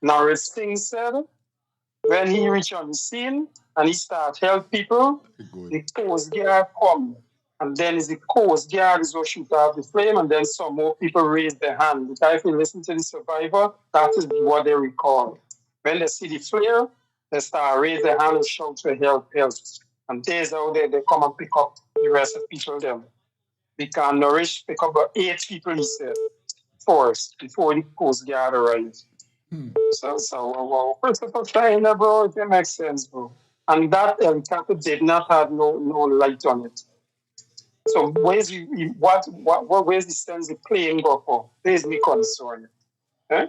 Speaker 12: Now as things said, when he reach on the scene and he start help people, the Coast Guard come. And then is the Coast Guard is what shoot off the flame, and then some more people raise their hand. Because if you listen to the survivor, that is what they recall. When they see the flare, they start raise their hand and shout for help. And there's how they come and pick up the rest of people them. Because Nourish pick up about 8 people, he said, first, before the Coast Guard arrives. So, first of all, trying, bro, it makes sense, bro. And that helicopter did not have no light on it. So where's where's the sense of playing go for? There's me concern. Eh?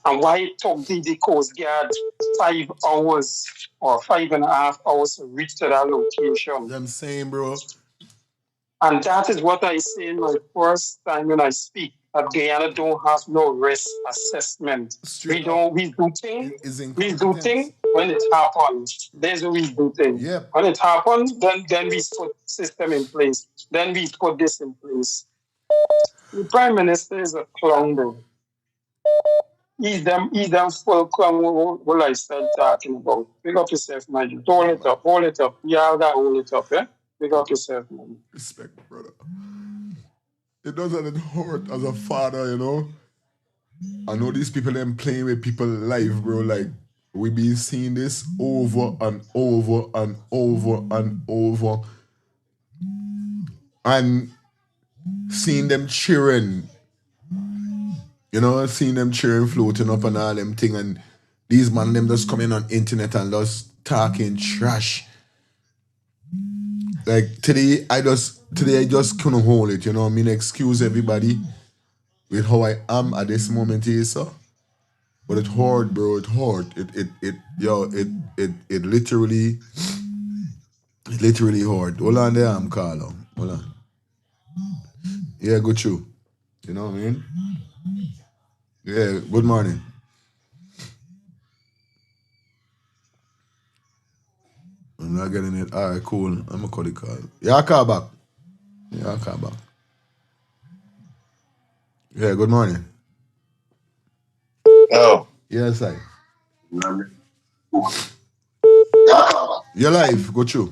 Speaker 12: And why it took the Coast Guard 5 hours or 5.5 hours to reach to that location.
Speaker 2: I'm saying, bro.
Speaker 12: And that is what I say in my first time when I speak. That Guyana don't have no risk assessment. We do things when it happens. There's a we do thing.
Speaker 2: Yep.
Speaker 12: When it happens, then we put system in place. Then we put this in place. The Prime Minister is a clown, bro. He's them full clown what I start talking about. Pick up yourself, man. Hold it up. You have that hold it up, eh? Pick up yourself, man.
Speaker 2: Respect, brother. It doesn't hurt as a father, you know. I know these people them playing with people's life, bro. Like, we been seeing this over and over and over and over. And seeing them cheering, you know, seeing them cheering, floating up and all them thing. And these man them just coming on internet and just talking trash. Like today I just couldn't hold it, you know what I mean? Excuse everybody with how I am at this moment here, sir. But it's hard, bro. It's hard. It literally hard. Hold on there, I'm Carlo. Hold on. Yeah, good show. You know what I mean? Yeah, good morning. I'm not getting it. All right, cool. I'm gonna call the call. Yeah, I'll call back. Yeah, good morning.
Speaker 18: Oh.
Speaker 2: Yes, I. Your life, go through.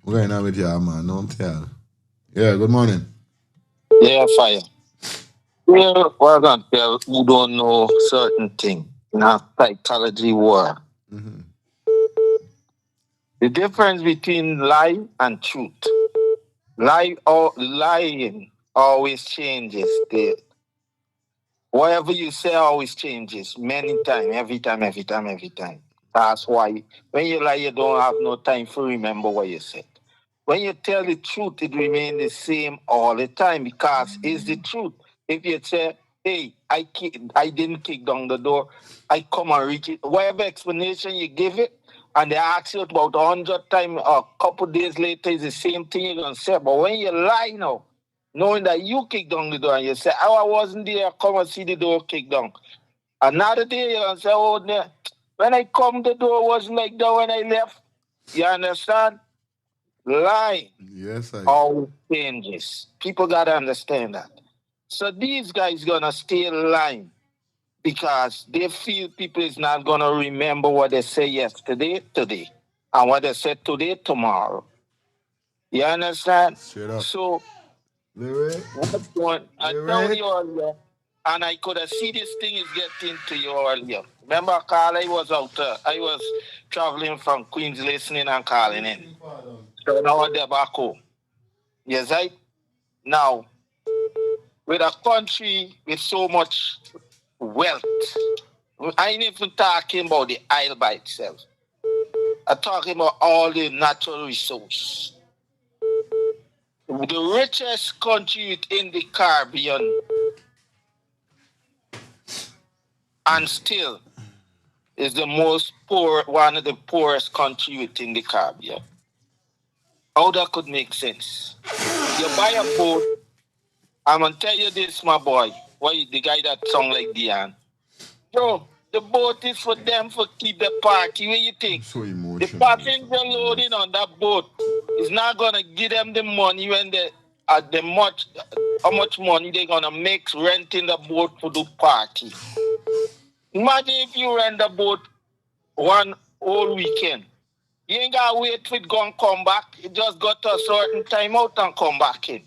Speaker 2: We're going on with you, man. No, I'm telling. Yeah, good morning.
Speaker 7: Yeah, fire. Well, we're going to tell who don't know certain thing in our psychology world.
Speaker 2: Mm-hmm.
Speaker 7: The difference between lie and truth. Lying always changes. Whatever you say always changes. Many times, every time. That's why when you lie, you don't have no time to remember what you said. When you tell the truth, it remains the same all the time because it's the truth. If you say, hey, I didn't kick down the door, I come and reach it, whatever explanation you give it, and they ask you about 100 times, a couple days later, it's the same thing you're going to say. But when you lie now, knowing that you kicked down the door and you say, oh, I wasn't there, come and see the door kicked down. Another day, you're going to say, oh, when I come, the door wasn't like that when I left. You understand? Lying.
Speaker 2: Yes, I.
Speaker 7: All changes. People got to understand that. So these guys going to stay lying because they feel people is not going to remember what they say yesterday, today, and what they said today, tomorrow. You understand?
Speaker 2: Straight up.
Speaker 7: So, what's going? I told you earlier, and I could have seen this thing is getting to you earlier. Remember, Carl, I was traveling from Queens listening and calling in. So now they're back home. Yes, right? Now, with a country with so much wealth, I ain't even talking about the isle by itself. I'm talking about all the natural resources. The richest country within the Caribbean, and still is the most poor, one of the poorest country within the Caribbean. How that could make sense? You buy a boat. I'm gonna tell you this, my boy. Why the guy that song like Dion? Bro, the boat is for them for keep the party. What you think?
Speaker 2: So emotional.
Speaker 7: The passenger loading on that boat is not gonna give them the money when they how much money they're gonna make renting the boat for the party. Imagine if you rent the boat one whole weekend. You ain't gotta wait for it to come back. You just got to a certain time out and come back in.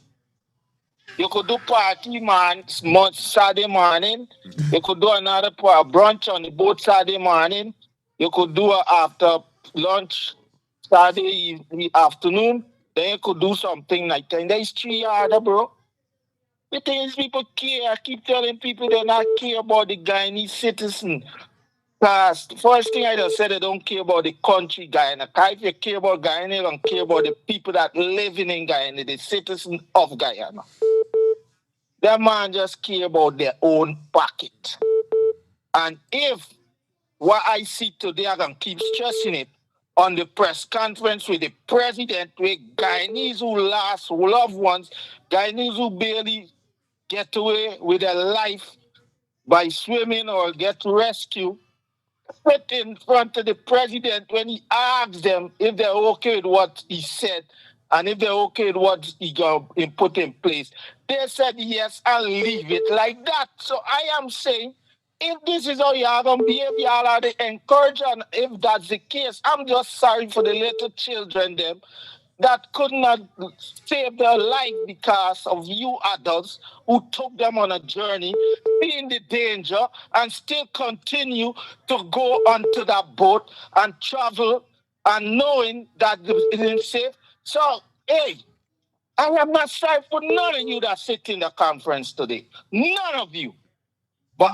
Speaker 7: You could do party, man, Saturday morning. You could do another brunch on the boat Saturday morning. You could do after lunch Saturday afternoon. Then you could do something like that. There's 3 hours, bro. The things people care. I keep telling people they not care about the Guyanese citizen. Because the first thing I just said, they don't care about the country Guyana. Because if you care about Guyana, you don't care about the people that living in Guyana, the citizens of Guyana. That man just care about their own pocket. And if what I see today, I can keep stressing it on the press conference with the president, with Guyanese who lost loved ones, Guyanese who barely get away with their life by swimming or get rescued, put in front of the president when he asks them if they're okay with what he said and if they're okay with what he got put in place. They said yes and leave it like that. So I am saying, if this is how y'all gonna behave, y'all are the encourage, and if that's the case, I'm just sorry for the little children them that could not save their life because of you adults who took them on a journey, seeing the danger, and still continue to go onto that boat and travel and knowing that it isn't safe. So, hey, I am not sorry for none of you that sit in the conference today. None of you. But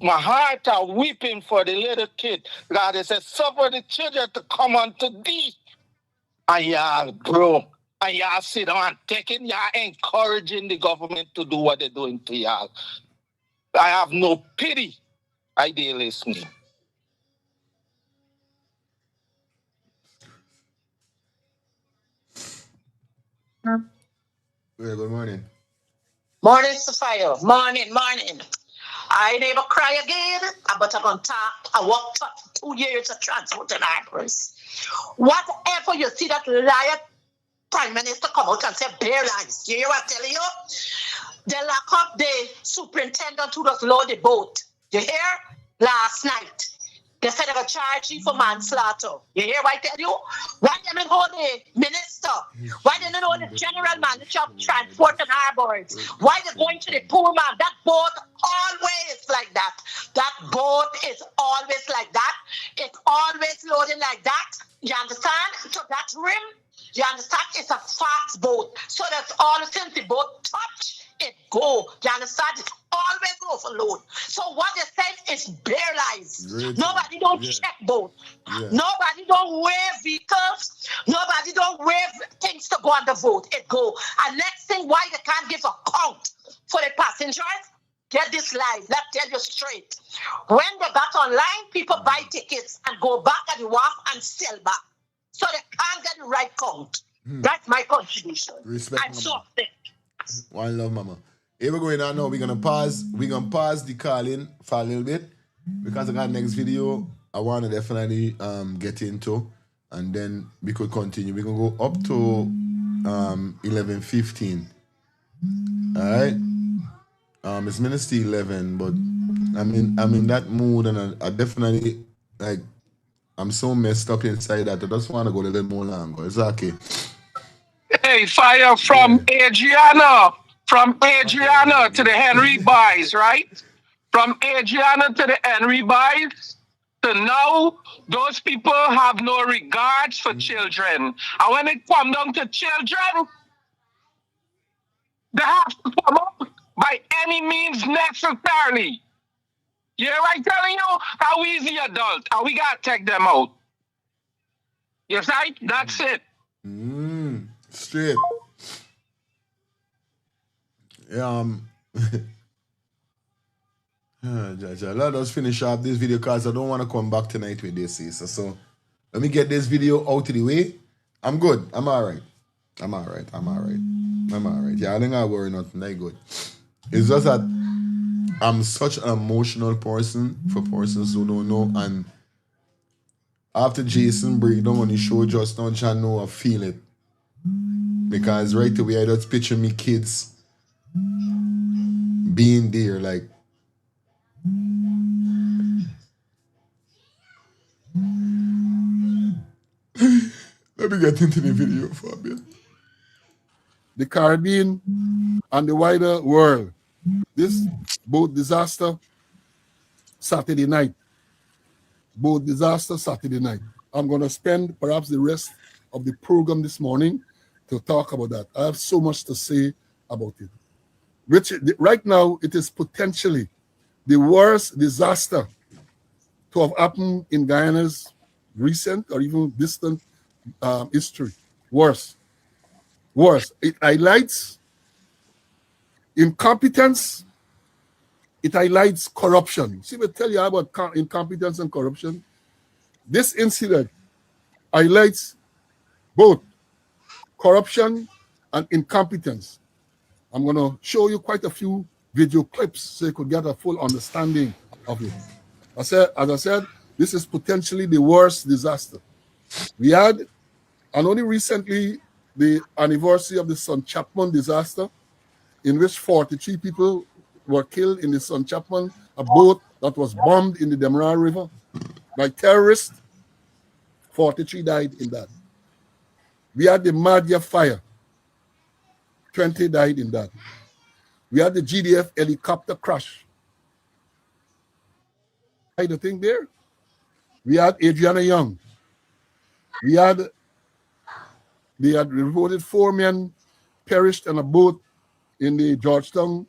Speaker 7: my heart are weeping for the little kid. God, it says, suffer the children to come unto thee. And y'all, bro, and y'all sit down taking, y'all encouraging the government to do what they're doing to y'all. I have no pity. I dare listening.
Speaker 2: Yeah, good morning.
Speaker 8: Morning, Sophia. Morning. I never cry again, but I'm going to talk. I worked for 2 years of transport and libraries. Whatever you see that liar prime minister come out and say bare lies. You hear what I'm telling you? They lock up the superintendent who just load the boat. You hear? Last night. They said they will charge you for manslaughter. You hear what I tell you? Why they don't hold the minister? Why they don't hold the general manager of transport and harbors? Why they going to the poor man? That boat always like that. That boat is always like that. It's always loading like that. You understand? So that rim, you understand? It's a fast boat. So that's all since the boat touch, it go. You understand? It's always overload. So what they said is bare lies. Great. Nobody don't check boat. Yeah. Nobody don't wear vehicles. Nobody don't wear things. things to go on the vote. It go. And next thing, why they can't give a count for the passengers? Get this live. Let's tell you straight. When they got online, people buy tickets and go back at the wharf and sell back. So they can't get the right count. That's my contribution.
Speaker 2: Respect,
Speaker 8: I'm so upset.
Speaker 2: One love, mama. Here we're going on now. We're gonna pause. We're gonna pause the calling for a little bit because I got next video I wanna definitely get into, and then we could continue. We're gonna go up to 11:15. Alright. It's minutes 11, but I'm in that mood, and I definitely like. I'm so messed up inside that I just want to go a little more longer. It's okay.
Speaker 12: Hey, fire from Adriana. From Adriana to the Henry Buys, right? From Adriana to the Henry Buys. To now, those people have no regards for children. And when it comes down to children, they have to come up by any means necessarily. You know what I'm telling you? How easy adult. And we got to take them out. Yes, right? That's it.
Speaker 2: Straight. Yeah, let us finish up this video because I don't want to come back tonight with this. So let me get this video out of the way. I'm good. I'm all right. Yeah, I think I worry nothing. That good. It's just that I'm such an emotional person for persons who don't know. And after Jason breakdown on the show just now, I know I feel it. Because right away I just picture me kids being there, like let me get into the video for a bit.
Speaker 9: The Caribbean and the wider world. This boat disaster Saturday night. Boat disaster Saturday night. I'm going to spend perhaps the rest of the program this morning to talk about that. I have so much to say about it. Which right now it is potentially the worst disaster to have happened in Guyana's recent or even distant history. Worse. It highlights incompetence. It highlights corruption. See, we tell you about incompetence and corruption. This incident highlights both corruption and incompetence. I'm going to show you quite a few video clips so you could get a full understanding of it. As I said, this is potentially the worst disaster. We had, and only recently, the anniversary of the Son Chapman disaster, in which 43 people were killed in the Son Chapman, a boat that was bombed in the Demerara River by terrorists. 43 died in that. We had the Madhya fire. 20 died in that. We had the GDF helicopter crash. I think there. We had Adriana Young. They had reported 4 men perished on a boat in the Georgetown,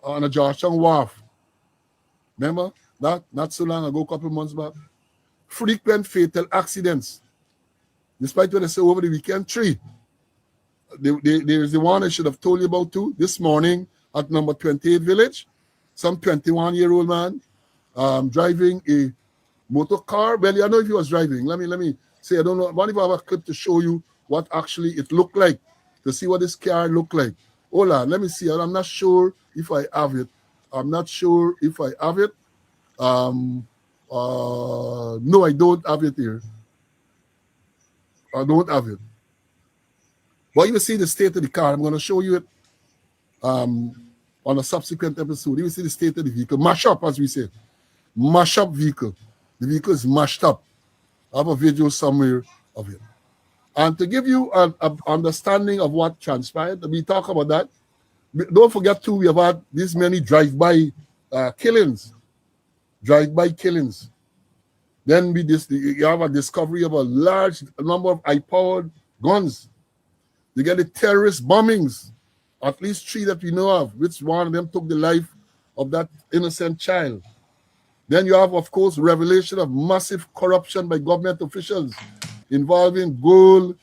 Speaker 9: on a Georgetown wharf. Remember that? Not so long ago, a couple of months back. Frequent fatal accidents. Despite what I said over the weekend, 3. There's the one I should have told you about too. This morning at number 28 Village, some 21-year-old man driving a motor car. Well, I don't know if he was driving. Let me say, I don't know. I want to have a clip to show you what actually it looked like, to see what this car looked like. Hold on, let me see. I'm not sure if I have it. No, I don't have it here. I don't have it. But you will see the state of the car. I'm going to show you it on a subsequent episode. You will see the state of the vehicle. Mash up, as we say. Mash up vehicle. The vehicle is mashed up. I have a video somewhere of it. And to give you an understanding of what transpired, we talk about that. Don't forget too, we have had these many drive-by killings. Drive-by killings. Then you have a discovery of a large number of high-powered guns. You get the terrorist bombings, at least 3 that we know of, which one of them took the life of that innocent child. Then you have, of course, revelation of massive corruption by government officials involving gold,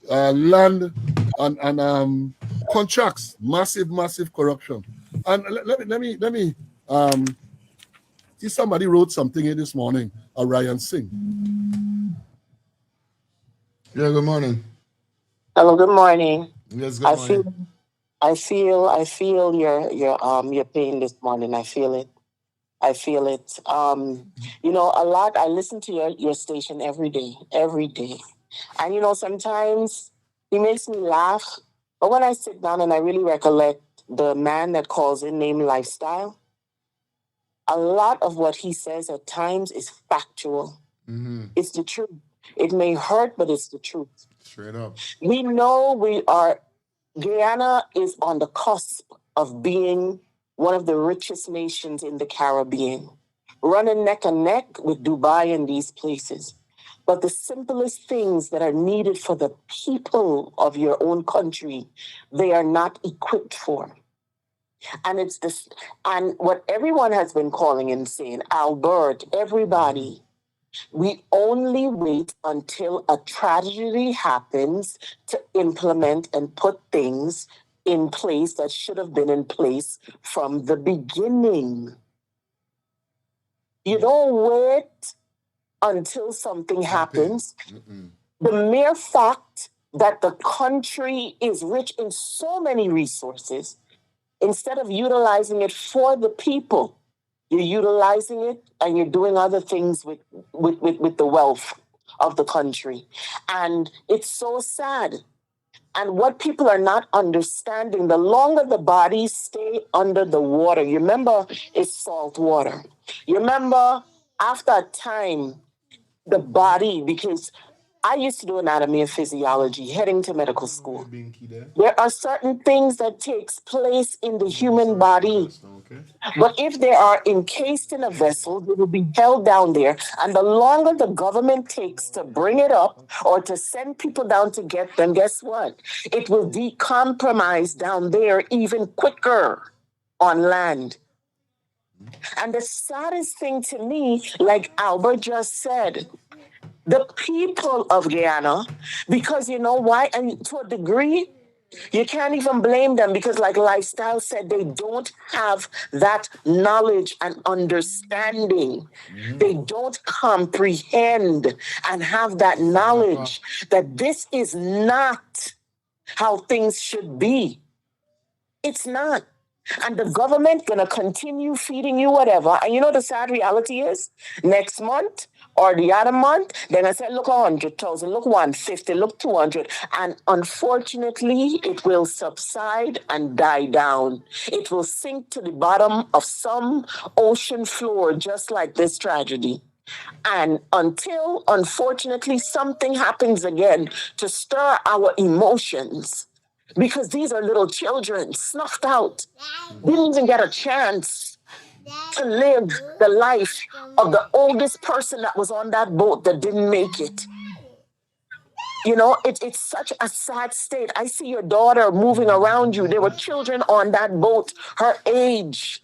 Speaker 9: land and contracts, massive corruption. And let me see, somebody wrote something here this morning, Ryan Singh.
Speaker 4: Yeah, good morning.
Speaker 10: Hello, good morning.
Speaker 4: Yes, good morning.
Speaker 10: I feel your pain this morning. I feel it. You know, a lot. I listen to your station every day. And you know, sometimes he makes me laugh. But when I sit down and I really recollect the man that calls in name lifestyle, a lot of what he says at times is factual.
Speaker 4: Mm-hmm.
Speaker 10: It's the truth. It may hurt, but it's the truth.
Speaker 4: Straight up.
Speaker 10: We know Guyana is on the cusp of being one of the richest nations in the Caribbean, running neck and neck with Dubai and these places. But the simplest things that are needed for the people of your own country, they are not equipped for. And it's this, and what everyone has been calling and saying, Albert, everybody, we only wait until a tragedy happens to implement and put things in place that should have been in place from the beginning. You don't wait until something happens. The mere fact that the country is rich in so many resources, instead of utilizing it for the people, you're utilizing it and you're doing other things with the wealth of the country. And it's so sad. And what people are not understanding, the longer the bodies stay under the water, you remember it's salt water. You remember after a time, the body, because I used to do anatomy and physiology, heading to medical school. There are certain things that takes place in the human body. But if they are encased in a vessel, they will be held down there. And the longer the government takes to bring it up or to send people down to get them, guess what? It will decompromise down there even quicker on land. And the saddest thing to me, like Albert just said, the people of Guyana, because you know why? And to a degree, you can't even blame them because, like Lifestyle said, they don't have that knowledge and understanding. They don't comprehend and have that knowledge that this is not how things should be. It's not. And the government gonna continue feeding you whatever. And you know the sad reality is, next month or the other month, then I said, look 100,000, look 150, look 200. And unfortunately, it will subside and die down. It will sink to the bottom of some ocean floor, just like this tragedy. And until, unfortunately, something happens again to stir our emotions, because these are little children snuffed out, didn't even get a chance to live the life of the oldest person that was on that boat that didn't make it. You know, it's such a sad state. I see your daughter moving around you. There were children on that boat her age.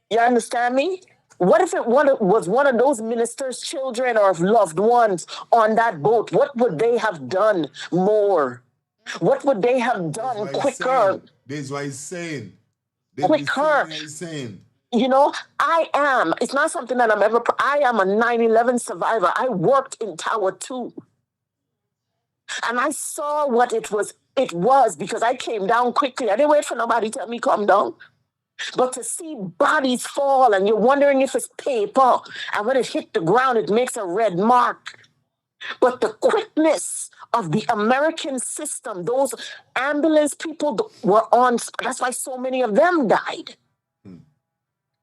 Speaker 10: You understand me? What if it was one of those ministers' children or loved ones on that boat? What would they have done more? What would they have done quicker?
Speaker 4: This is what he's saying.
Speaker 10: Quicker. You know, it's not something that I am a 9/11 survivor. I worked in Tower 2. And I saw what it was because I came down quickly. I didn't wait for nobody to tell me come down. But to see bodies fall and you're wondering if it's paper, and when it hit the ground, it makes a red mark. But the quickness of the American system, those ambulance people were on, that's why so many of them died.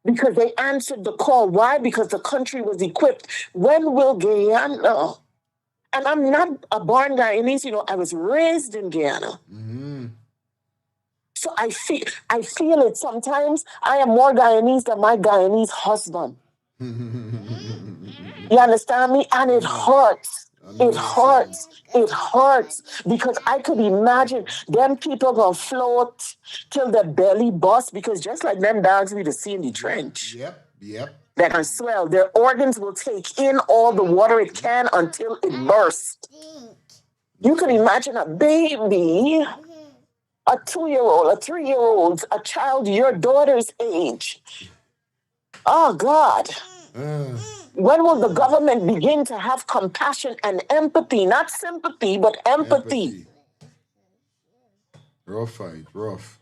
Speaker 10: Because they answered the call. Why? Because the country was equipped. When will Guyana, and I'm not a born Guyanese, you know, I was raised in Guyana. So I feel it sometimes. I am more Guyanese than my Guyanese husband. You understand me? And it hurts. It hurts. It hurts. Because I could imagine them people gonna float till their belly busts, because just like them dogs we see in the trench.
Speaker 4: Yep.
Speaker 10: That can swell. Their organs will take in all the water it can until it bursts. You can imagine a baby, a 2-year-old, a 3-year-old, a child your daughter's age. Oh, God. When will the government begin to have compassion and empathy? Not sympathy, but empathy.
Speaker 2: Rough fight, rough.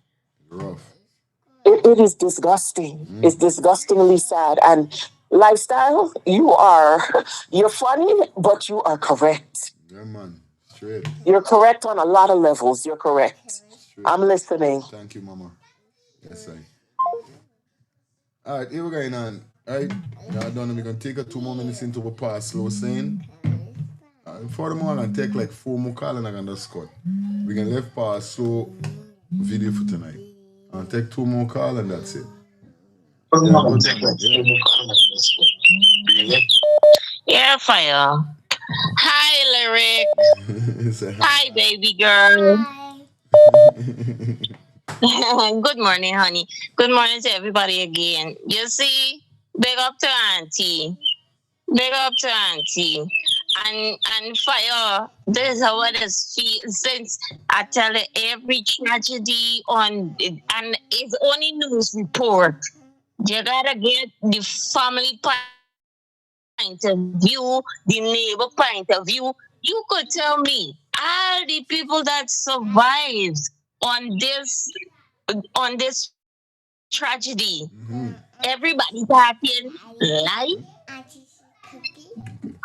Speaker 10: It is disgusting. It's disgustingly sad. And Lifestyle, you're funny, but you are correct.
Speaker 2: Yeah, man. Straight.
Speaker 10: You're correct on a lot of levels. You're correct. I'm listening.
Speaker 2: Thank you, Mama. Yes, I. All right, here we're going on. All right, y'all done. We're going to take a 2 more minutes into a past slow saying. Furthermore, I'm going to take like 4 more calls and I'm going to score. We're going to leave past slow video for tonight. I'll take 2 more calls and that's it. Yeah, good one.
Speaker 11: Yeah, fire. Hi, Lyric. Hi, baby girl. Good morning, honey. Good morning to everybody again. You see, big up to Auntie. Big up to Auntie. And fire, this is how it is feel since I tell you every tragedy on and it's only news report. You gotta get the family point of view, the neighbor point of view. You could tell me all the people that survived on this tragedy. Everybody talking life.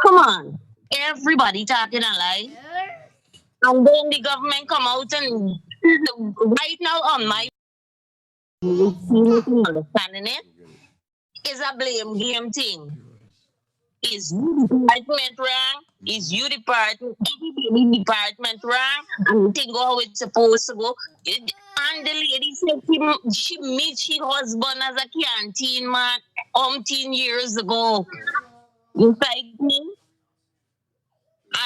Speaker 11: Come on, everybody talking a lie. And then the government come out and right now on my understanding it is a blame game thing. Is you department wrong? Is you department wrong? And think how it's supposed to go. And the lady said she meet she husband as a canteen man 10 years ago. You like me?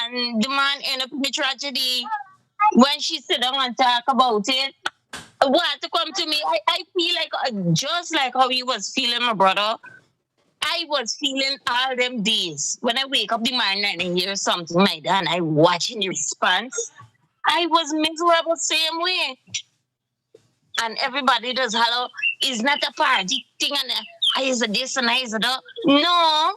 Speaker 11: And the man ended up in the tragedy. When she sit down and talk about it, what to come to me? I feel like just like how he was feeling, my brother. I was feeling all them days when I wake up the morning and hear something like that and I watching the response. I was miserable same way. And everybody does hello. It's not a party thing and I is a this and I is a that. No,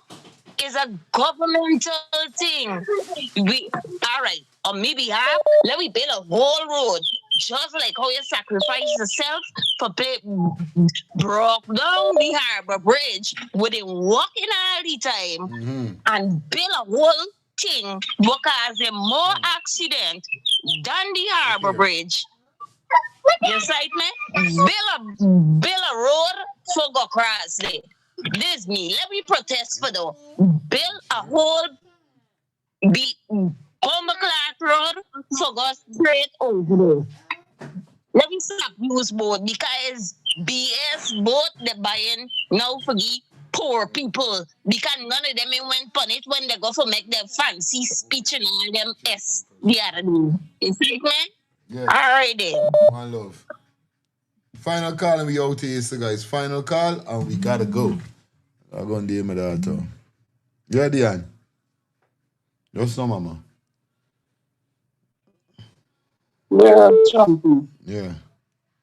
Speaker 11: it's a governmental thing. All right, on me behalf, let me build a whole road. Just like how you sacrifice yourself for broke down the harbor bridge within walking all the time and build a whole thing because there more accident than the harbor bridge. You sight me? Build a road for go across there. This me. Let me protest for though. Build a whole bomber class road for go straight over there. Let me stop use boat because BS boat they buying now for the poor people because none of them went on it when they go for make their fancy speech and all them S the other day. You see me?
Speaker 2: Yeah.
Speaker 11: All right then.
Speaker 2: One love. Final call and we out here, so guys. Final call and we gotta go. I'm gonna deal with that. Yeah, Diane. Just no, mama.
Speaker 12: Yeah, champion.
Speaker 2: Yeah.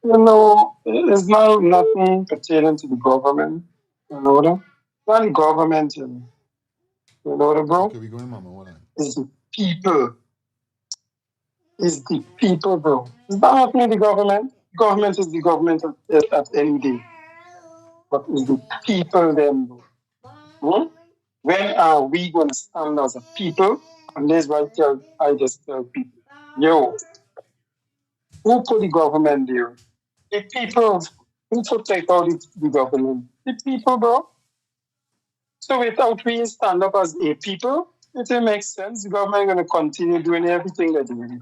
Speaker 12: You know, it's not nothing pertaining to the government. You know that? Not the government, you know that, bro?
Speaker 2: Okay, we going, mama. Hold on.
Speaker 12: It's the people. It's the people, bro. It's not happening the government. Government is the government at any day. But it's the people then, bro. When are we going to stand as a people? And this is why I just tell people, yo, who put the government there? The people. Who protect all the government? The people, bro. So without we stand up as a people, it will make sense. The government going to continue doing everything they're doing.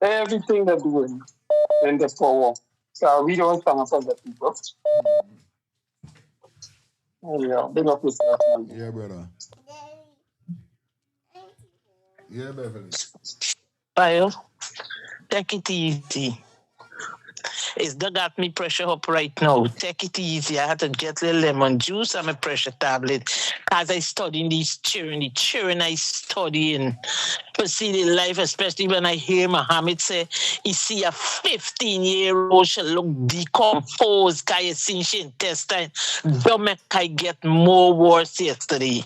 Speaker 12: Everything they're doing in the power. So we don't stand up as the people. Yeah, big up yourself, man.
Speaker 2: Yeah, brother. Yeah, Beverly.
Speaker 20: Fire, take it easy. It's got me pressure up right now. Take it easy. I had to get a little lemon juice and my pressure tablet. as I study these children, the children I studying, to see the life, especially when I hear Muhammad say, he see a 15-year-old should look decomposed, because you see she intestine. Don't make I get more worse yesterday.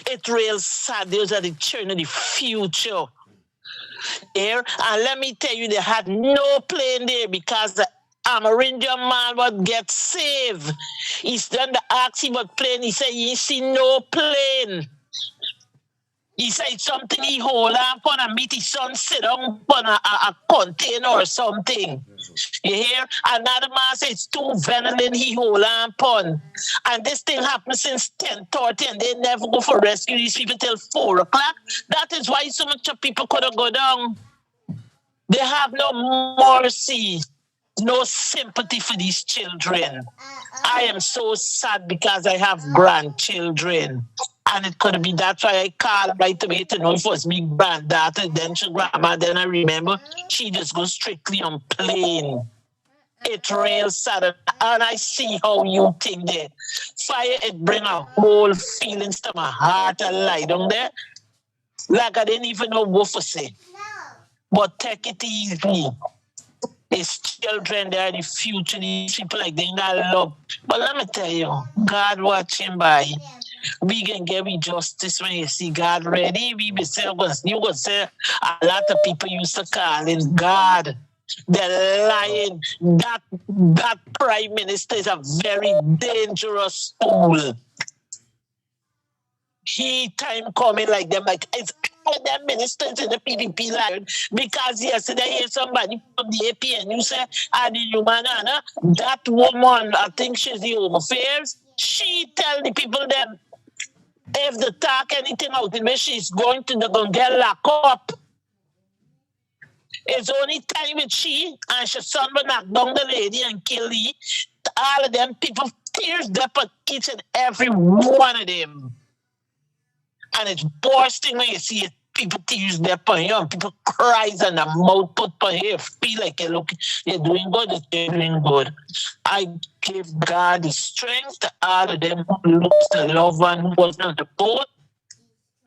Speaker 20: It's real sad. Those are the children of the future. There, and let me tell you, they had no plane there because the Amerindian man would get saved. He's done the ask him about plane. He said, he see no plane. He said something he hold on upon and meet his son sit down upon a container or something. You hear? Another man says it's too vanillin he hold on upon. And this thing happened since 10:30 and they never go for rescue these people till 4 o'clock. That is why so much of people couldn't go down. They have no mercy, no sympathy for these children. I am so sad because I have grandchildren. And it could be that's why I called right away to know if it was me granddaughter, then she grandma, then I remember she just goes strictly on plane. It's real sad. And I see how you think that fire, it bring a whole feelings to my heart and lie down there. Like I didn't even know what to say. But take it easy. It's children, they are the future, these people like they not love. But let me tell you, God watching by. We can get me justice when you see God ready. We be say, you would say a lot of people used to call in God. They're lying. That prime minister is a very dangerous tool. He time coming like them, like it's all them ministers in the PDP line. Because yesterday I hear somebody from the APN, you say, the Humana, that woman, I think she's the Home Affairs, she tell the people them, if they talk anything out in which she's going to get locked up. It's only time with she and her son will knock down the lady and kill her. All of them people tears up at each and every one of them. And it's bursting when you see it. People tears up on you and people cries and the mouth put on you. Feel like you're doing good, you're doing good. I give God the strength to all of them who looks the love one who was on the boat.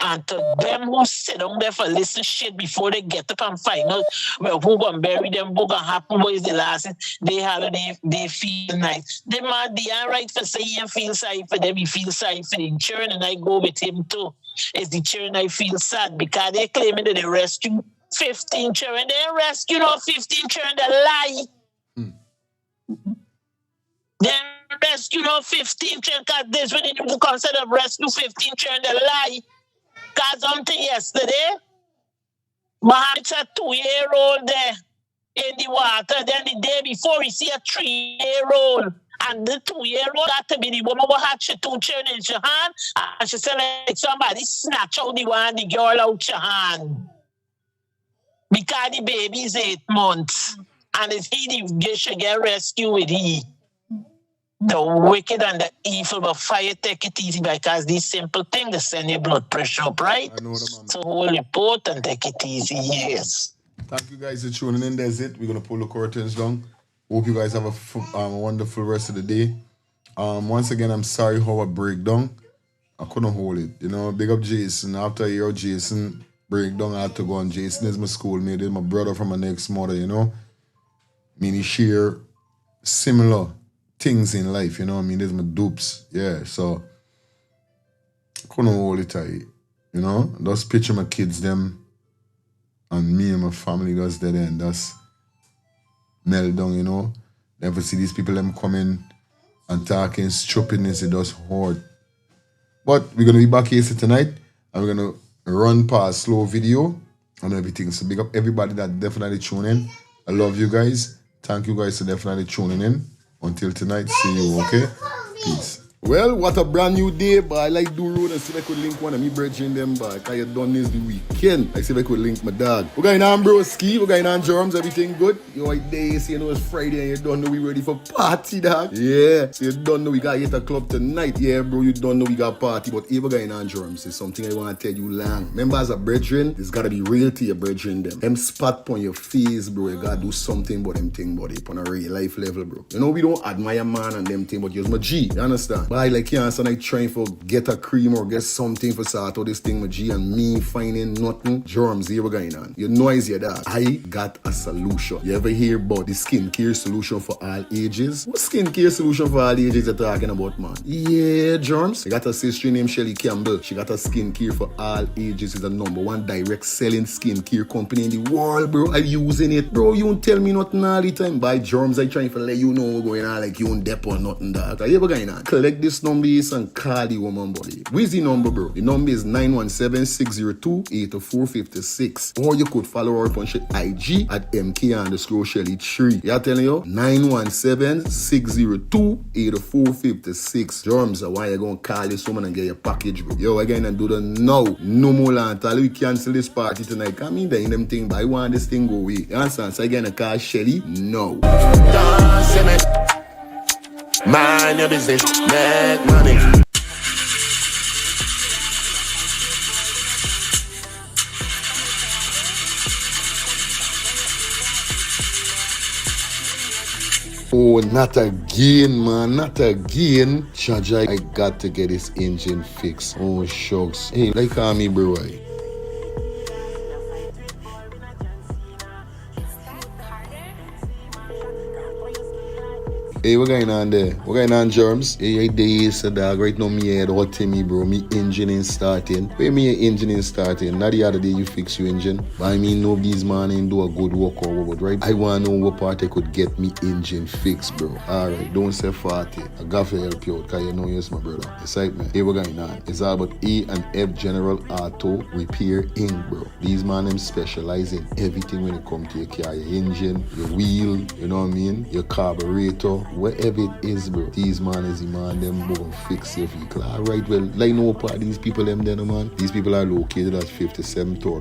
Speaker 20: And to them who sit down there for listen shit before they get up and find out well, who gonna bury them, who gonna happen, what is the last they holiday, they feel nice. They man, they are right for saying he feel sorry for them, he feel sorry for the children, and I go with him too. It's the children I feel sad because they claiming that they rescue 15 children. They rescue no 15 children, they lie. They rescue no 15 children because this when they consider rescue 15 children, they lie. Because until yesterday, Mohammed said a 2-year-old there in the water. Then the day before, he see a 3-year-old. And the 2-year-old had to be the woman who had she 2 children in her hand. And she said, like somebody snatch out the girl out her hand. Because the baby is 8 months. And it's he should get rescued with he. The wicked and the evil, but fire take it easy because these simple things they send your blood pressure up, right? So hold your port and take it easy, yes.
Speaker 2: Thank you guys for tuning in. That's it. We're gonna pull the curtains down. Hope you guys have a wonderful rest of the day. Once again, I'm sorry how I break down. I couldn't hold it. You know, big up Jason. After I hear Jason break down, I had to go on. Jason is my schoolmate. He's my brother from my next mother, you know. I mean, he share similar things in life, you know what I mean? There's my dupes, yeah, so couldn't hold it tight, you know? Just picture my kids, them, and me and my family just dead end, just melt down, you know? Never see these people, them coming and talking stupidness, it does hurt. But we're gonna be back here tonight, and we're gonna run past slow video and everything, so big up everybody that definitely tune in. I love you guys. Thank you guys for definitely tuning in. Until tonight, see you, okay? Peace. Well, what a brand new day, but I like do road and see if I could link one of me brethren them back. I done this the weekend. I see if I could link my dog. We're going on broski, we're going on germs, everything good. You right there, so you know it's Friday and you don't know we ready for party, dog. Yeah, so you don't know we got hit a club tonight. Yeah, bro, you don't know we got party, but if we're going on germs, it's something I want to tell you long. Remember as a brethren, it's gotta be real to your brethren them. Them spot on your face, bro, you gotta do something about them thing, buddy, on a real life level, bro. You know, we don't admire man and them thing, but you're my G, you understand? Buy like cancer and I trying for get a cream or get something for sort out this thing with G and me finding nothing. Germs, here we going on. You noise your dog. I got a solution. You ever hear about the skincare solution for all ages? What skincare solution for all ages you're talking about, man? Yeah, Germs. I got a sister named Shelly Campbell. She got a skincare for all ages. It's the #1 direct selling skincare company in the world, bro. I'm using it. Bro, you don't tell me nothing all the time. By Germs, I trying to let you know what's going on like you don't dep or nothing, dog. Are you ever going on? Collect this number and call the woman, buddy. Where's the number, bro? The number is 917-602-8456. Or you could follow her on IG at MK_Shelly3. Yeah, telling you? 917-602-8456. Germs, why you gonna call this woman and get your package, bro? Yo, again and do the now. No more land. Tell we cancel this party tonight. Come in there in them thing, but I want this thing go away. You understand? So again, I call Shelly. No.
Speaker 5: Mind your business, make money.
Speaker 2: Oh, not again, man. Not again. Chaja, I got to get this engine fixed. Oh, shucks. Hey, like me, bro. Hey, what going on there? What going on, Germs? Hey, days, dog. Right now, me head all to me, bro. Me engine ain't starting. Where me engine ain't starting? Not the other day you fix your engine. But I mean, nobody's man ain't do a good work or what, right? I want to know what part I could get me engine fixed, bro. Alright, don't say 40. I got to help you out, because you know you're my brother. Excitement. Hey, what going on? It's all about E&F General Auto Repair Inc., bro. These man, them specialize in everything when it comes to your car. Your engine, your wheel, you know what I mean? Your carburetor. Whatever it is, bro, these man is the man them go fix your vehicle. Alright, well, like no part of these people them then, man. These people are located at 57 Tour